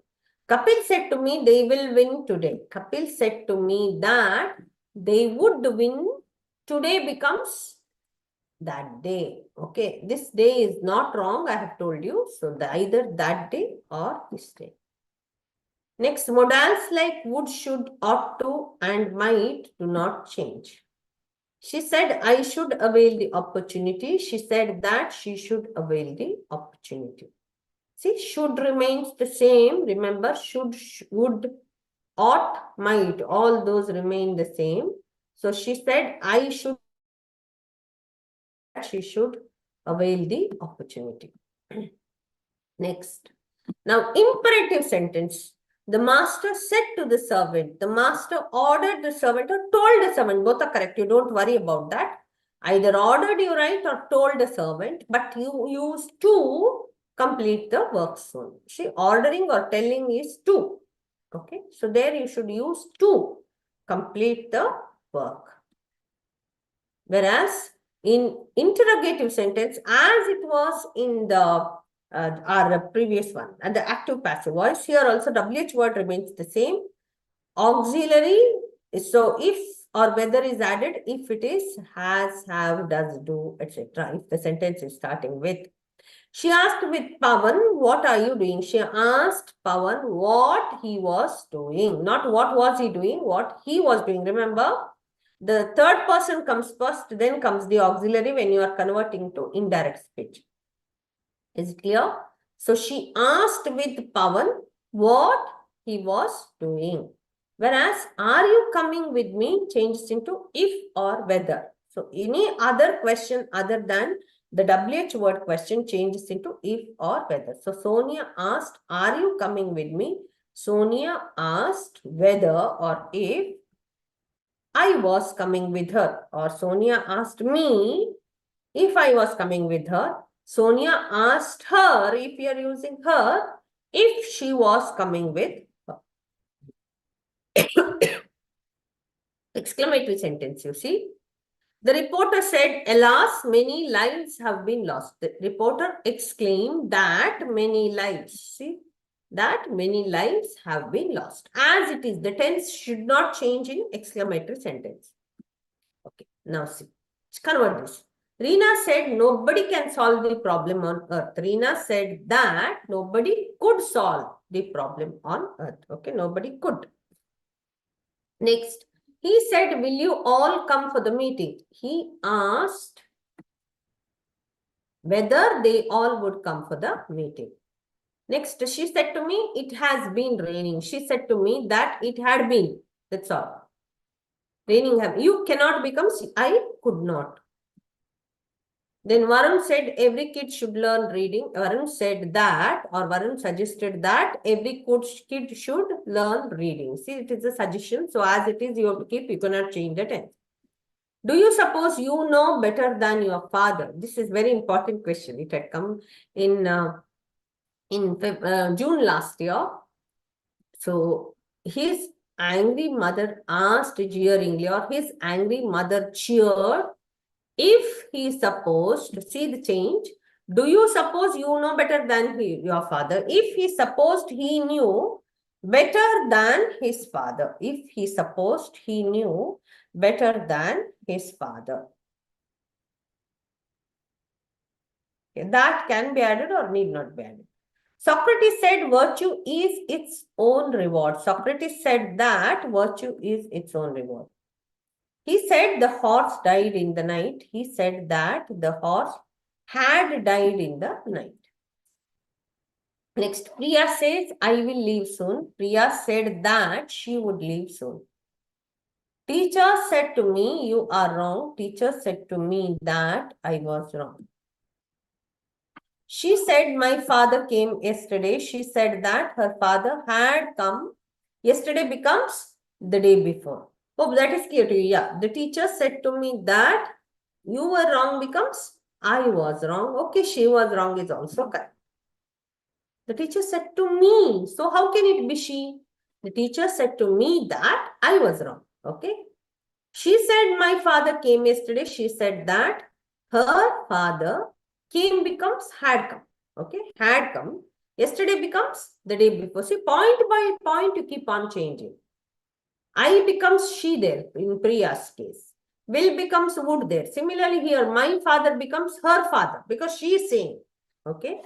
Kapil said to me, they will win today. Kapil said to me that they would win. Today becomes that day. Okay, this day is not wrong, I have told you. So either that day or this day. Next, modals like would, should, ought to, and might do not change. She said, I should avail the opportunity. She said that she should avail the opportunity. See, should remains the same. Remember, should, would, ought, might, all those remain the same. So she said, I should, she should Avail the opportunity. Next. Now, imperative sentence. The master said to the servant, the master ordered the servant or told the servant. Both are correct. You don't worry about that. Either ordered you right or told the servant, but you use to complete the work soon. See, ordering or telling is to. Okay. So there you should use to complete the work. Whereas in interrogative sentence, as it was in the our previous one, and the active passive voice, here also WH word remains the same. Auxiliary, so if or whether is added if it is has, have, does, do, etc. If the sentence is starting with. She asked with Pawan, what are you doing? She asked Pawan what he was doing. Not what was he doing, what he was doing. Remember, the third person comes first, then comes the auxiliary when you are converting to indirect speech. Is it clear? So she asked with Pawan what he was doing. Whereas, are you coming with me changes into if or whether. So any other question other than the WH word question changes into if or whether. So Sonia asked, are you coming with me? Sonia asked whether or if I was coming with her. Or Sonia asked me if I was coming with her. Sonia asked her, if you are using her, if she was coming with her. Exclamatory sentence, you see. The reporter said, alas, many lives have been lost. The reporter exclaimed that many lives, see, that many lives have been lost. As it is, the tense should not change in exclamatory sentence. Okay, now see, let's convert this. Reena said nobody can solve the problem on earth. Reena said that nobody could solve the problem on earth. Okay, nobody could. Next, he said, will you all come for the meeting? He asked whether they all would come for the meeting. Next, she said to me, it has been raining. She said to me that it had been. That's all. Raining. You cannot become, I could not. Then Varun said every kid should learn reading. Varun said that, or Varun suggested that every kid should learn reading. See, it is a suggestion. So as it is, you have to keep, you cannot change the tense. Do you suppose you know better than your father? This is very important question. It had come in June last year. So his angry mother asked jeeringly, or his angry mother cheered, if he supposed, see the change, do you suppose you know better than your father? If he supposed he knew better than his father. If he supposed he knew better than his father. Okay, that can be added or need not be added. Socrates said virtue is its own reward. Socrates said that virtue is its own reward. He said the horse died in the night. He said that the horse had died in the night. Next, Priya says, I will leave soon. Priya said that she would leave soon. Teacher said to me, you are wrong. Teacher said to me that I was wrong. She said, my father came yesterday. She said that her father had come. Yesterday becomes the day before. Hope that is clear to you. Yeah, the teacher said to me that you were wrong becomes I was wrong. Okay, she was wrong is also correct. The teacher said to me. So how can it be she? The teacher said to me that I was wrong. Okay. She said my father came yesterday. She said that her father came becomes had come. Okay. Had come. Yesterday becomes the day before. See, point by point you keep on changing. I becomes she there in Priya's case. Will becomes would there. Similarly here, my father becomes her father because she is saying. Okay.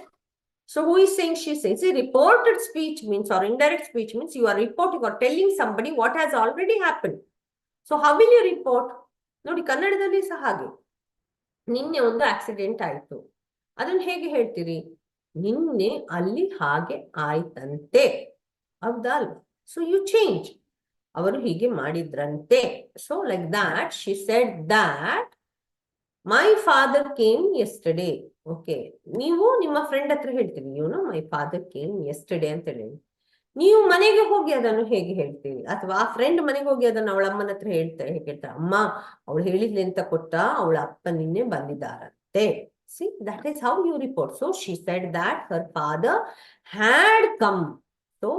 So who is saying she is saying? See, reported speech means or indirect speech means you are reporting or telling somebody what has already happened. So how will you report? ನೋಡಿ ಕನ್ನಡದಲ್ಲಿ ಸಹ ಹಾಗೆ ನಿನ್ನೆ ಒಂದು accident ಆಯ್ತು ಅದನ್ನ ಹೇಗೆ ಹೇಳ್ತೀರಿ ನಿನ್ನೆ ಅಲ್ಲಿ ಹಾಗೆ ಆಯ್ತಂತೆ ಹೌದಾ ಅಲ್ವಾ ಸೊ ಯು ಚೇಂಜ್ ಅವರು ಹೀಗೆ ಮಾಡಿದ್ರಂತೆ so like that she said that my father came yesterday okay, ನೀವು ನಿಮ್ಮ ಫ್ರೆಂಡ್ ಹತ್ರ ಹೇಳ್ತೀವಿ, ಮೈ ಫಾದರ್ ಕೇಮ್ ಯೆಸ್ಟರ್ಡೇ ಅಂತ ಹೇಳಿ. ನೀವು ಮನೆಗೆ ಹೋಗಿ ಅದನ್ನು ಹೇಗೆ ಹೇಳ್ತೀವಿ? ಅಥವಾ ಆ ಫ್ರೆಂಡ್ ಮನೆಗೆ ಹೋಗಿ ಅದನ್ನು ಅವಳ ಅಮ್ಮನ ಹತ್ರ ಹೇಳ್ತಾರೆ, ಅಮ್ಮ ಅವಳು ಹೇಳಿದ್ಲಿ ಅಂತ ಕೊಟ್ಟ, ಅವಳ ಅಪ್ಪ ನಿನ್ನೆ ಬಂದಿದ್ದಾರಂತೆ. See, that is how you report. So she said that her father had come. So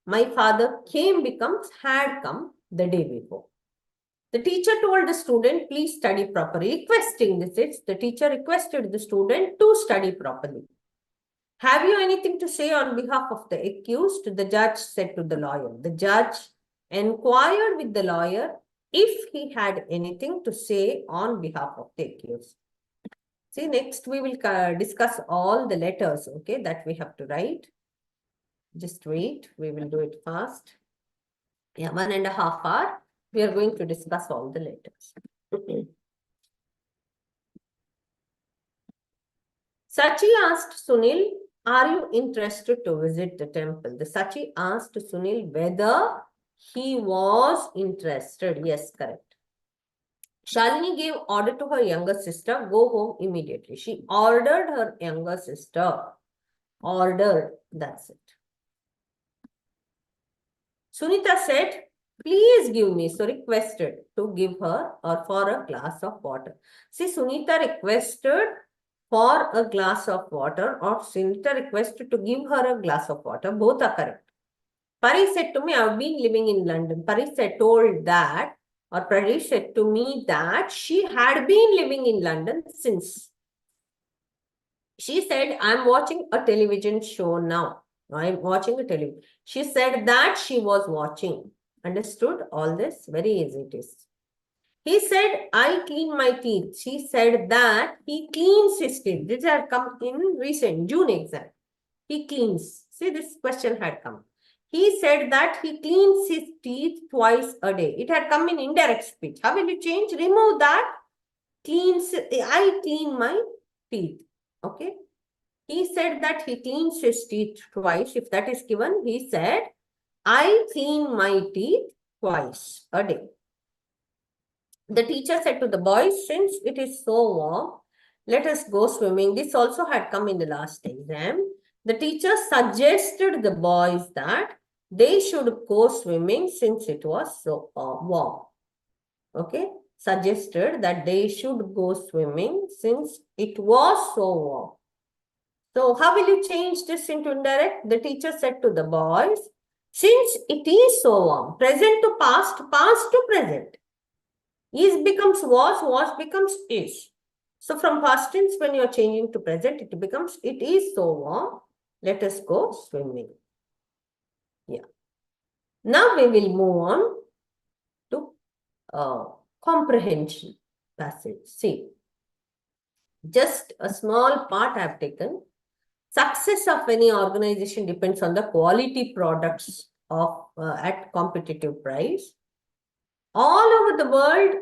my father came becomes had come the day before. The teacher told the student, please study properly. Requesting this, the teacher requested the student to study properly. Have you anything to say on behalf of the accused? The judge said to the lawyer. The judge inquired with the lawyer if he had anything to say on behalf of the accused. See, next we will discuss all the letters, okay, that we have to write. Just wait, we will do it fast. Yeah, 1.5 hours. We are going to discuss all the letters. Sachi asked Sunil, are you interested to visit the temple? The Sachi asked Sunil whether he was interested. Yes, correct. Shalini gave order to her younger sister, go home immediately. She ordered her younger sister. Ordered, that's it. Sunita said, please give me, so requested to give her or for a glass of water. See, Sunita requested for a glass of water or Sunita requested to give her a glass of water. Both are correct. Pari said to me, I've been living in London. Pari said, told that, or Pari said to me that she had been living in London since. She said, I'm watching a television show now. I'm watching a television. She said that she was watching. Understood all this? Very easy it is. He said, I clean my teeth. She said that he cleans his teeth. This had come in recent June exam. He cleans. See, this question had come. He said that he cleans his teeth twice a day. It had come in indirect speech. How will you change? Remove that. Cleans. I clean my teeth. Okay. He said that he cleans his teeth twice. If that is given, he said, I clean my teeth twice a day. The teacher said to the boys, since it is so warm, let us go swimming. This also had come in the last exam. The teacher suggested the boys that they should go swimming since it was so warm. Okay, suggested that they should go swimming since it was so warm. So how will you change this into indirect? The teacher said to the boys, since it is so warm, present to past, past to present. Is becomes was becomes is. So from past tense, when you are changing to present, it becomes, it is so warm. Let us go swimming. Yeah. Now we will move on to comprehension passage. See, just a small part I have taken. Success of any organization depends on the quality products of at competitive price. All over the world,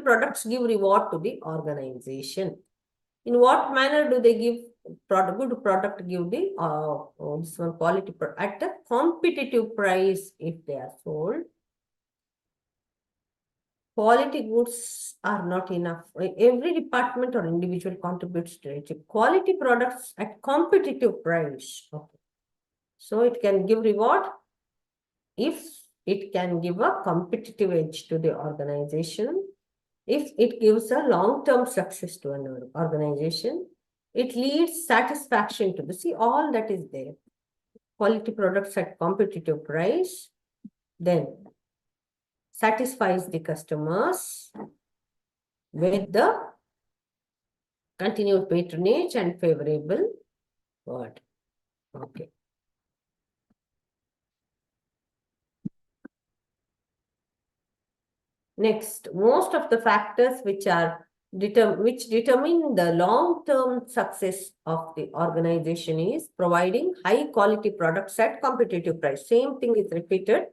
products give reward to the organization. In what manner do they give product? Good product give the this one quality product at a competitive price if they are sold. Quality goods are not enough. Every department or individual contributes to it. Quality products at competitive price. Okay. So it can give reward if it can give a competitive edge to the organization. If it gives a long-term success to an organization, it leads satisfaction to the, see, all that is there. Quality products at competitive price, then satisfies the customers with the continued patronage and favorable word. Okay. Next, most of the factors which determine the long-term success of the organization is providing high-quality products at competitive price. Same thing is repeated.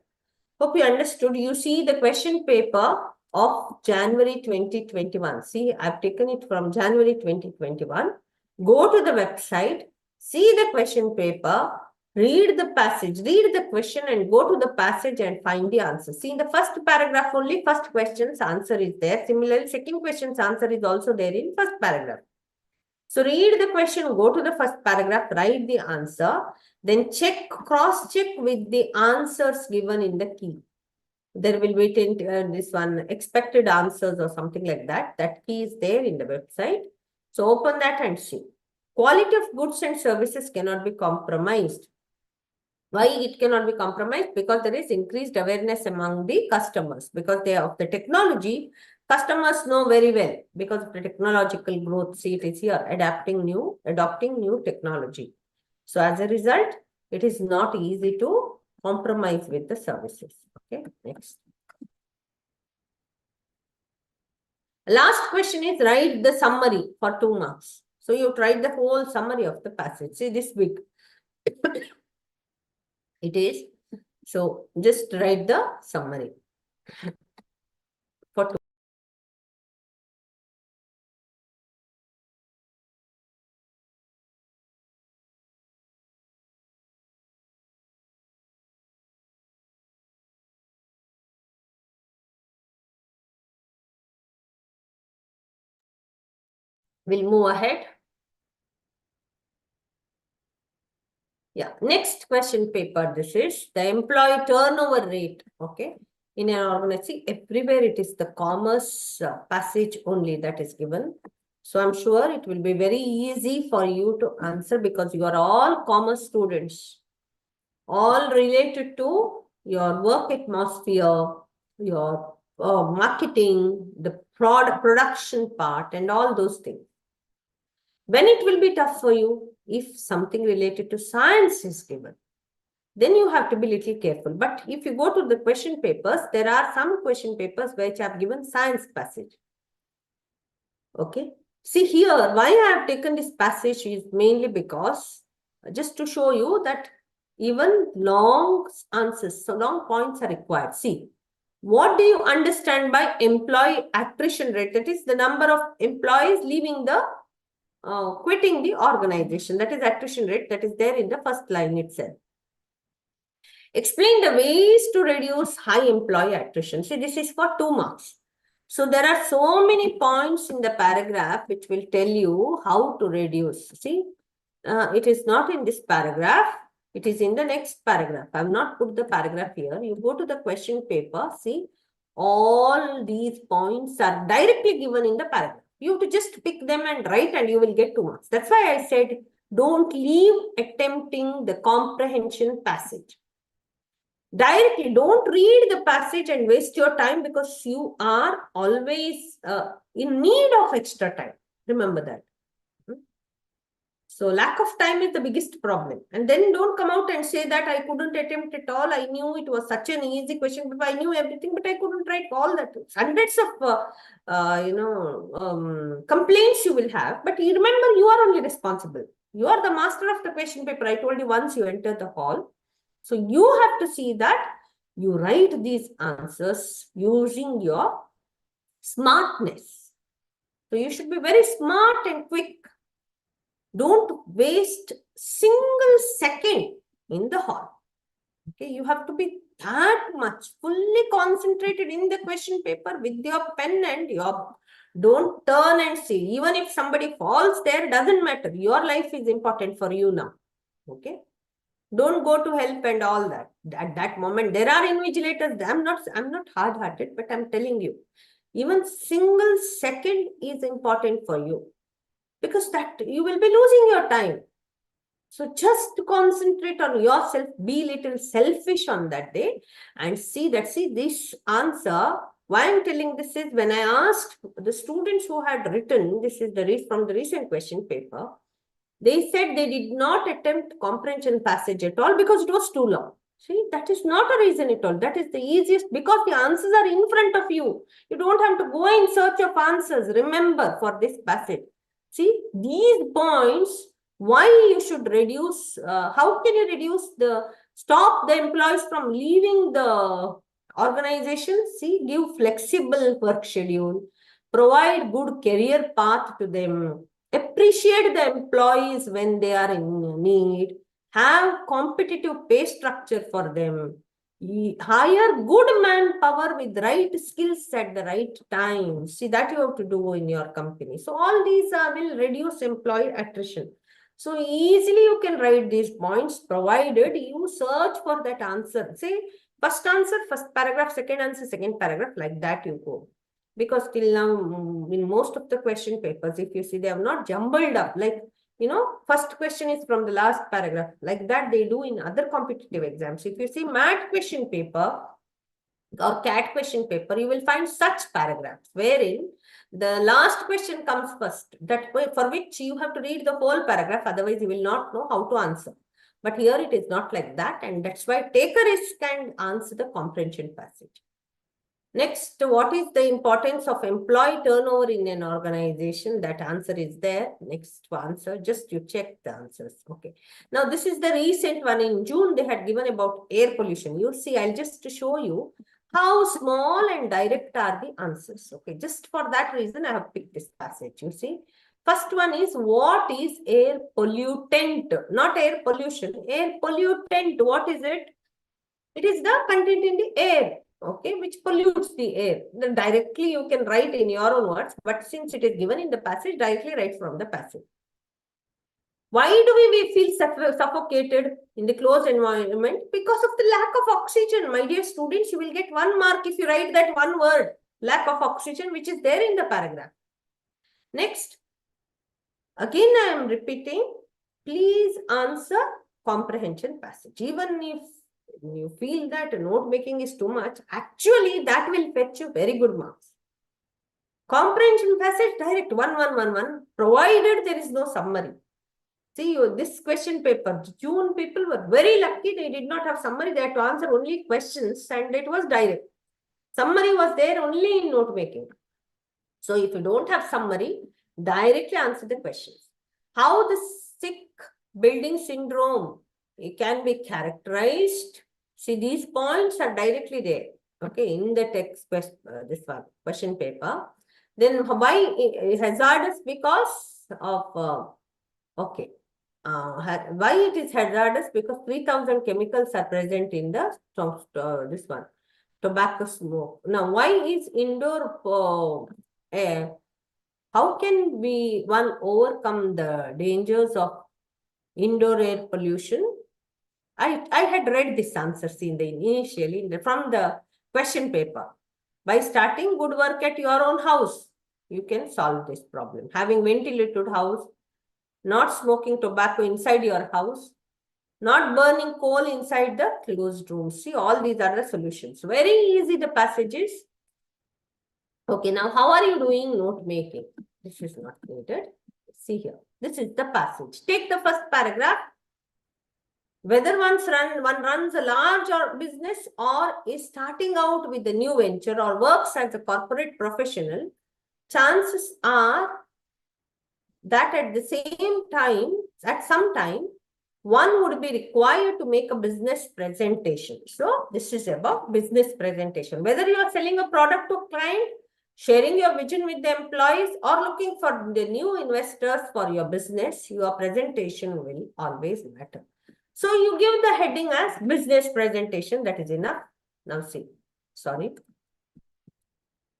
Hope you understood. You see the question paper of January 2021. See, I've taken it from January 2021. Go to the website, see the question paper, Read the passage, read the question and go to the passage and find the answer. See, in the first paragraph only, first question's answer is there. Similarly, second question's answer is also there in first paragraph. So read the question, go to the first paragraph, write the answer, then cross-check with the answers given in the key. There will be this one, expected answers or something like that. That key is there in the website. So open that and see. Quality of goods and services cannot be compromised. Why it cannot be compromised? Because there is increased awareness among the customers. Because they are of the technology, customers know very well. Because of the technological growth, see it is here, adopting new technology. So as a result, it is not easy to compromise with the services. Okay, next. Last question is write the summary for 2 marks. So you write the whole summary of the passage. See this big. It is. So just write the summary for 2. We'll move ahead. Yeah, next question paper. This is the employee turnover rate. Okay, in an organization, everywhere it is the commerce passage only that is given. So I'm sure it will be very easy for you to answer because you are all commerce students, all related to your work atmosphere, your marketing, the production part, and all those things. When it will be tough for you, if something related to science is given, then you have to be little careful. But if you go to the question papers, there are some question papers which have given science passage. Okay. See here, why I have taken this passage is mainly because just to show you that even long answers, so long points are required. See, what do you understand by employee attrition rate? That is the number of employees leaving the quitting the organization. That is attrition rate. That is there in the first line itself. Explain the ways to reduce high employee attrition. See, this is for 2 marks. So there are so many points in the paragraph which will tell you how to reduce. See, it is not in this paragraph. It is in the next paragraph. I have not put the paragraph here. You go to the question paper. See, all these points are directly given in the paragraph. You have to just pick them and write and you will get 2 marks. That's why I said, don't leave attempting the comprehension passage. Directly, don't read the passage and waste your time because you are always in need of extra time. Remember that. So lack of time is the biggest problem. And then don't come out and say that I couldn't attempt it all. I knew it was such an easy question, but I knew everything, but I couldn't write all that. Hundreds of, complaints you will have. But you remember, you are only responsible. You are the master of the question paper. I told you once you enter the hall. So you have to see that you write these answers using your smartness. So you should be very smart and quick. Don't waste single second in the hall. Okay, you have to be that much fully concentrated in the question paper with your pen and your. Don't turn and see. Even if somebody falls there, doesn't matter. Your life is important for you now. Okay. Don't go to help and all that. At that moment, there are invigilators. I'm not hard-hearted, but I'm telling you, even single second is important for you because that you will be losing your time. So just concentrate on yourself, be little selfish on that day and see this answer. Why I'm telling this is when I asked the students who had written, this is from the recent question paper, they said they did not attempt comprehension passage at all because it was too long. See, that is not a reason at all. That is the easiest because the answers are in front of you. You don't have to go in search of answers. Remember for this passage. See, these points, why you should reduce, how can you stop the employees from leaving the organization? See, give flexible work schedule, provide good career path to them, appreciate the employees when they are in need, have competitive pay structure for them, hire good manpower with right skills at the right time. See, that you have to do in your company. So all these will reduce employee attrition. So easily you can write these points, provided you search for that answer. Say, first answer, first paragraph, second answer, second paragraph, like that you go. Because till now, in most of the question papers, if you see, they have not jumbled up. Like, first question is from the last paragraph. Like that they do in other competitive exams. If you see math question paper or CAT question paper, you will find such paragraphs wherein the last question comes first. That way, for which you have to read the whole paragraph. Otherwise, you will not know how to answer. But here it is not like that. And that's why take a risk and answer the comprehension passage. Next, what is the importance of employee turnover in an organization? That answer is there. Next answer, just you check the answers. Okay. Now, this is the recent one. In June, they had given about air pollution. You'll see, I'll just show you how small and direct are the answers. Okay. Just for that reason, I have picked this passage. You see, first one is, what is air pollutant? Not air pollution, air pollutant. What is it? It is the content in the air. Okay, which pollutes the air. Then directly you can write in your own words, but since it is given in the passage, directly write from the passage. Why do we feel suffocated in the closed environment? Because of the lack of oxygen. My dear students, you will get 1 mark if you write that one word, lack of oxygen, which is there in the paragraph. Next, again I am repeating, please answer comprehension passage. Even if you feel that note making is too much, actually that will fetch you very good marks. Comprehension passage, direct 1, 1, 1, 1, provided there is no summary. See, this question paper, June people were very lucky. They did not have summary. They had to answer only questions and it was direct. Summary was there only in note making. So if you don't have summary, directly answer the questions. How the sick building syndrome, it can be characterized. See, these points are directly there. Okay, in the text, this one, question paper. Then why hazardous? Because of, why it is hazardous? Because 3,000 chemicals are present in the, this one, tobacco smoke. Now, why is indoor air? How can one overcome the dangers of indoor air pollution? I had read this answer initially from the question paper. By starting good work at your own house, you can solve this problem. Having ventilated house, not smoking tobacco inside your house, not burning coal inside the closed room. See, all these are the solutions. Very easy, the passages. Okay, now how are you doing note making? This is not needed. See here. This is the passage. Take the first paragraph. Whether one runs a large business or is starting out with a new venture or works as a corporate professional, chances are that at some time, one would be required to make a business presentation. So this is about business presentation. Whether you are selling a product to a client, sharing your vision with the employees, or looking for the new investors for your business, your presentation will always matter. So you give the heading as business presentation. That is enough. Now see, sorry.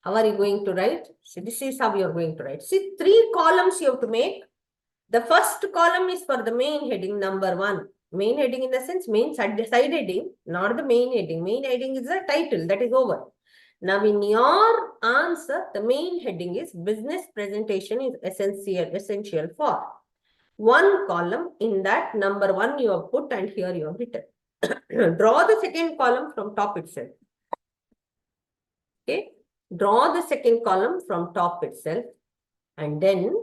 How are you going to write? See, this is how you are going to write. See, 3 columns you have to make. The first column is for the main heading, number 1. Main heading in the sense, main side heading, not the main heading. Main heading is the title, that is over. Now, in your answer, the main heading is business presentation is essential for. 1 column in that, number 1 you have put and here you have written. Draw the second column from top itself. Okay. Draw the second column from top itself and then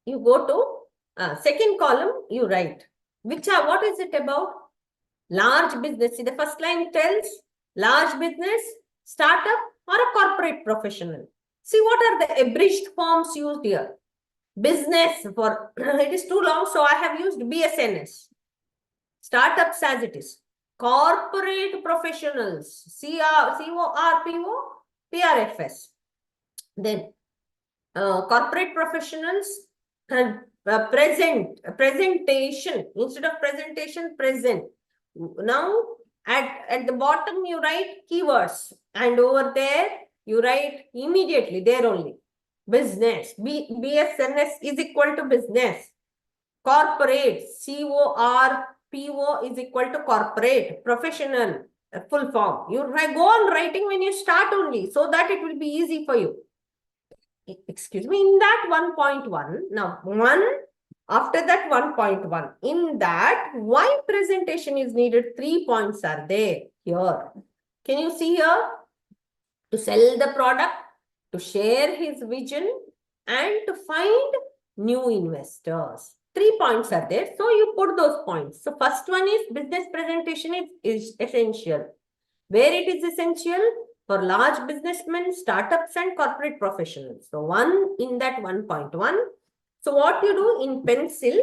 you go to second column, you write. What is it about? Large business. See, the first line tells large business, startup or a corporate professional. See, what are the abridged forms used here? Business, for it is too long, so I have used BSNS. Startups as it is. Corporate professionals, CORPO, PRFS. Then corporate professionals, presentation. Instead of presentation, present. Now, at the bottom, you write keywords. And over there, you write immediately, there only. Business. BSNS is equal to business. Corporate. CORPO is equal to corporate. Professional. Full form. You go on writing when you start only, so that it will be easy for you. Excuse me, in that 1.1, now after that 1.1, in that why presentation is needed, 3 points are there here. Can you see here? To sell the product, to share his vision, and to find new investors. 3 points are there, so you put those points. So first one is business presentation is essential. Where it is essential? For large businessmen, startups, and corporate professionals. So one in that 1.1. So what you do in pencil,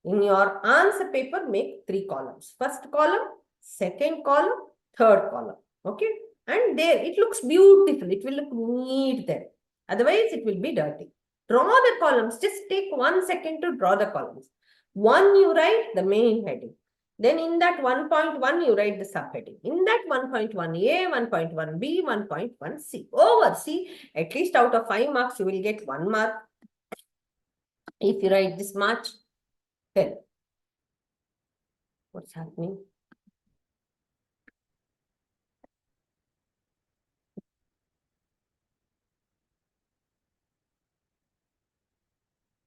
in your answer paper, make 3 columns. First column, second column, third column. Okay. And there it looks beautiful. It will look neat there. Otherwise, it will be dirty. Draw the columns. Just take 1 second to draw the columns. One, you write the main heading. Then in that 1.1, you write the subheading. In that 1.1A, 1.1B, 1.1C. Over C, at least out of 5 marks, you will get 1 mark. If you write this much, 10. What's happening?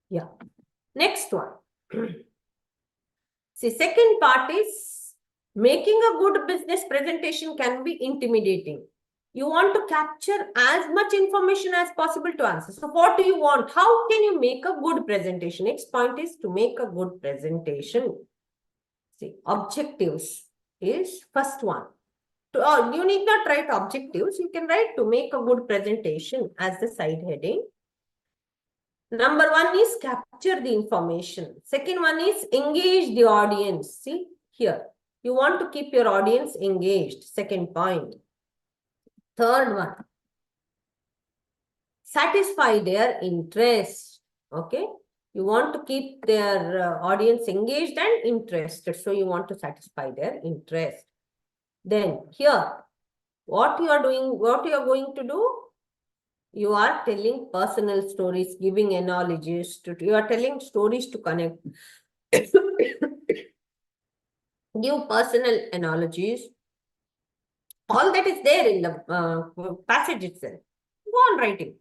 Yeah. Next one. See, second part is making a good business presentation can be intimidating. You want to capture as much information as possible to answer. So what do you want? How can you make a good presentation? Next point is to make a good presentation. See, objectives is first one. You need not write objectives. You can write to make a good presentation as the side heading. Number 1 is capture the information. Second one is engage the audience. See here, you want to keep your audience engaged. Second point. Third one, satisfy their interest. Okay, you want to keep their audience engaged and interested. So you want to satisfy their interest. Then here, what you are doing, what you are going to do? You are telling personal stories, giving analogies. You are telling stories to connect. Give personal analogies. All that is there in the passage itself. Go on writing.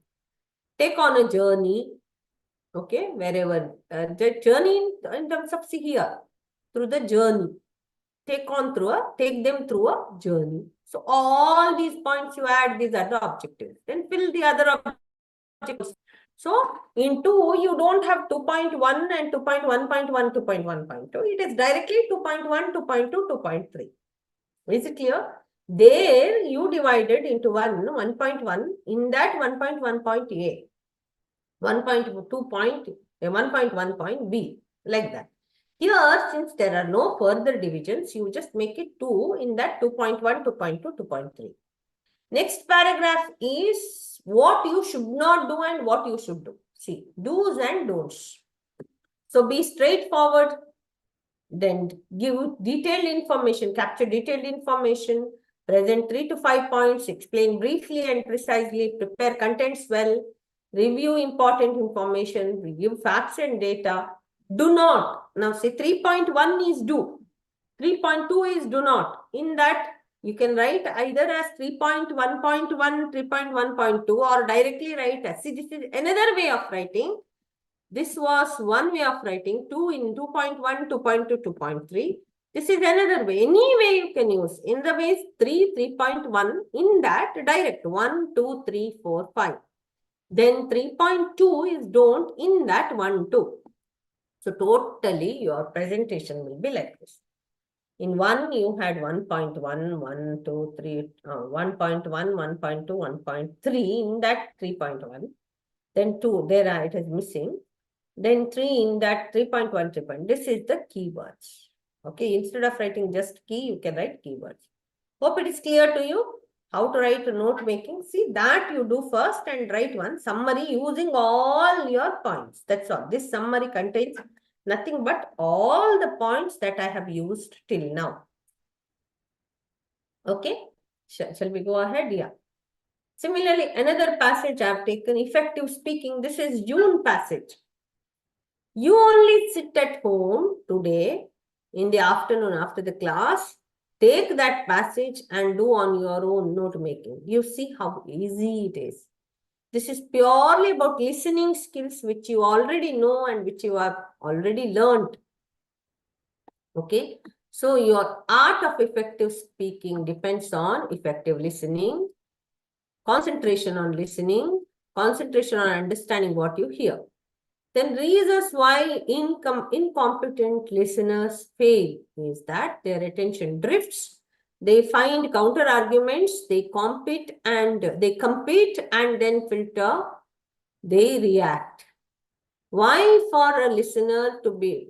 Take on a journey. Okay, wherever. The journey in terms of, see here, through the journey. Take them through a journey. So all these points you add, these are the objectives. Then fill the other objectives. So in 2, you don't have 2.1 and 2.1.1, 2.1.2. It is directly 2.1, 2.2, 2.3. Is it clear? There you divided into 1.1. In that 1.1 point A, 1.2 point, 1.1 point B, like that. Here, since there are no further divisions, you just make it 2 in that 2.1, 2.2, 2.3. Next paragraph is what you should not do and what you should do. See, do's and don'ts. So be straightforward. Then give detailed information, capture detailed information, present 3 to 5 points, explain briefly and precisely, prepare contents well, review important information, review facts and data. Do not. Now say 3.1 is do. 3.2 is do not. In that, you can write either as 3.1.1, 3.1.2 or directly write as. See, this is another way of writing. This was one way of writing. 2 in 2.1, 2.2, 2.3. This is another way. Any way you can use. In the ways 3.1, in that direct 1, 2, 3, 4, 5. Then 3.2 is don't, in that 1, 2. So totally your presentation will be like this. In 1, you had 1.1, 1, 2, 3, 1.1, 1.2, 1.3, in that 3.1. Then 2, there it is missing. Then 3 in that 3.1, 3. This is the keywords. Okay, instead of writing just key, you can write keywords. Hope it is clear to you how to write a note making. See, that you do first and write one summary using all your points. That's all. This summary contains nothing but all the points that I have used till now. Okay, shall we go ahead? Yeah. Similarly, another passage I have taken, effective speaking. This is June passage. You only sit at home today in the afternoon after the class. Take that passage and do on your own note making. You see how easy it is. This is purely about listening skills, which you already know and which you have already learned. Okay. So your art of effective speaking depends on effective listening, concentration on listening, concentration on understanding what you hear. Then reasons why incompetent listeners fail is that their attention drifts. They find counter arguments, they compete and then filter, they react. Ways for a listener to be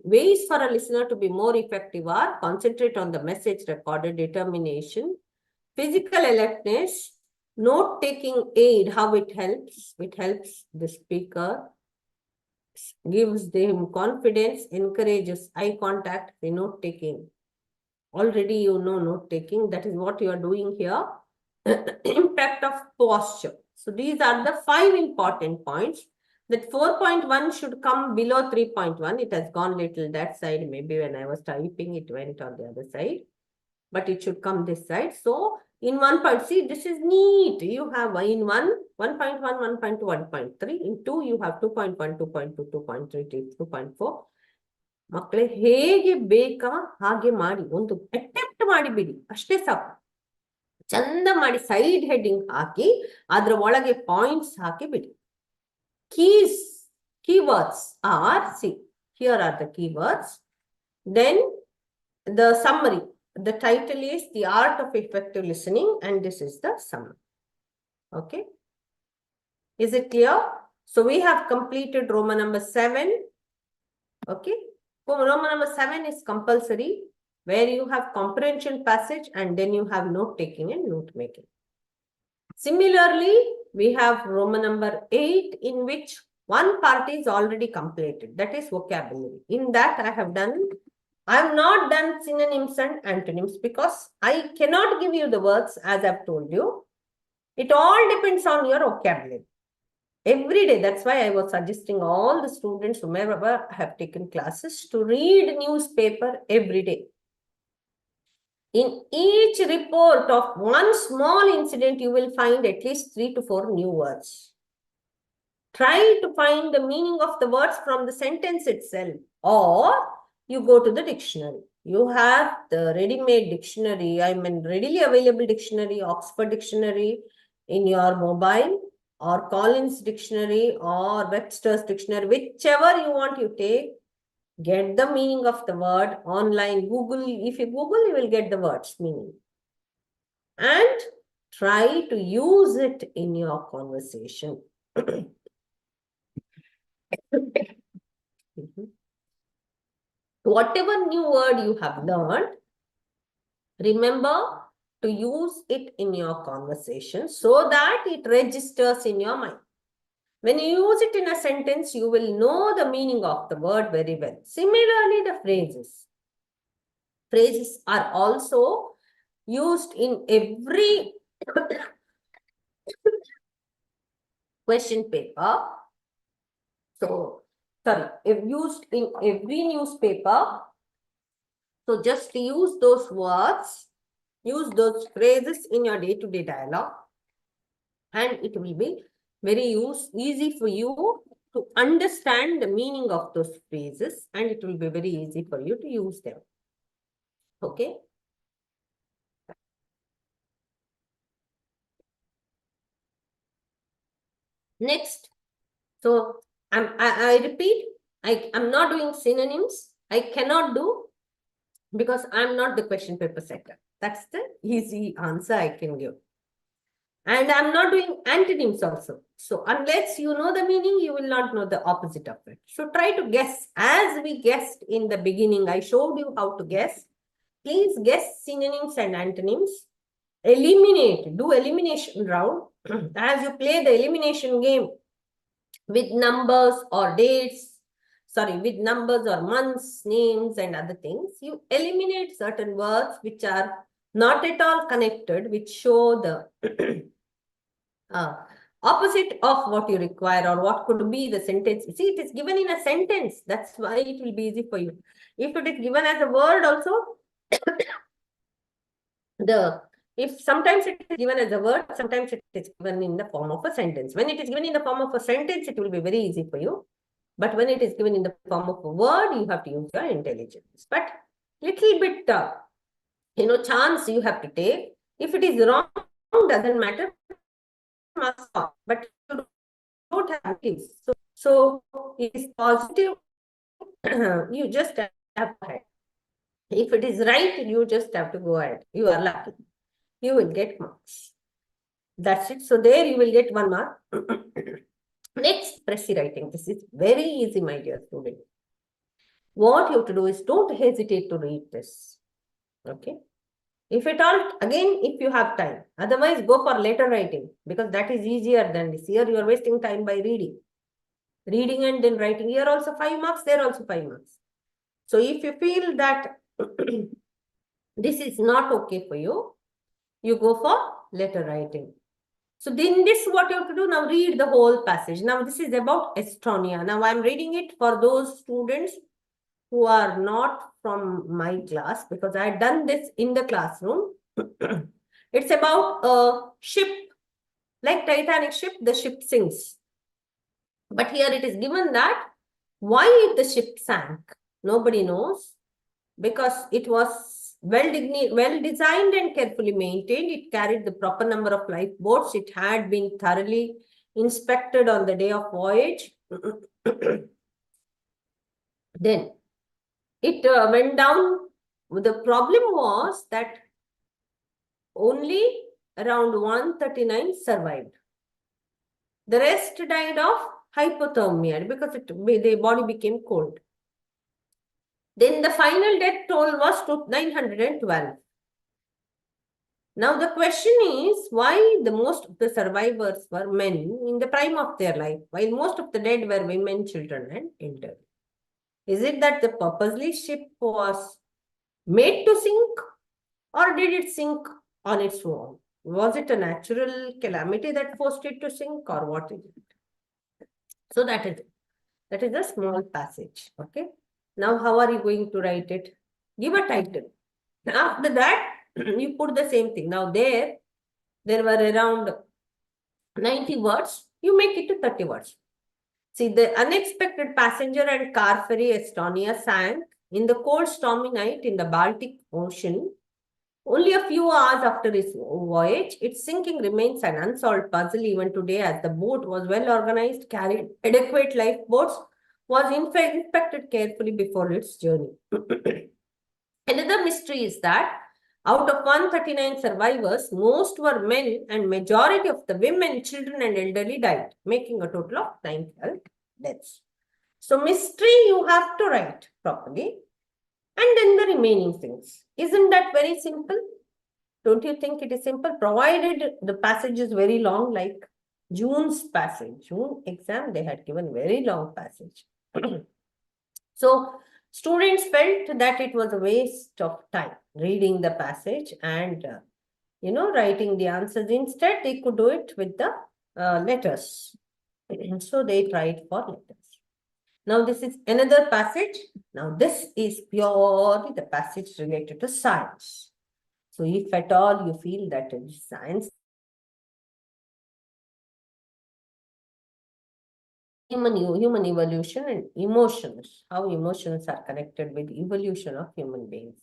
more effective are concentrate on the message recorded, determination, physical alertness, note-taking aid, how it helps. It helps the speaker, gives them confidence, encourages eye contact, the note-taking. Already you know note-taking, that is what you are doing here. Impact of posture. So these are the 5 important points. That 4.1 should come below 3.1. It has gone little that side. Maybe when I was typing, it went on the other side. But it should come this side. So in 1 point, see, this is neat. You have in 1.1, 1.2, 1.3. In 2, you have 2.1, 2.2, 2.3, 2.4. ಮಕ್ಕಳೇ ಹೇಗೆ ಬೇಕಾ ಹಾಗೆ ಮಾಡಿ ಒಂದು attempt ಮಾಡಿಬಿಡಿ ಅಷ್ಟೇ ಸಾಕು. ಚಂದ ಮಾಡಿ ಸೈಡ್ ಹೆಡ್ಡಿಂಗ್ ಹಾಕಿ ಅದರ ಒಳಗೆ ಪಾಯಿಂಟ್ಸ್ ಹಾಕಿ ಬಿಡಿ. Keywords are, see, here are the keywords. Then the summary. The title is The Art of Effective Listening, and this is the summary. Okay. Is it clear? So we have completed Roman number 7. Okay. So Roman number 7 is compulsory, where you have comprehension passage and then you have note taking and note making. Similarly, we have Roman number 8, in which one part is already completed. That is vocabulary. In that I have not done synonyms and antonyms because I cannot give you the words as I've told you. It all depends on your vocabulary. Every day, that's why I was suggesting all the students, whomever have taken classes, to read newspaper every day. In each report of one small incident, you will find at least 3 to 4 new words. Try to find the meaning of the words from the sentence itself, or you go to the dictionary. You have the ready-made dictionary, readily available dictionary, Oxford dictionary in your mobile, or Collins dictionary, or Webster's dictionary, whichever you want, you take. Get the meaning of the word online. Google, if you Google, you will get the words meaning. And try to use it in your conversation. Whatever new word you have learned, remember to use it in your conversation so that it registers in your mind. When you use it in a sentence, you will know the meaning of the word very well. Similarly, the phrases. Phrases are also used in every question paper. So, sorry, used in every newspaper. So, just use those words, use those phrases in your day-to-day dialogue, and it will be very easy for you to understand the meaning of those phrases, and it will be very easy for you to use them. Okay. Next. So I repeat, I'm not doing synonyms. I cannot do because I'm not the question paper setter. That's the easy answer I can give. And I'm not doing antonyms also. So unless you know the meaning, you will not know the opposite of it. So try to guess. As we guessed in the beginning, I showed you how to guess. Please guess synonyms and antonyms. eliminate, do elimination round. As you play the elimination game with numbers or dates, sorry, with numbers or months, names and other things, you eliminate certain words which are not at all connected, which show the opposite of what you require or what could be the sentence. See, it is given in a sentence. That's why it will be easy for you. If it is given as a word also, if sometimes it is given as a word, sometimes it is given in the form of a sentence. When it is given in the form of a sentence, it will be very easy for you. But when it is given in the form of a word, you have to use your intelligence. But little bit, chance you have to take. If it is wrong, doesn't matter. But you don't have this. So it is positive. You just have to go ahead. If it is right, you just have to go ahead. You are lucky. You will get marks. That's it. So there you will get 1 mark. Next, Pressy writing. This is very easy, my dear student. What you have to do is don't hesitate to read this. Okay. If at all, again, if you have time. Otherwise, go for letter writing because that is easier than this. Here you are wasting time by reading. Reading and then writing. Here also 5 marks, there also 5 marks. So if you feel that this is not okay for you, you go for letter writing. So then this what you have to do now, read the whole passage. Now this is about Estonia. Now I am reading it for those students who are not from my class because I had done this in the classroom. It's about a ship, like Titanic ship, the ship sinks. But here it is given that why the ship sank, nobody knows, because it was well designed and carefully maintained. It carried the proper number of lifeboats. It had been thoroughly inspected on the day of voyage. Then it went down. The problem was that only around 139 survived. The rest died of hypothermia because the body became cold. Then the final death toll was 912. Now the question is why the most of the survivors were men in the prime of their life, while most of the dead were women, children, and elderly. Is it that the purposely ship was made to sink, or did it sink on its own? Was it a natural calamity that forced it to sink, or what is it? So that is it. That is a small passage. Okay. Now, how are you going to write it? Give a title. After that, you put the same thing. Now, there were around 90 words. You make it to 30 words. See, the unexpected passenger and car ferry Estonia sank in the cold, stormy night in the Baltic Ocean. Only a few hours after its voyage, its sinking remains an unsolved puzzle even today, as the boat was well organized, carried adequate lifeboats, was inspected carefully before its journey. Another mystery is that out of 139 survivors, most were men and majority of the women, children and elderly died, making a total of 912 deaths. So mystery you have to write properly. And then the remaining things. Isn't that very simple? Don't you think it is simple? Provided the passage is very long, like June's passage. June exam, they had given very long passage. So students felt that it was a waste of time reading the passage and, writing the answers. Instead, they could do it with the letters. So they tried for letters. Now, this is another passage. Now, this is purely the passage related to science. So, if at all you feel that it is science, human evolution and emotions, how emotions are connected with evolution of human beings.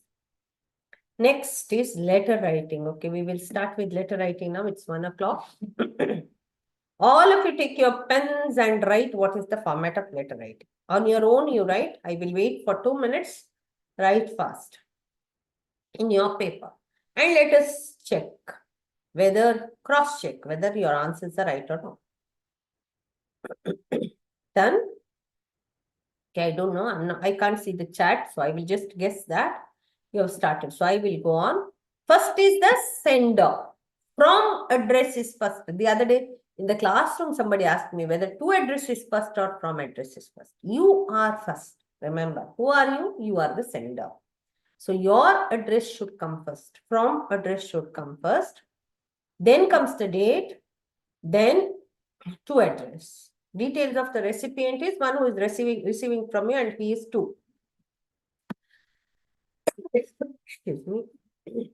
Next is letter writing. Okay, we will start with letter writing now. It's 1 o'clock. All of you take your pens and write what is the format of letter writing. On your own, you write. I will wait for 2 minutes. Write fast in your paper. And let us check cross-check whether your answers are right or not. Done? Okay, I don't know. I can't see the chat, so I will just guess that you have started. So I will go on. First is the sender. From address is first. The other day in the classroom, somebody asked me whether to address is first or from address is first. You are first. Remember, who are you? You are the sender. So your address should come first. From address should come first. Then comes the date. Then to address. Details of the recipient is one who is receiving from you, and he is to. Excuse me.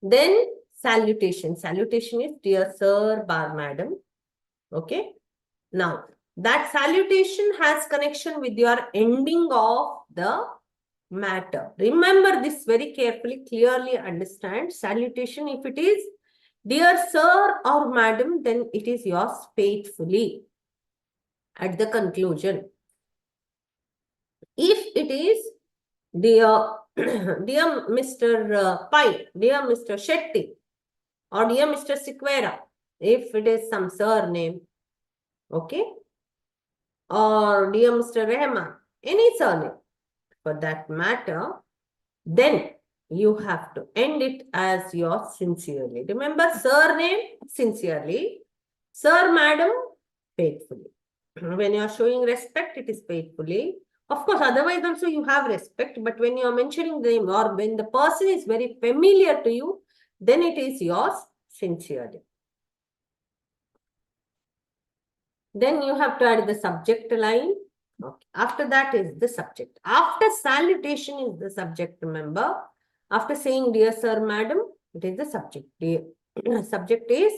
Then salutation. Salutation is dear sir, bar madam. Okay. Now that salutation has connection with your ending of the matter. Remember this very carefully, clearly understand. Salutation, if it is dear sir or madam, then it is yours faithfully at the conclusion. If it is dear, dear Mr. Pai, dear Mr. Shetty, or dear Mr. Sequeira, if it is some surname, okay, or dear Mr. Rahman, any surname for that matter, then you have to end it as your sincerely. Remember, surname, sincerely, sir, madam, faithfully. When you are showing respect, it is faithfully. Of course, otherwise also you have respect, but when you are mentioning the name or when the person is very familiar to you, then it is yours sincerely. Then you have to add the subject line. Okay. After that is the subject. After salutation is the subject, remember. After saying dear sir, madam, it is the subject. The subject is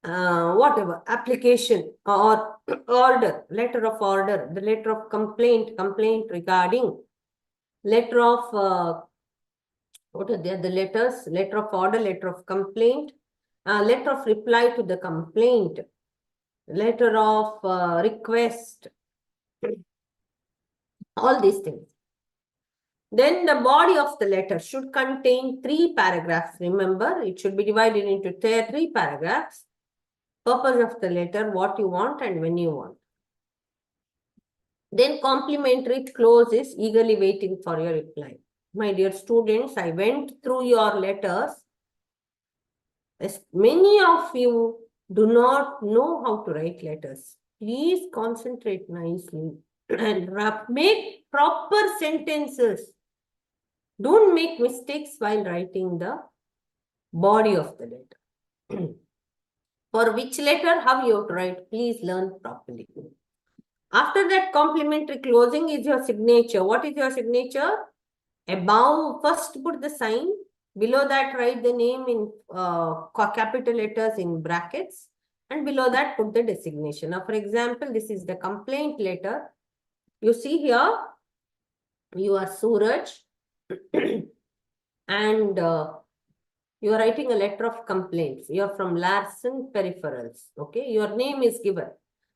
whatever, application or order, letter of order, the letter of complaint regarding, letter of, what are the letters? Letter of order, letter of complaint, letter of reply to the complaint, letter of request, all these things. Then the body of the letter should contain 3 paragraphs. Remember, it should be divided into 3 paragraphs. Purpose of the letter, what you want and when you want. Then complimentary close is eagerly waiting for your reply. My dear students, I went through your letters. As many of you do not know how to write letters. Please concentrate nicely and make proper sentences. Don't make mistakes while writing the body of the letter. For which letter, how you have to write, please learn properly. After that, complimentary closing is your signature. What is your signature? Above, first put the sign. Below that, write the name in capital letters in brackets. And below that, put the designation. Now, for example, this is the complaint letter. You see here, you are Suraj. And you are writing a letter of complaints. You are from Larsen Peripherals. Okay, your name is given.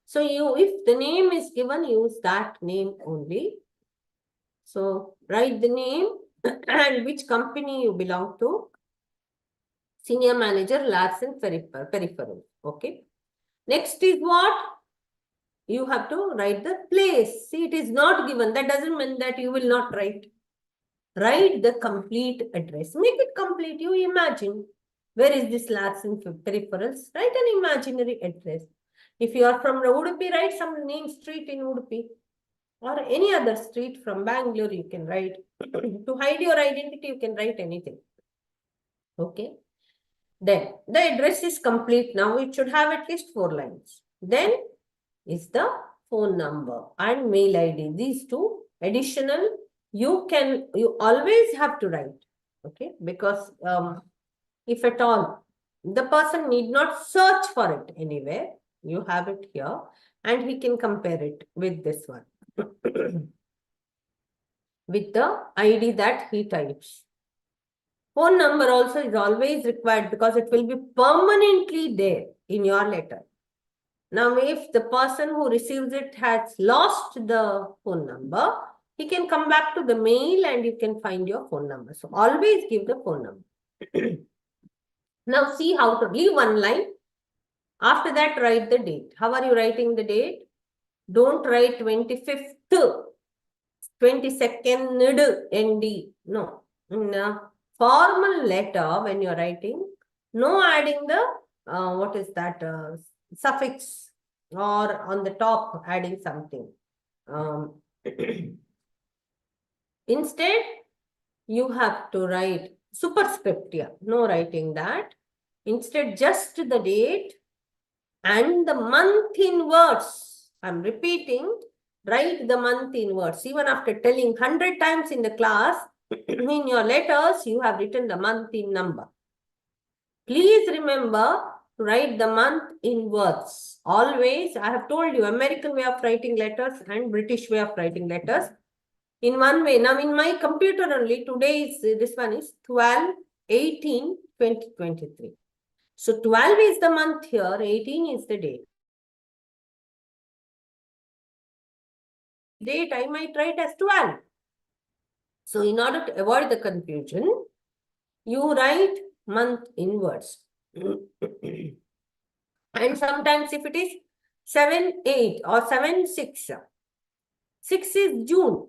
So if the name is given, use that name only. So write the name and which company you belong to. Senior Manager, Larsen Peripherals. Okay. Next is what? You have to write the place. See, it is not given. That doesn't mean that you will not write. Write the complete address. Make it complete. You imagine. Where is this Larsen Peripherals? Write an imaginary address. If you are from Udupi, write some name street in Udupi. Or any other street from Bangalore, you can write. To hide your identity, you can write anything. Okay. Then the address is complete. Now it should have at least 4 lines. Then is the phone number and mail ID. These 2 additional, you always have to write. Okay. Because if at all, the person need not search for it anywhere. You have it here and he can compare it with this one. With the ID that he types. Phone number also is always required because it will be permanently there in your letter. Now, if the person who receives it has lost the phone number, he can come back to the mail and you can find your phone number. So, always give the phone number. Now, see how to leave 1 line. After that, write the date. How are you writing the date? Don't write 25th, 22nd, ND. No. formal letter when you're writing, no adding the, what is that, suffix, or on the top adding something. Instead, you have to write superscript here. No writing that. Instead, just the date and the month in words. I'm repeating, write the month in words. Even after telling 100 times in the class, in your letters, you have written the month in number. Please remember to write the month in words. Always, I have told you, American way of writing letters and British way of writing letters. In one way, now in my computer only, today is, this one is 12/18/2023. So 12 is the month here, 18 is the date. Date I might write as 12. So in order to avoid the confusion, you write month in words. And sometimes if it is 7/8 or 7/6, 6 is June.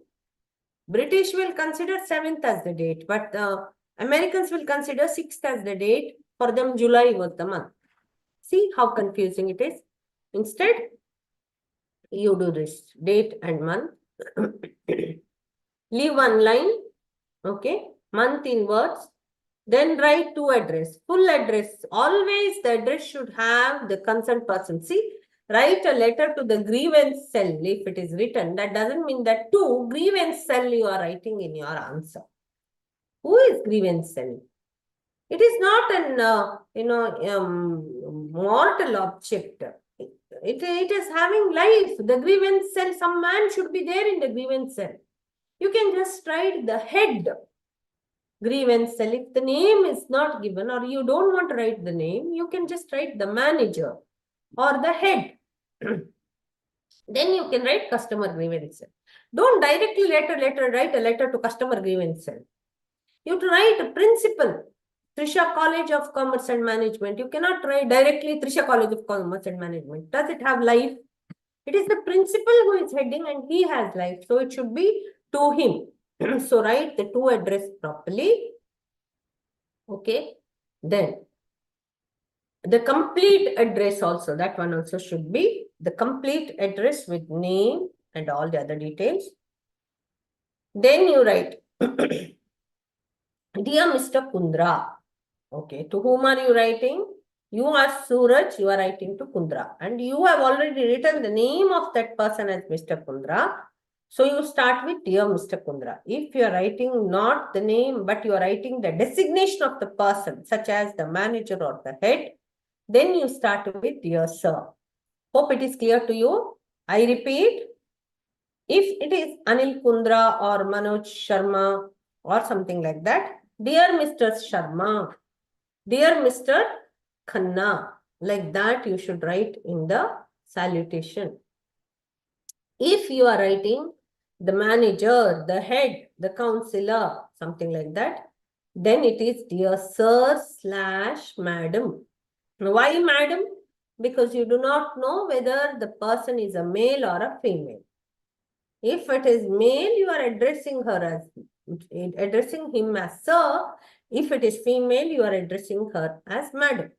British will consider 7th as the date, but Americans will consider 6th as the date. For them, July was the month. See how confusing it is. Instead, you do this date and month. Leave one line, okay, month in words. Then write to address, full address. Always the address should have the concerned person. See, write a letter to the grievance cell if it is written. That doesn't mean that to grievance cell you are writing in your answer. Who is grievance cell? It is not an, mortal object. It is having life. The grievance cell, some man should be there in the grievance cell. You can just write the head grievance cell. If the name is not given or you don't want to write the name, you can just write the manager or the head. Then you can write customer grievance cell. Don't directly write a letter to customer grievance cell. You have to write a principal. Trisha College of Commerce and Management. You cannot write directly Trisha College of Commerce and Management. Does it have life? It is the principal who is heading and he has life. So it should be to him. So write the to address properly. Okay. Then the complete address also, that one also should be the complete address with name and all the other details. Then you write, Dear Mr. Kundra. Okay, to whom are you writing? You are Suraj, you are writing to Kundra. And you have already written the name of that person as Mr. Kundra. So you start with Dear Mr. Kundra. If you are writing not the name, but you are writing the designation of the person, such as the manager or the head, then you start with Dear Sir. Hope it is clear to you. I repeat, if it is Anil Kundra or Manoj Sharma or something like that, Dear Mr. Sharma, Dear Mr. Khanna, like that you should write in the salutation. If you are writing the manager, the head, the counselor, something like that, then it is Dear Sir/Madam. Why Madam? Because you do not know whether the person is a male or a female. If it is male, you are addressing him as Sir. If it is female, you are addressing her as Madam.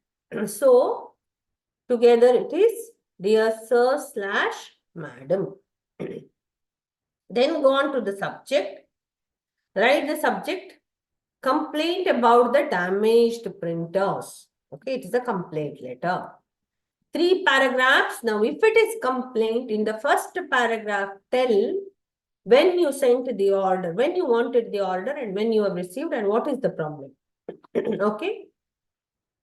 So, together it is Dear Sir/Madam. Then go on to the subject. Write the subject, complaint about the damaged printers. Okay, it is a complaint letter. 3 paragraphs. Now, if it is complaint, in the first paragraph, tell when you sent the order, when you wanted the order and when you have received and what is the problem. Okay.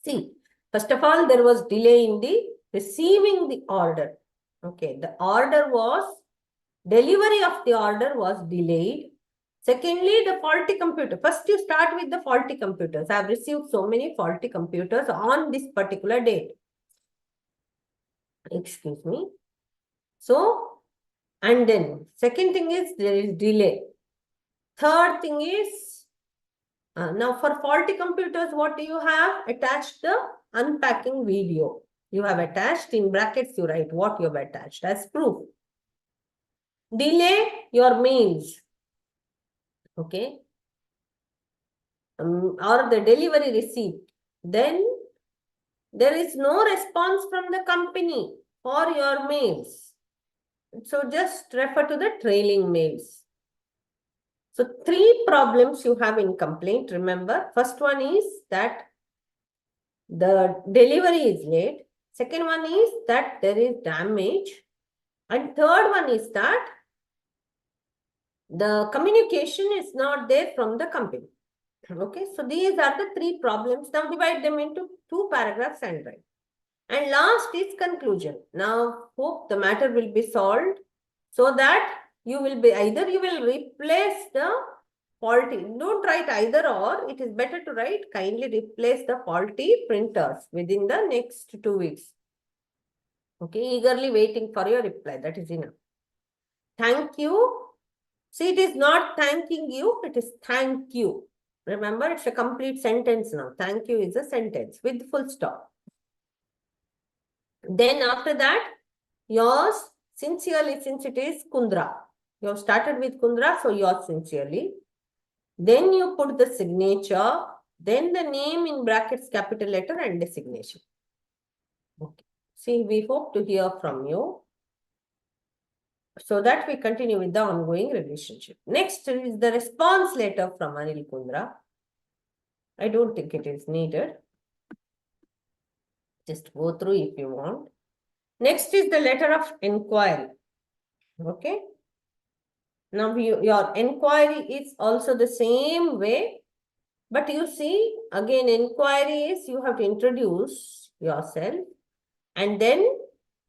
See, first of all, there was delay in the receiving the order. Okay. The order was, delivery of the order was delayed. Secondly, the faulty computer. First, you start with the faulty computers. I have received so many faulty computers on this particular date. Excuse me. So, and then second thing is there is delay. Third thing is, now for faulty computers, what do you have? Attached the unpacking video. You have attached, in brackets you write what you have attached as proof. Delay your mails. Okay. or the delivery receipt, then there is no response from the company for your mails. So just refer to the trailing mails. So 3 problems you have in complaint. Remember, first one is that the delivery is late. Second one is that there is damage. And third one is that the communication is not there from the company. Okay, so these are the 3 problems. Now divide them into 2 paragraphs and write. And last is conclusion. Now hope the matter will be solved so that you will be either you will replace the faulty. Don't write either or. It is better to write kindly replace the faulty printers within the next 2 weeks. Okay, eagerly waiting for your reply. That is enough. Thank you. See, it is not thanking you, it is thank you. Remember, it's a complete sentence now. Thank you is a sentence with full stop. Then after that, yours sincerely, since it is Kundra. You have started with Kundra, so yours sincerely. Then you put the signature, then the name in brackets, capital letter and designation. Okay. See, we hope to hear from you, so that we continue with the ongoing relationship. Next is the response letter from Anil Kundra. I don't think it is needed. Just go through if you want. Next is the letter of inquiry. Okay. Now your inquiry is also the same way. But you see, again, inquiry is you have to introduce yourself and then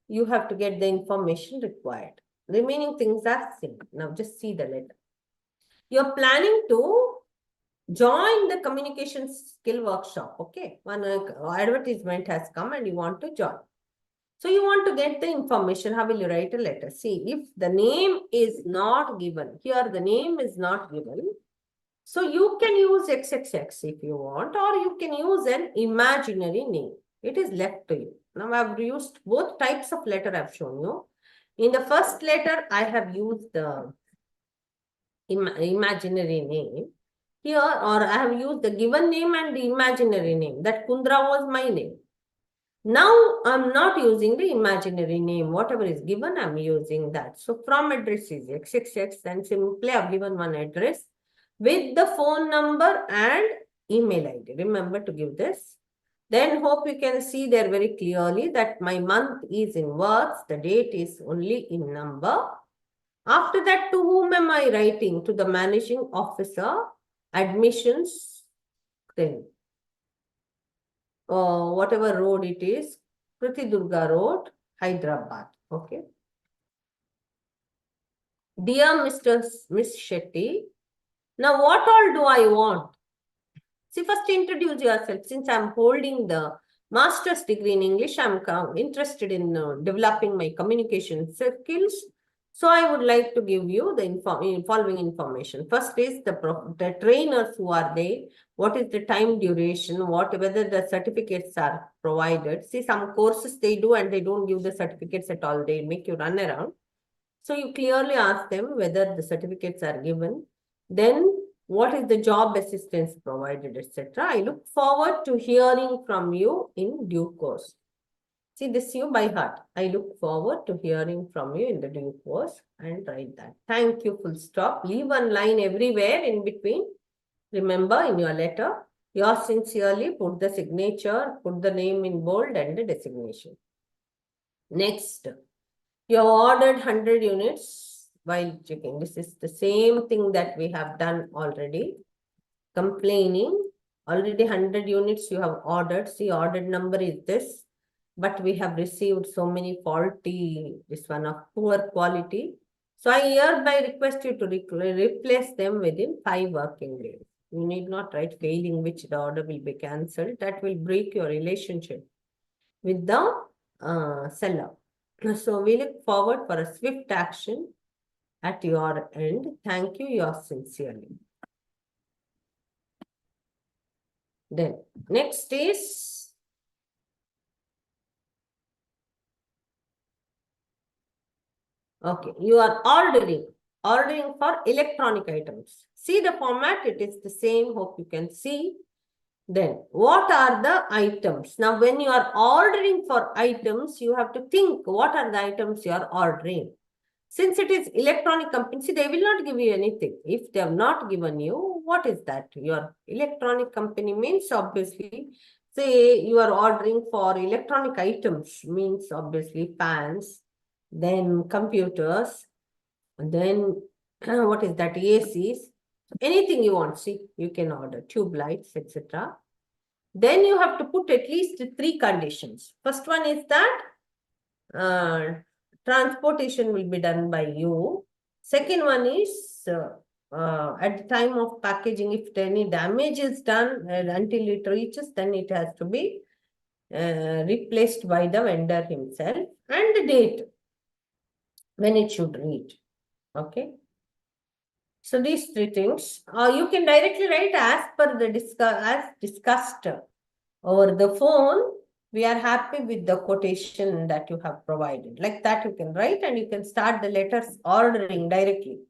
you have to get the information required. Remaining things are same. Now just see the letter. You're planning to join the communication skill workshop. Okay. One advertisement has come and you want to join. So you want to get the information. How will you write a letter? See, if the name is not given, here the name is not given. So you can use XXX if you want, or you can use an imaginary name. It is left to you. Now I've used both types of letter I've shown you. In the first letter, I have used the imaginary name. Here, or I have used the given name and the imaginary name. That Kundra was my name. Now I'm not using the imaginary name. Whatever is given, I'm using that. So from address is XXX, then simply I've given one address with the phone number and email ID. Remember to give this. Then hope you can see there very clearly that my month is in words, the date is only in number. After that, to whom am I writing? To the managing officer, admissions, then whatever road it is, Priti Durga Road, Hyderabad. Okay. Dear Miss Shetty, now what all do I want? See, first introduce yourself. Since I'm holding the master's degree in English, I'm interested in developing my communication skills. So I would like to give you the following information. First is the trainers who are there. What is the time duration? Whether the certificates are provided. See, some courses they do and they don't give the certificates at all. They make you run around. So you clearly ask them whether the certificates are given. Then what is the job assistance provided, etc. I look forward to hearing from you in due course. See, this you by heart. I look forward to hearing from you in the due course and write that. Thank you, full stop. Leave one line everywhere in between. Remember in your letter, yours sincerely, put the signature, put the name in bold and the designation. Next, you have ordered 100 units while checking. This is the same thing that we have done already. Complaining, already 100 units you have ordered. See, ordered number is this. But we have received so many faulty, this one of poor quality. So I hereby request you to replace them within 5 working days. You need not write failing which the order will be cancelled. That will break your relationship with the seller. So we look forward for a swift action at your end. Thank you, yours sincerely. Then next is okay, you are ordering. ordering for electronic items. See the format, it is the same, hope you can see. Then, what are the items? Now, when you are ordering for items, you have to think what are the items you are ordering. Since it is electronic company, see, they will not give you anything. If they have not given you, what is that? Your electronic company means obviously, say you are ordering for electronic items, means obviously fans, then computers, and then what is that? ACs, anything you want, see, you can order, tube lights, etc. Then you have to put at least 3 conditions. First one is that transportation will be done by you. Second one is at the time of packaging, if any damage is done until it reaches, then it has to be replaced by the vendor himself, and the date when it should reach. Okay. So these 3 things, you can directly write as per the discussed over the phone. We are happy with the quotation that you have provided. Like that you can write, and you can start the letters ordering directly.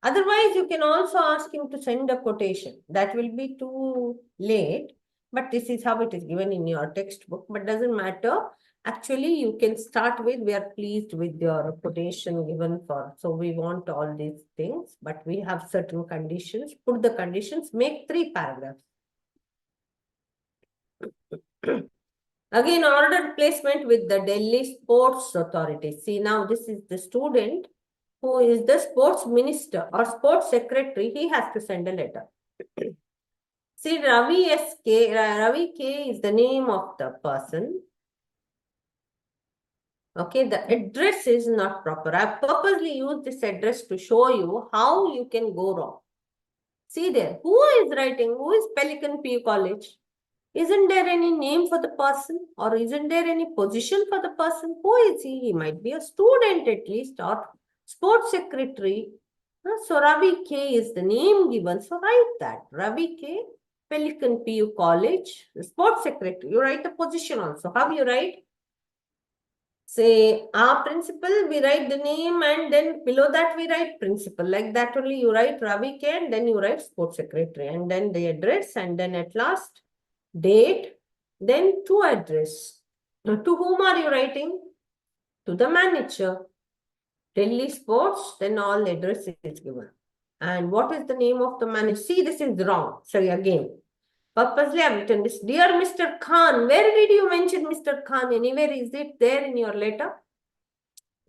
Otherwise, you can also ask him to send a quotation. That will be too late, but this is how it is given in your textbook, but doesn't matter. Actually, you can start with, we are pleased with your quotation given for, so we want all these things, but we have certain conditions. Put the conditions, make 3 paragraphs. Again, order placement with the Delhi Sports Authority. See, now this is the student who is the sports minister or sports secretary. He has to send a letter. See, Ravi K is the name of the person. Okay, the address is not proper. I purposely used this address to show you how you can go wrong. See there, who is writing? Who is Pelican PU College? Isn't there any name for the person, or isn't there any position for the person? Who is he? He might be a student at least, or sports secretary. So Ravi K is the name given. So write that. Ravi K, Pelican PU College, sports secretary. You write the position also. How you write? Say, our principal, we write the name, and then below that we write principal. Like that only you write Ravi K, and then you write sports secretary, and then the address, and then at last date, then to address. Now, to whom are you writing? To the manager. Delhi Sports, then all address is given. And what is the name of the manager? See, this is wrong. So again, purposely I have written this. Dear Mr. Khan, where did you mention Mr. Khan? Anywhere is it there in your letter?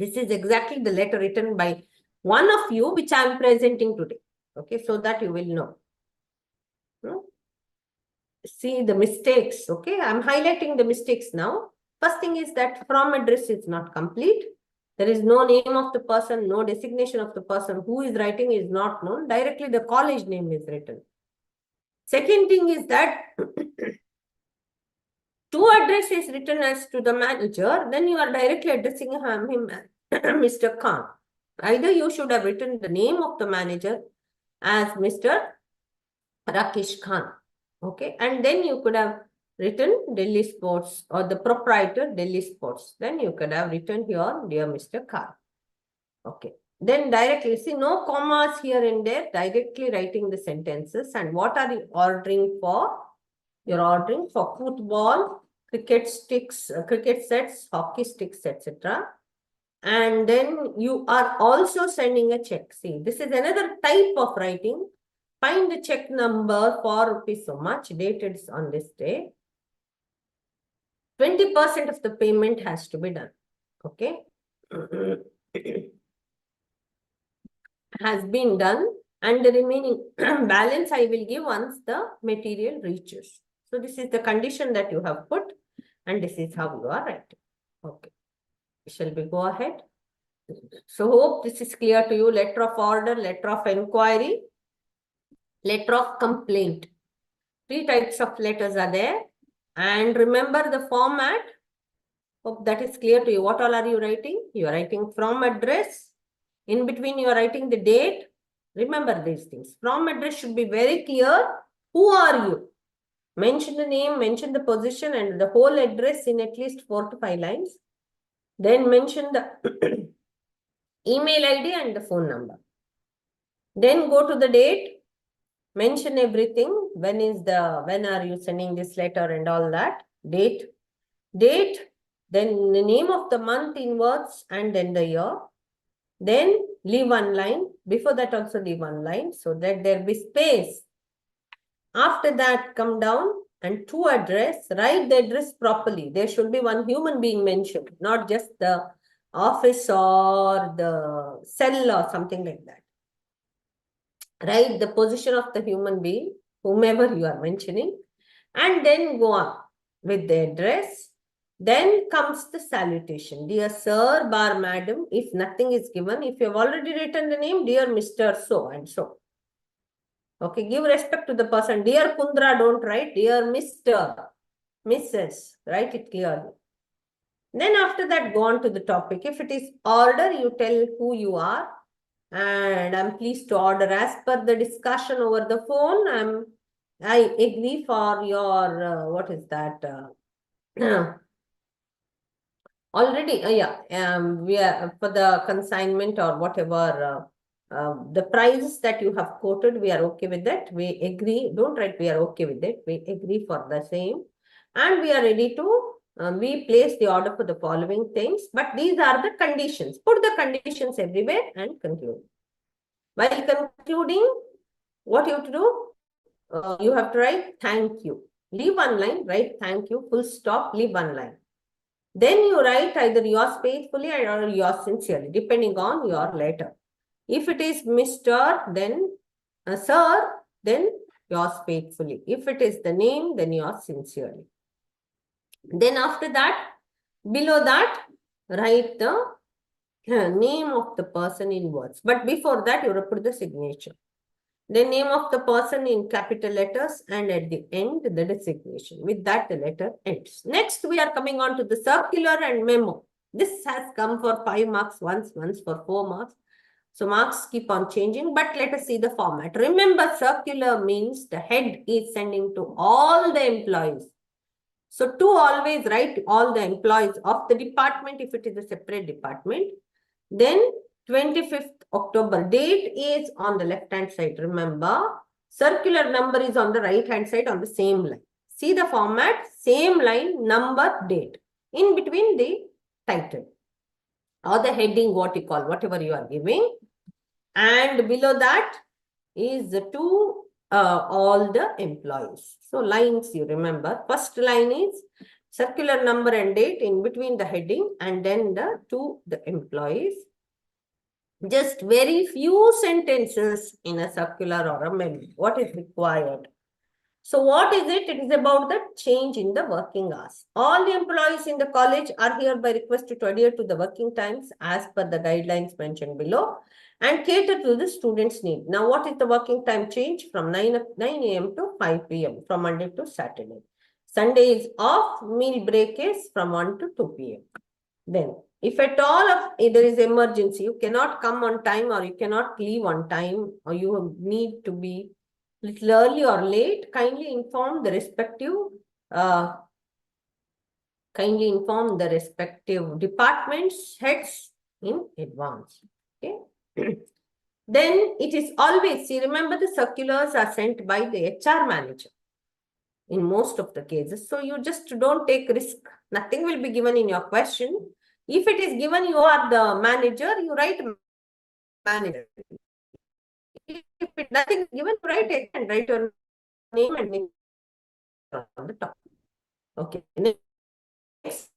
This is exactly the letter written by one of you, which I am presenting today. Okay, so that you will know. See the mistakes. Okay, I'm highlighting the mistakes now. First thing is that from address is not complete. There is no name of the person, no designation of the person who is writing is not known. Directly the college name is written. Second thing is that to address is written as to the manager, then you are directly addressing him as Mr. Khan. Either you should have written the name of the manager as Mr. Rakesh Khan. Okay, and then you could have written Delhi Sports, or the proprietor Delhi Sports. Then you could have written here, dear Mr. Khan. Okay, then directly, see, no commas here and there, directly writing the sentences. And what are you ordering for? You're ordering for football, cricket sticks, cricket sets, hockey sticks, etc. And then you are also sending a check. See, this is another type of writing. Find the check number for rupees so much, dated on this day. 20% of the payment has to be done. Okay. Has been done, and the remaining balance I will give once the material reaches. So this is the condition that you have put, and this is how you are writing. Okay. Shall we go ahead? So hope this is clear to you. Letter of order, letter of inquiry, letter of complaint. 3 types of letters are there. And remember the format. Hope that is clear to you. What all are you writing? You are writing from address. In between, you are writing the date. Remember these things. From address should be very clear. Who are you? Mention the name, mention the position, and the whole address in at least 4 to 5 lines. Then mention the email ID and the phone number. Then go to the date, mention everything. When are you sending this letter and all that? Date, then the name of the month in words and then the year. Then leave one line. Before that also leave one line so that there be space. After that, come down and to address, write the address properly. There should be one human being mentioned, not just the office or the cell or something like that. Write the position of the human being, whomever you are mentioning, and then go on with the address. Then comes the salutation. Dear sir, bar madam, if nothing is given, if you have already written the name, dear Mr. So and so. Okay, give respect to the person. Dear Kundra, don't write. Dear Mr. Mrs. Write it clearly. Then after that, go on to the topic. If it is order, you tell who you are. And I'm pleased to order as per the discussion over the phone. I agree for your, what is that? Already, we are for the consignment or whatever, the prices that you have quoted, we are okay with that. We agree. Don't write we are okay with it. We agree for the same. And we are ready to, we place the order for the following things. But these are the conditions. Put the conditions everywhere and conclude. While concluding, what you have to do? You have to write thank you. Leave one line, write thank you, full stop, leave one line. Then you write either yours faithfully or yours sincerely, depending on your letter. If it is Mr., then Sir, then yours faithfully. If it is the name, then yours sincerely. Then after that, below that, write the name of the person in words. But before that, you have to put the signature. The name of the person in capital letters and at the end, the designation. With that, the letter ends. Next, we are coming on to the circular and memo. This has come for 5 marks once for 4 marks. So marks keep on changing, but let us see the format. Remember, circular means the head is sending to all the employees. So to always write all the employees of the department if it is a separate department. Then 25th October, date is on the left-hand side. Remember, circular number is on the right-hand side on the same line. See the format, same line, number, date. In between the title or the heading, what you call, whatever you are giving. And below that is to all the employees. So lines you remember. First line is circular number and date in between the heading and then the to the employees. Just very few sentences in a circular or a memo. What is required? So what is it? It is about the change in the working hours. All the employees in the college are hereby requested to adhere to the working times as per the guidelines mentioned below and cater to the students' need. Now, what is the working time change? From 9 a.m. to 5 p.m. from Monday to Saturday. Sunday is off. Meal break is from 1 to 2 p.m. Then, if at all there is emergency, you cannot come on time or you cannot leave on time or you need to be little early or late, kindly inform the respective departments heads in advance. Okay. Then it is always, see, remember the circulars are sent by the HR manager in most of the cases. So you just don't take risk. Nothing will be given in your question. If it is given, you are the manager, you write manager. If nothing is given, write it and write your name and name on the top. Okay. Next.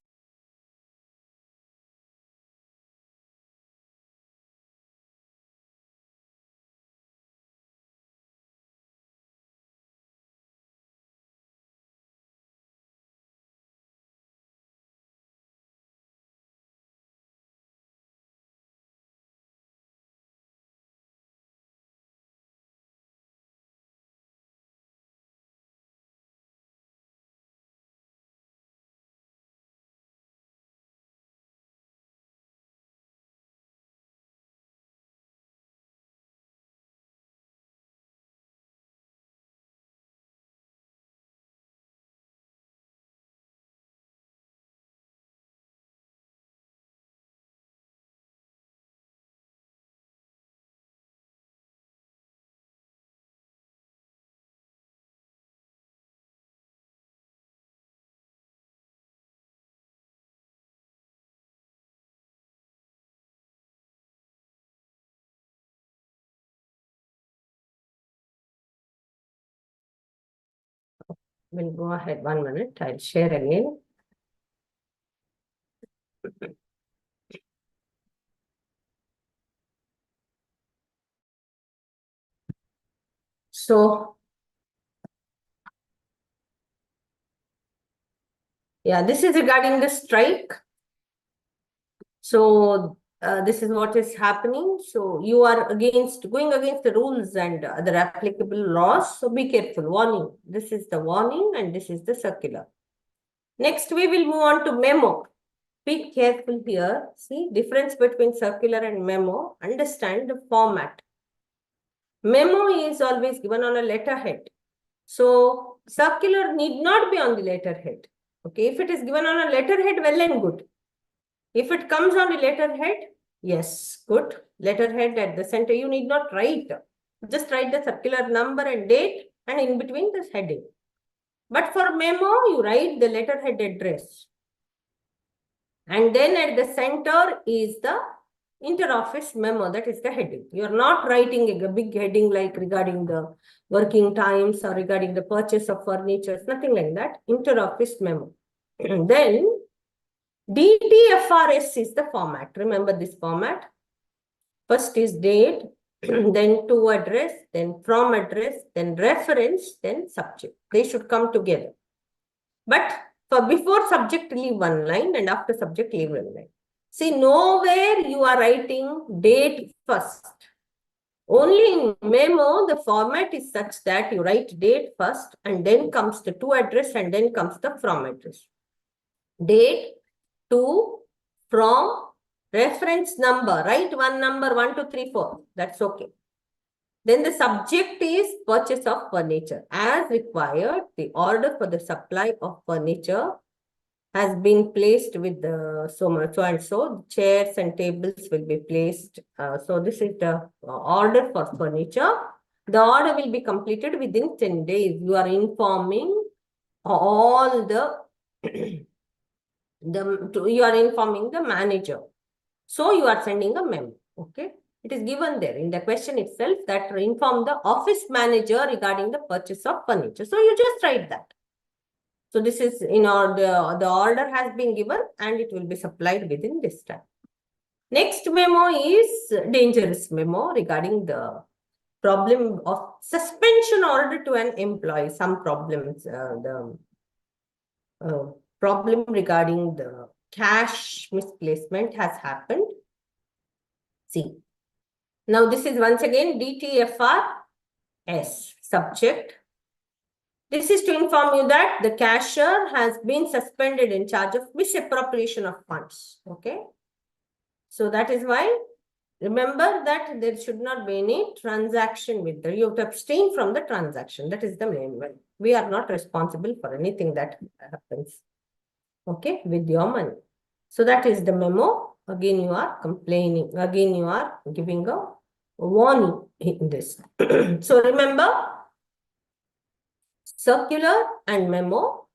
We'll go ahead 1 minute. I'll share again. So, yeah, this is regarding the strike. So, this is what is happening. So, you are going against the rules and other applicable laws. So, be careful. Warning. This is the warning and this is the circular. Next, we will move on to memo. Be careful here. See, difference between circular and memo. Understand the format. Memo is always given on a letterhead. So, circular need not be on the letterhead. Okay, if it is given on a letterhead, well and good. If it comes on the letterhead, yes, good. Letterhead at the center, you need not write. Just write the circular number and date and in between this heading. But for memo, you write the letterhead address. And then at the center is the inter-office memo, that is the heading. You are not writing a big heading like regarding the working times or regarding the purchase of furniture, nothing like that. Inter-office memo. Then DTFRS is the format. Remember this format. First is date, then to address, then from address, then reference, then subject. They should come together. But for before subject, leave one line and after subject, leave one line. See, nowhere you are writing date first. Only in memo, the format is such that you write date first and then comes the to address and then comes the from address. Date, to, from, reference number. Write one number 1, 2, 3, 4. That's okay. Then the subject is purchase of furniture. As required, the order for the supply of furniture has been placed with the so and so. Chairs and tables will be placed. So this is the order for furniture. The order will be completed within 10 days. You are informing all the you are informing the manager. So you are sending a memo. Okay. It is given there in the question itself that inform the office manager regarding the purchase of furniture. So you just write that. So this is in order, the order has been given and it will be supplied within this time. Next memo is dangerous memo regarding the problem of suspension order to an employee. Some problems, problem regarding the cash misplacement has happened. See, now this is once again DTFRS subject. This is to inform you that the cashier has been suspended in charge of misappropriation of funds. Okay. So that is why, remember that there should not be any transaction with the, you have to abstain from the transaction. That is the main one. We are not responsible for anything that happens. Okay, with your money. So that is the memo. Again, you are complaining. Again, you are giving a warning in this. So remember, circular and memo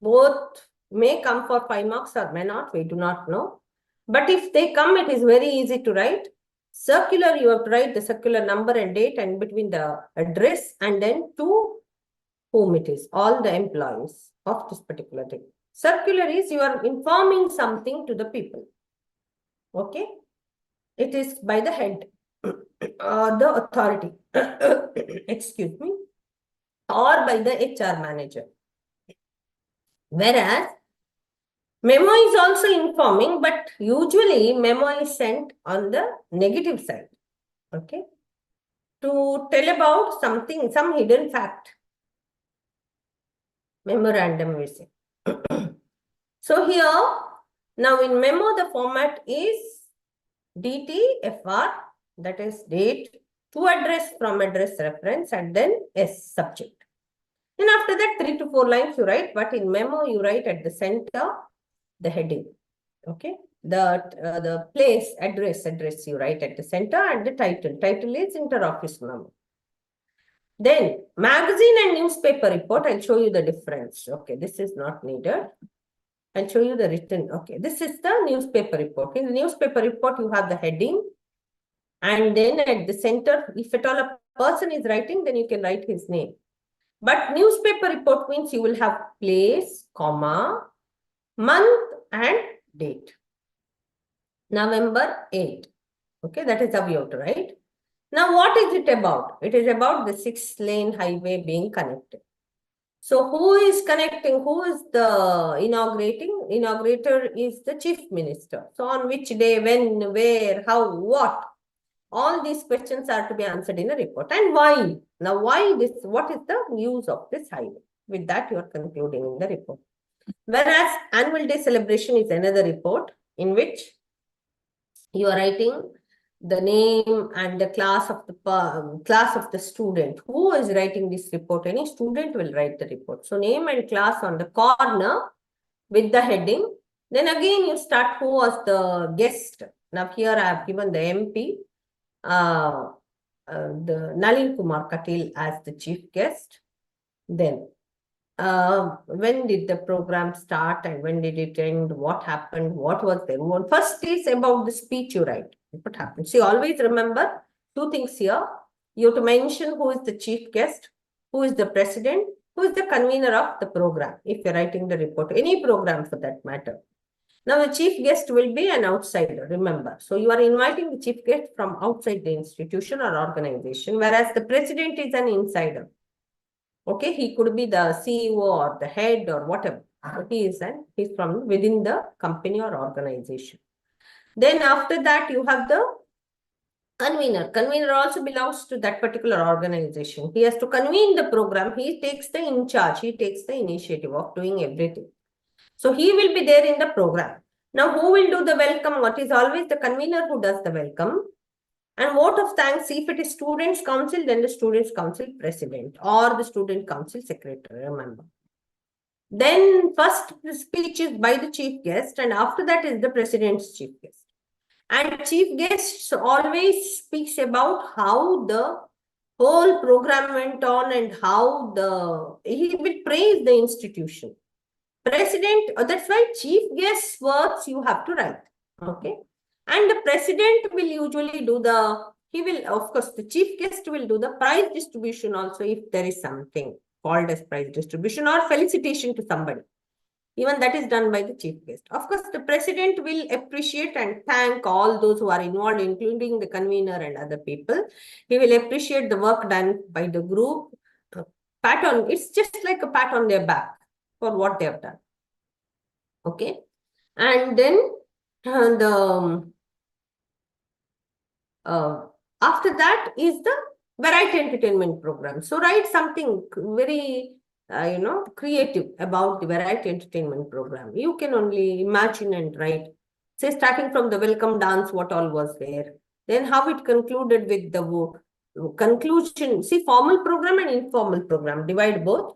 both may come for 5 marks or may not. We do not know. But if they come, it is very easy to write. Circular, you have to write the circular number and date and between the address and then to whom it is, all the employees of this particular thing. Circular is you are informing something to the people. Okay. It is by the head, the authority, excuse me, or by the HR manager. Whereas memo is also informing, but usually memo is sent on the negative side. Okay. To tell about something, some hidden fact. Memorandum we say. So here, now in memo, the format is DTFR, that is date, to address, from address, reference, and then S subject. And after that, 3 to 4 lines you write, but in memo, you write at the center, the heading. Okay. The place, address you write at the center, and the title. Title is inter-office memo. Then magazine and newspaper report, I'll show you the difference. Okay, this is not needed. I'll show you the written. Okay, this is the newspaper report. In the newspaper report, you have the heading. And then at the center, if at all a person is writing, then you can write his name. But newspaper report means you will have place, comma, month and date. November 8. Okay, that is how you have to write. Now, what is it about? It is about the 6-lane highway being connected. So, who is connecting? Who is the inaugurating? Inaugurator is the chief minister. So, on which day, when, where, how, what? All these questions are to be answered in a report. And why? Now, why this? What is the use of this highway? With that, you are concluding in the report. Whereas annual day celebration is another report in which you are writing the name and the class of the student. Who is writing this report? Any student will write the report. So name and class on the corner with the heading. Then again you start who was the guest. Now here I have given the MP, the Nalin Kumar Katil as the chief guest. Then when did the program start and when did it end? What happened? What was the role? First is about the speech you write. What happened? See, always remember 2 things here. You have to mention who is the chief guest, who is the president, who is the convener of the program. If you're writing the report, any program for that matter. Now, the chief guest will be an outsider, remember. So, you are inviting the chief guest from outside the institution or organization, whereas the president is an insider. Okay, he could be the CEO or the head or whatever. He's from within the company or organization. Then after that, you have the convener. Convener also belongs to that particular organization. He has to convene the program. He takes the in charge. He takes the initiative of doing everything. So he will be there in the program. Now, who will do the welcome? What is always the convener who does the welcome? And vote of thanks, if it is students' council, then the students' council president or the student council secretary, remember. Then first the speech is by the chief guest and after that is the president's chief guest. And chief guest always speaks about how the whole program went on and how he will praise the institution. President, that's why chief guest's words you have to write, okay? And the president will usually do of course, the chief guest will do the prize distribution also if there is something called as prize distribution or felicitation to somebody. Even that is done by the chief guest. Of course, the president will appreciate and thank all those who are involved, including the convener and other people. He will appreciate the work done by the group. It's just like a pat on their back for what they have done. Okay. And then after that is the variety entertainment program. So write something very, creative about the variety entertainment program. You can only imagine and write. Say starting from the welcome dance, what all was there. Then how it concluded with the conclusion. See, formal program and informal program. Divide both.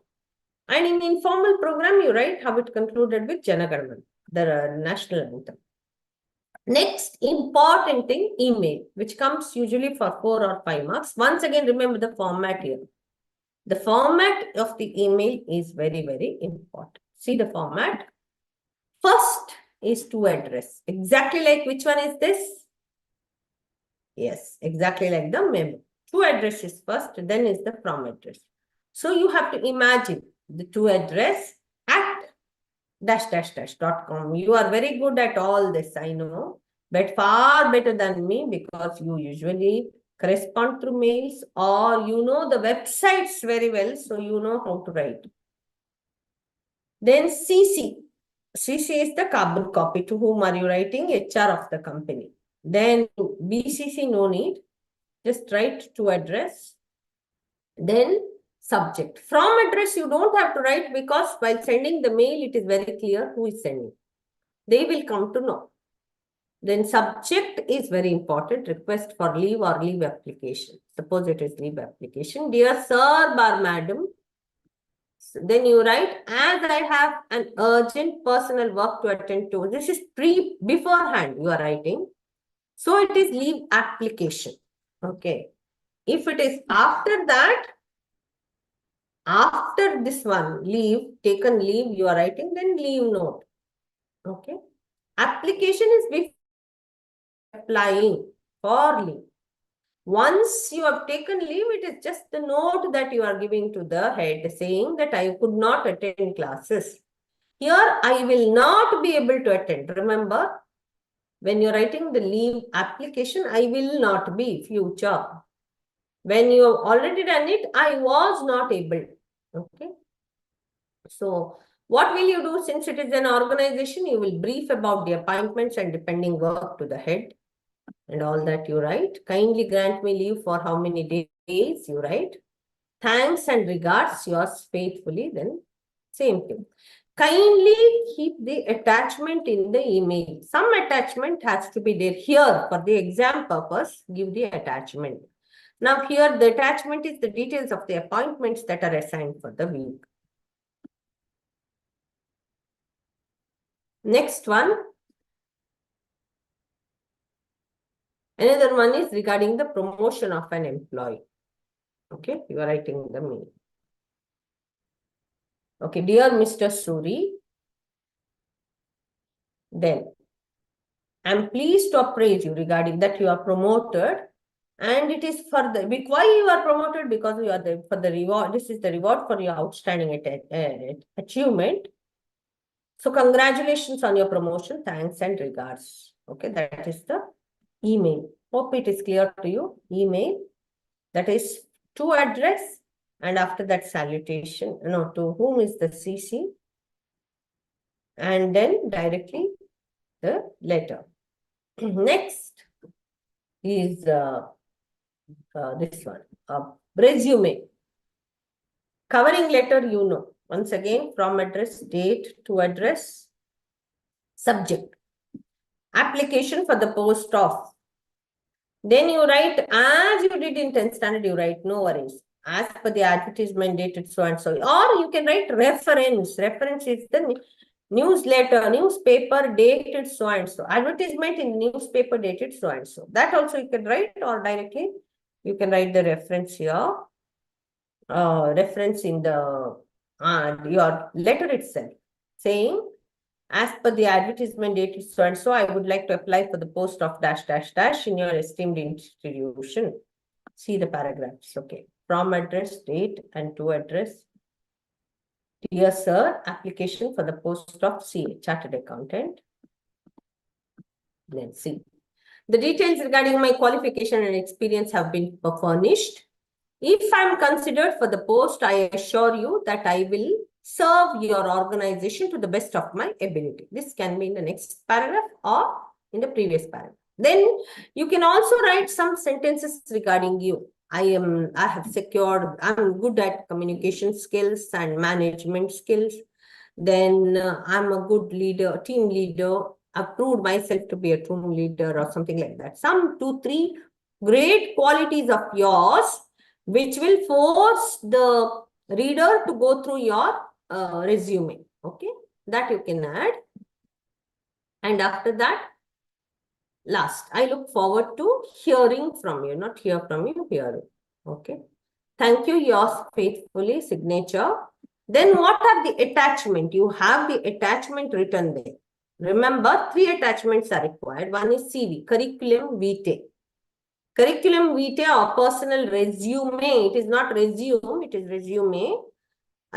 And in informal program, you write how it concluded with Janagarman, the national anthem. Next important thing, email, which comes usually for 4 or 5 marks. Once again, remember the format here. The format of the email is very, very important. See the format. First is to address. Exactly like which one is this? Yes, exactly like the memo. To address is first, then is the from address. So you have to imagine the to address at --.com. You are very good at all this, I know, but far better than me because you usually correspond through mails or you know the websites very well, so you know how to write. Then CC. CC is the carbon copy. To whom are you writing? HR of the company. Then BCC, no need. Just write to address. Then subject. From address, you don't have to write because while sending the mail, it is very clear who is sending. They will come to know. Then subject is very important. Request for leave or leave application. Suppose it is leave application. Dear sir or madam. Then you write, as I have an urgent personal work to attend to. This is beforehand you are writing. So it is leave application. Okay. If it is after that, after this one, leave, taken leave, you are writing, then leave note. Okay. Application is before applying for leave. Once you have taken leave, it is just the note that you are giving to the head saying that I could not attend classes. Here, I will not be able to attend. Remember, when you're writing the leave application, I will not be future. When you have already done it, I was not able. Okay. So, what will you do since it is an organization? You will brief about the appointments and depending work to the head and all that you write. Kindly grant me leave for how many days you write. Thanks and regards, yours faithfully. Then same thing. Kindly keep the attachment in the email. Some attachment has to be there. Here, for the exam purpose, give the attachment. Now here, the attachment is the details of the appointments that are assigned for the week. Next one. Another one is regarding the promotion of an employee. Okay, you are writing the mail. Okay, dear Mr. Suri, then I'm pleased to appraise you regarding that you are promoted, and it is for the why you are promoted, because you are for the reward. This is the reward for your outstanding achievement. So congratulations on your promotion. Thanks and regards. Okay, that is the email. Hope it is clear to you. Email, that is to address, and after that salutation. No, to whom is the CC, and then directly the letter. Next is this one, resume. Covering letter, you know. Once again, from address, date, to address, subject. Application for the post of. Then you write, as you did in 10th standard, you write, no worries. As per the advertisement dated so and so. Or you can write reference. Reference is the newsletter, newspaper dated so and so. Advertisement in newspaper dated so and so. That also you can write, or directly you can write the reference here. Reference in the your letter itself, saying, as per the advertisement dated so and so, I would like to apply for the post of dash dash dash in your esteemed institution. See the paragraphs. Okay. From address, date, and to address. Dear sir, application for the post of CA, Chartered Accountant. Then see. The details regarding my qualification and experience have been furnished. If I am considered for the post, I assure you that I will serve your organization to the best of my ability. This can be in the next paragraph or in the previous paragraph. Then you can also write some sentences regarding you. I have secured, I'm good at communication skills and management skills. Then I'm a good leader, team leader. I've proved myself to be a team leader or something like that. Some 2-3 great qualities of yours which will force the reader to go through your resume. Okay, that you can add. And after that, last, I look forward to hearing from you, not hear from you, hearing. Okay. Thank you, yours faithfully, signature. Then what are the attachment? You have the attachment written there. Remember, 3 attachments are required. One is CV, curriculum vitae. Curriculum vitae or personal resume, it is not resume, it is resume,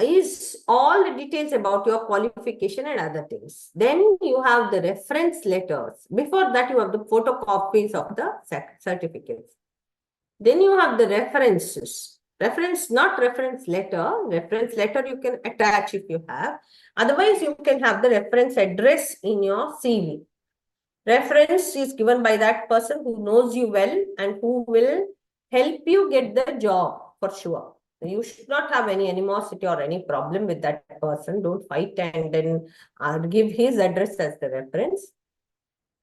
is all the details about your qualification and other things. Then you have the reference letters. Before that, you have the photocopies of the certificates. Then you have the references. Reference, not reference letter. Reference letter you can attach if you have. Otherwise, you can have the reference address in your CV. Reference is given by that person who knows you well and who will help you get the job for sure. You should not have any animosity or any problem with that person. Don't fight and then give his address as the reference.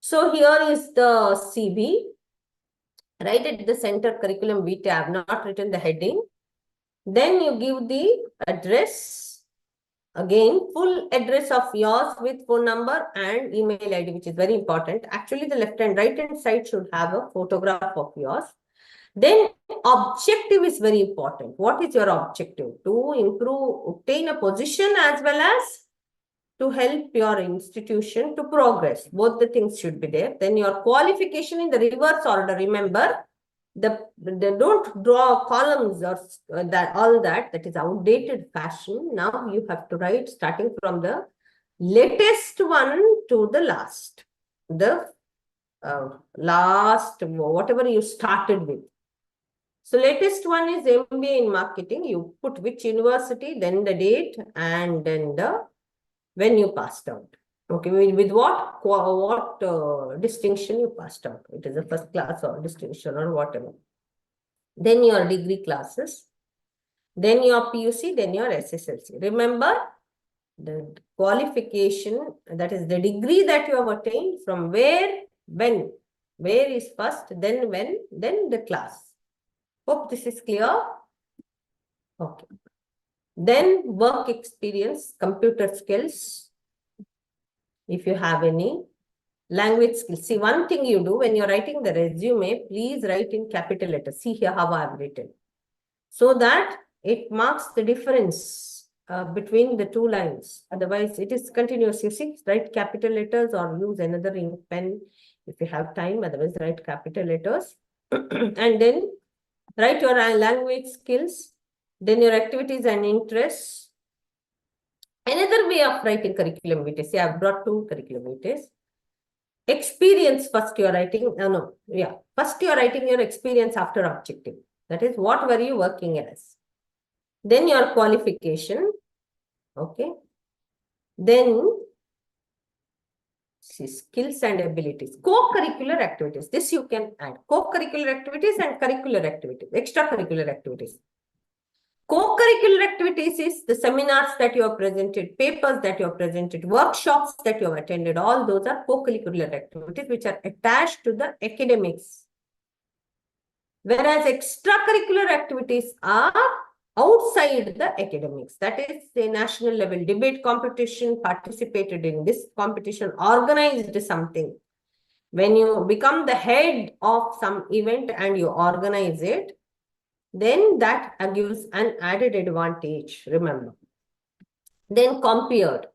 So here is the CV. Right at the center, curriculum vitae. I have not written the heading. Then you give the address. Again, full address of yours with phone number and email ID, which is very important. Actually, the left and right hand side should have a photograph of yours. Then objective is very important. What is your objective? To improve, obtain a position as well as to help your institution to progress. Both the things should be there. Then your qualification in the reverse order. Remember, don't draw columns or that is outdated fashion. Now you have to write starting from the latest one to the last. The last, whatever you started with. So latest one is MBA in marketing. You put which university, then the date, and then when you passed out. Okay, with what distinction you passed out. It is a first class or distinction or whatever. Then your degree classes, then your PUC, then your SSLC. Remember, the qualification, that is the degree that you have attained, from where, when. Where is first, then when, then the class. Hope this is clear. Okay. Then work experience, computer skills, if you have any. Language skills. See, one thing you do when you're writing the resume, please write in capital letters. See here how I've written. So that it marks the difference between the two lines. Otherwise, it is continuous. You see, write capital letters or use another ink pen if you have time. Otherwise, write capital letters. And then write your language skills. Then your activities and interests. Another way of writing curriculum vitae. See, I've brought two curriculum vitae. Experience first you're writing. First you're writing your experience after objective. That is, what were you working as? Then your qualification. Okay. Then see, skills and abilities. Co-curricular activities. This you can add. Co-curricular activities and curricular activities. Extracurricular activities. Co-curricular activities is the seminars that you have presented, papers that you have presented, workshops that you have attended. All those are co-curricular activities which are attached to the academics. Whereas extracurricular activities are outside the academics. That is the national level debate competition, participated in this competition, organized something. When you become the head of some event and you organize it, then that gives an added advantage, remember. Then compared.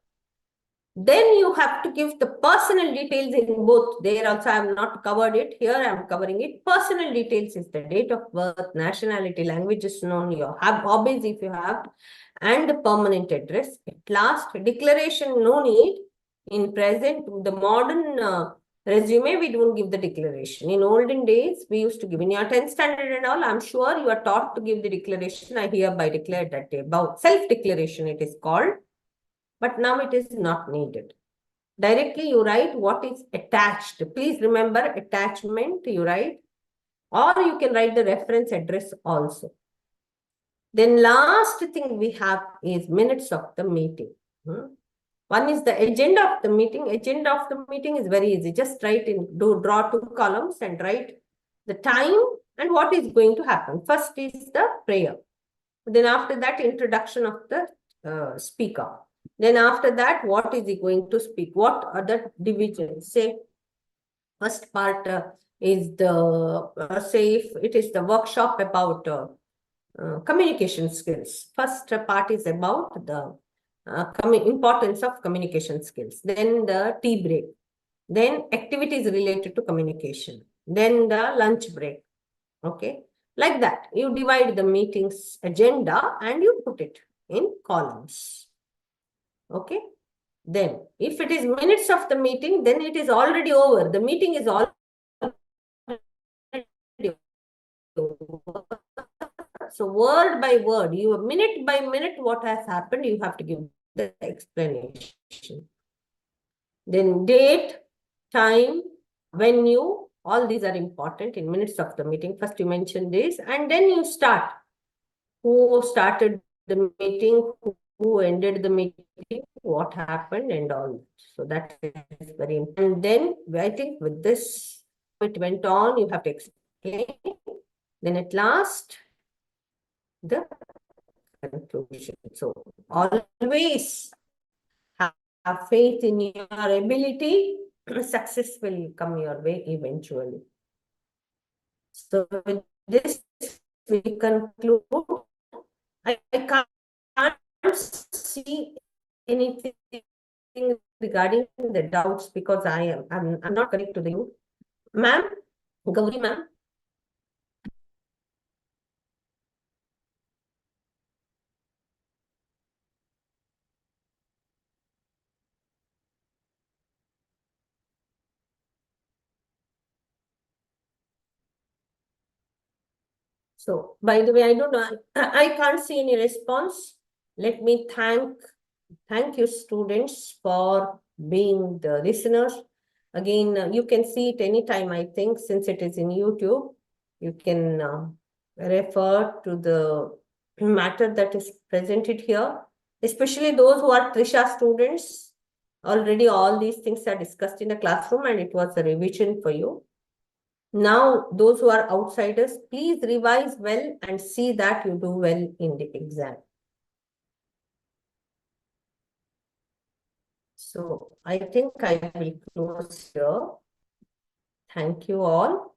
Then you have to give the personal details in both. There also I have not covered it. Here I am covering it. Personal details is the date of birth, nationality, languages known, your hobbies if you have, and the permanent address. At last, declaration, no need. In present, the modern resume, we don't give the declaration. In olden days, we used to give. In your 10th standard and all, I'm sure you are taught to give the declaration. I hereby declare that day. About self-declaration, it is called. But now it is not needed. Directly you write what is attached. Please remember attachment you write, or you can write the reference address also. Then last thing we have is minutes of the meeting. One is the agenda of the meeting. Agenda of the meeting is very easy. Just write draw two columns and write the time and what is going to happen. First is the prayer. Then after that, introduction of the speaker. Then after that, what is he going to speak? What are the divisions? Say, first part is the, say if it is the workshop about communication skills. First part is about the importance of communication skills. Then the tea break. Then activities related to communication. Then the lunch break. Okay. Like that. You divide the meeting's agenda and you put it in columns. Okay. Then, if it is minutes of the meeting, then it is already over. The meeting is already over. So, word by word, minute by minute, what has happened, you have to give the explanation. Then, date, time, venue, all these are important in minutes of the meeting. First, you mention this, and then you start. Who started the meeting? Who ended the meeting, what happened, and all. So that is very important. And then I think with this, it went on, you have to explain. Then at last, the conclusion. So always have faith in your ability. Success will come your way eventually. So with this, we conclude. I can't see anything regarding the doubts because I'm not connected to you. Ma'am, Gauri ma'am. So, by the way, I don't know, I can't see any response. Let me thank you, students, for being the listeners. Again, you can see it anytime, I think, since it is in YouTube. You can refer to the matter that is presented here, especially those who are Trisha students. Already all these things are discussed in the classroom and it was a revision for you. Now, those who are outsiders, please revise well and see that you do well in the exam. So I think I will close here. Thank you all.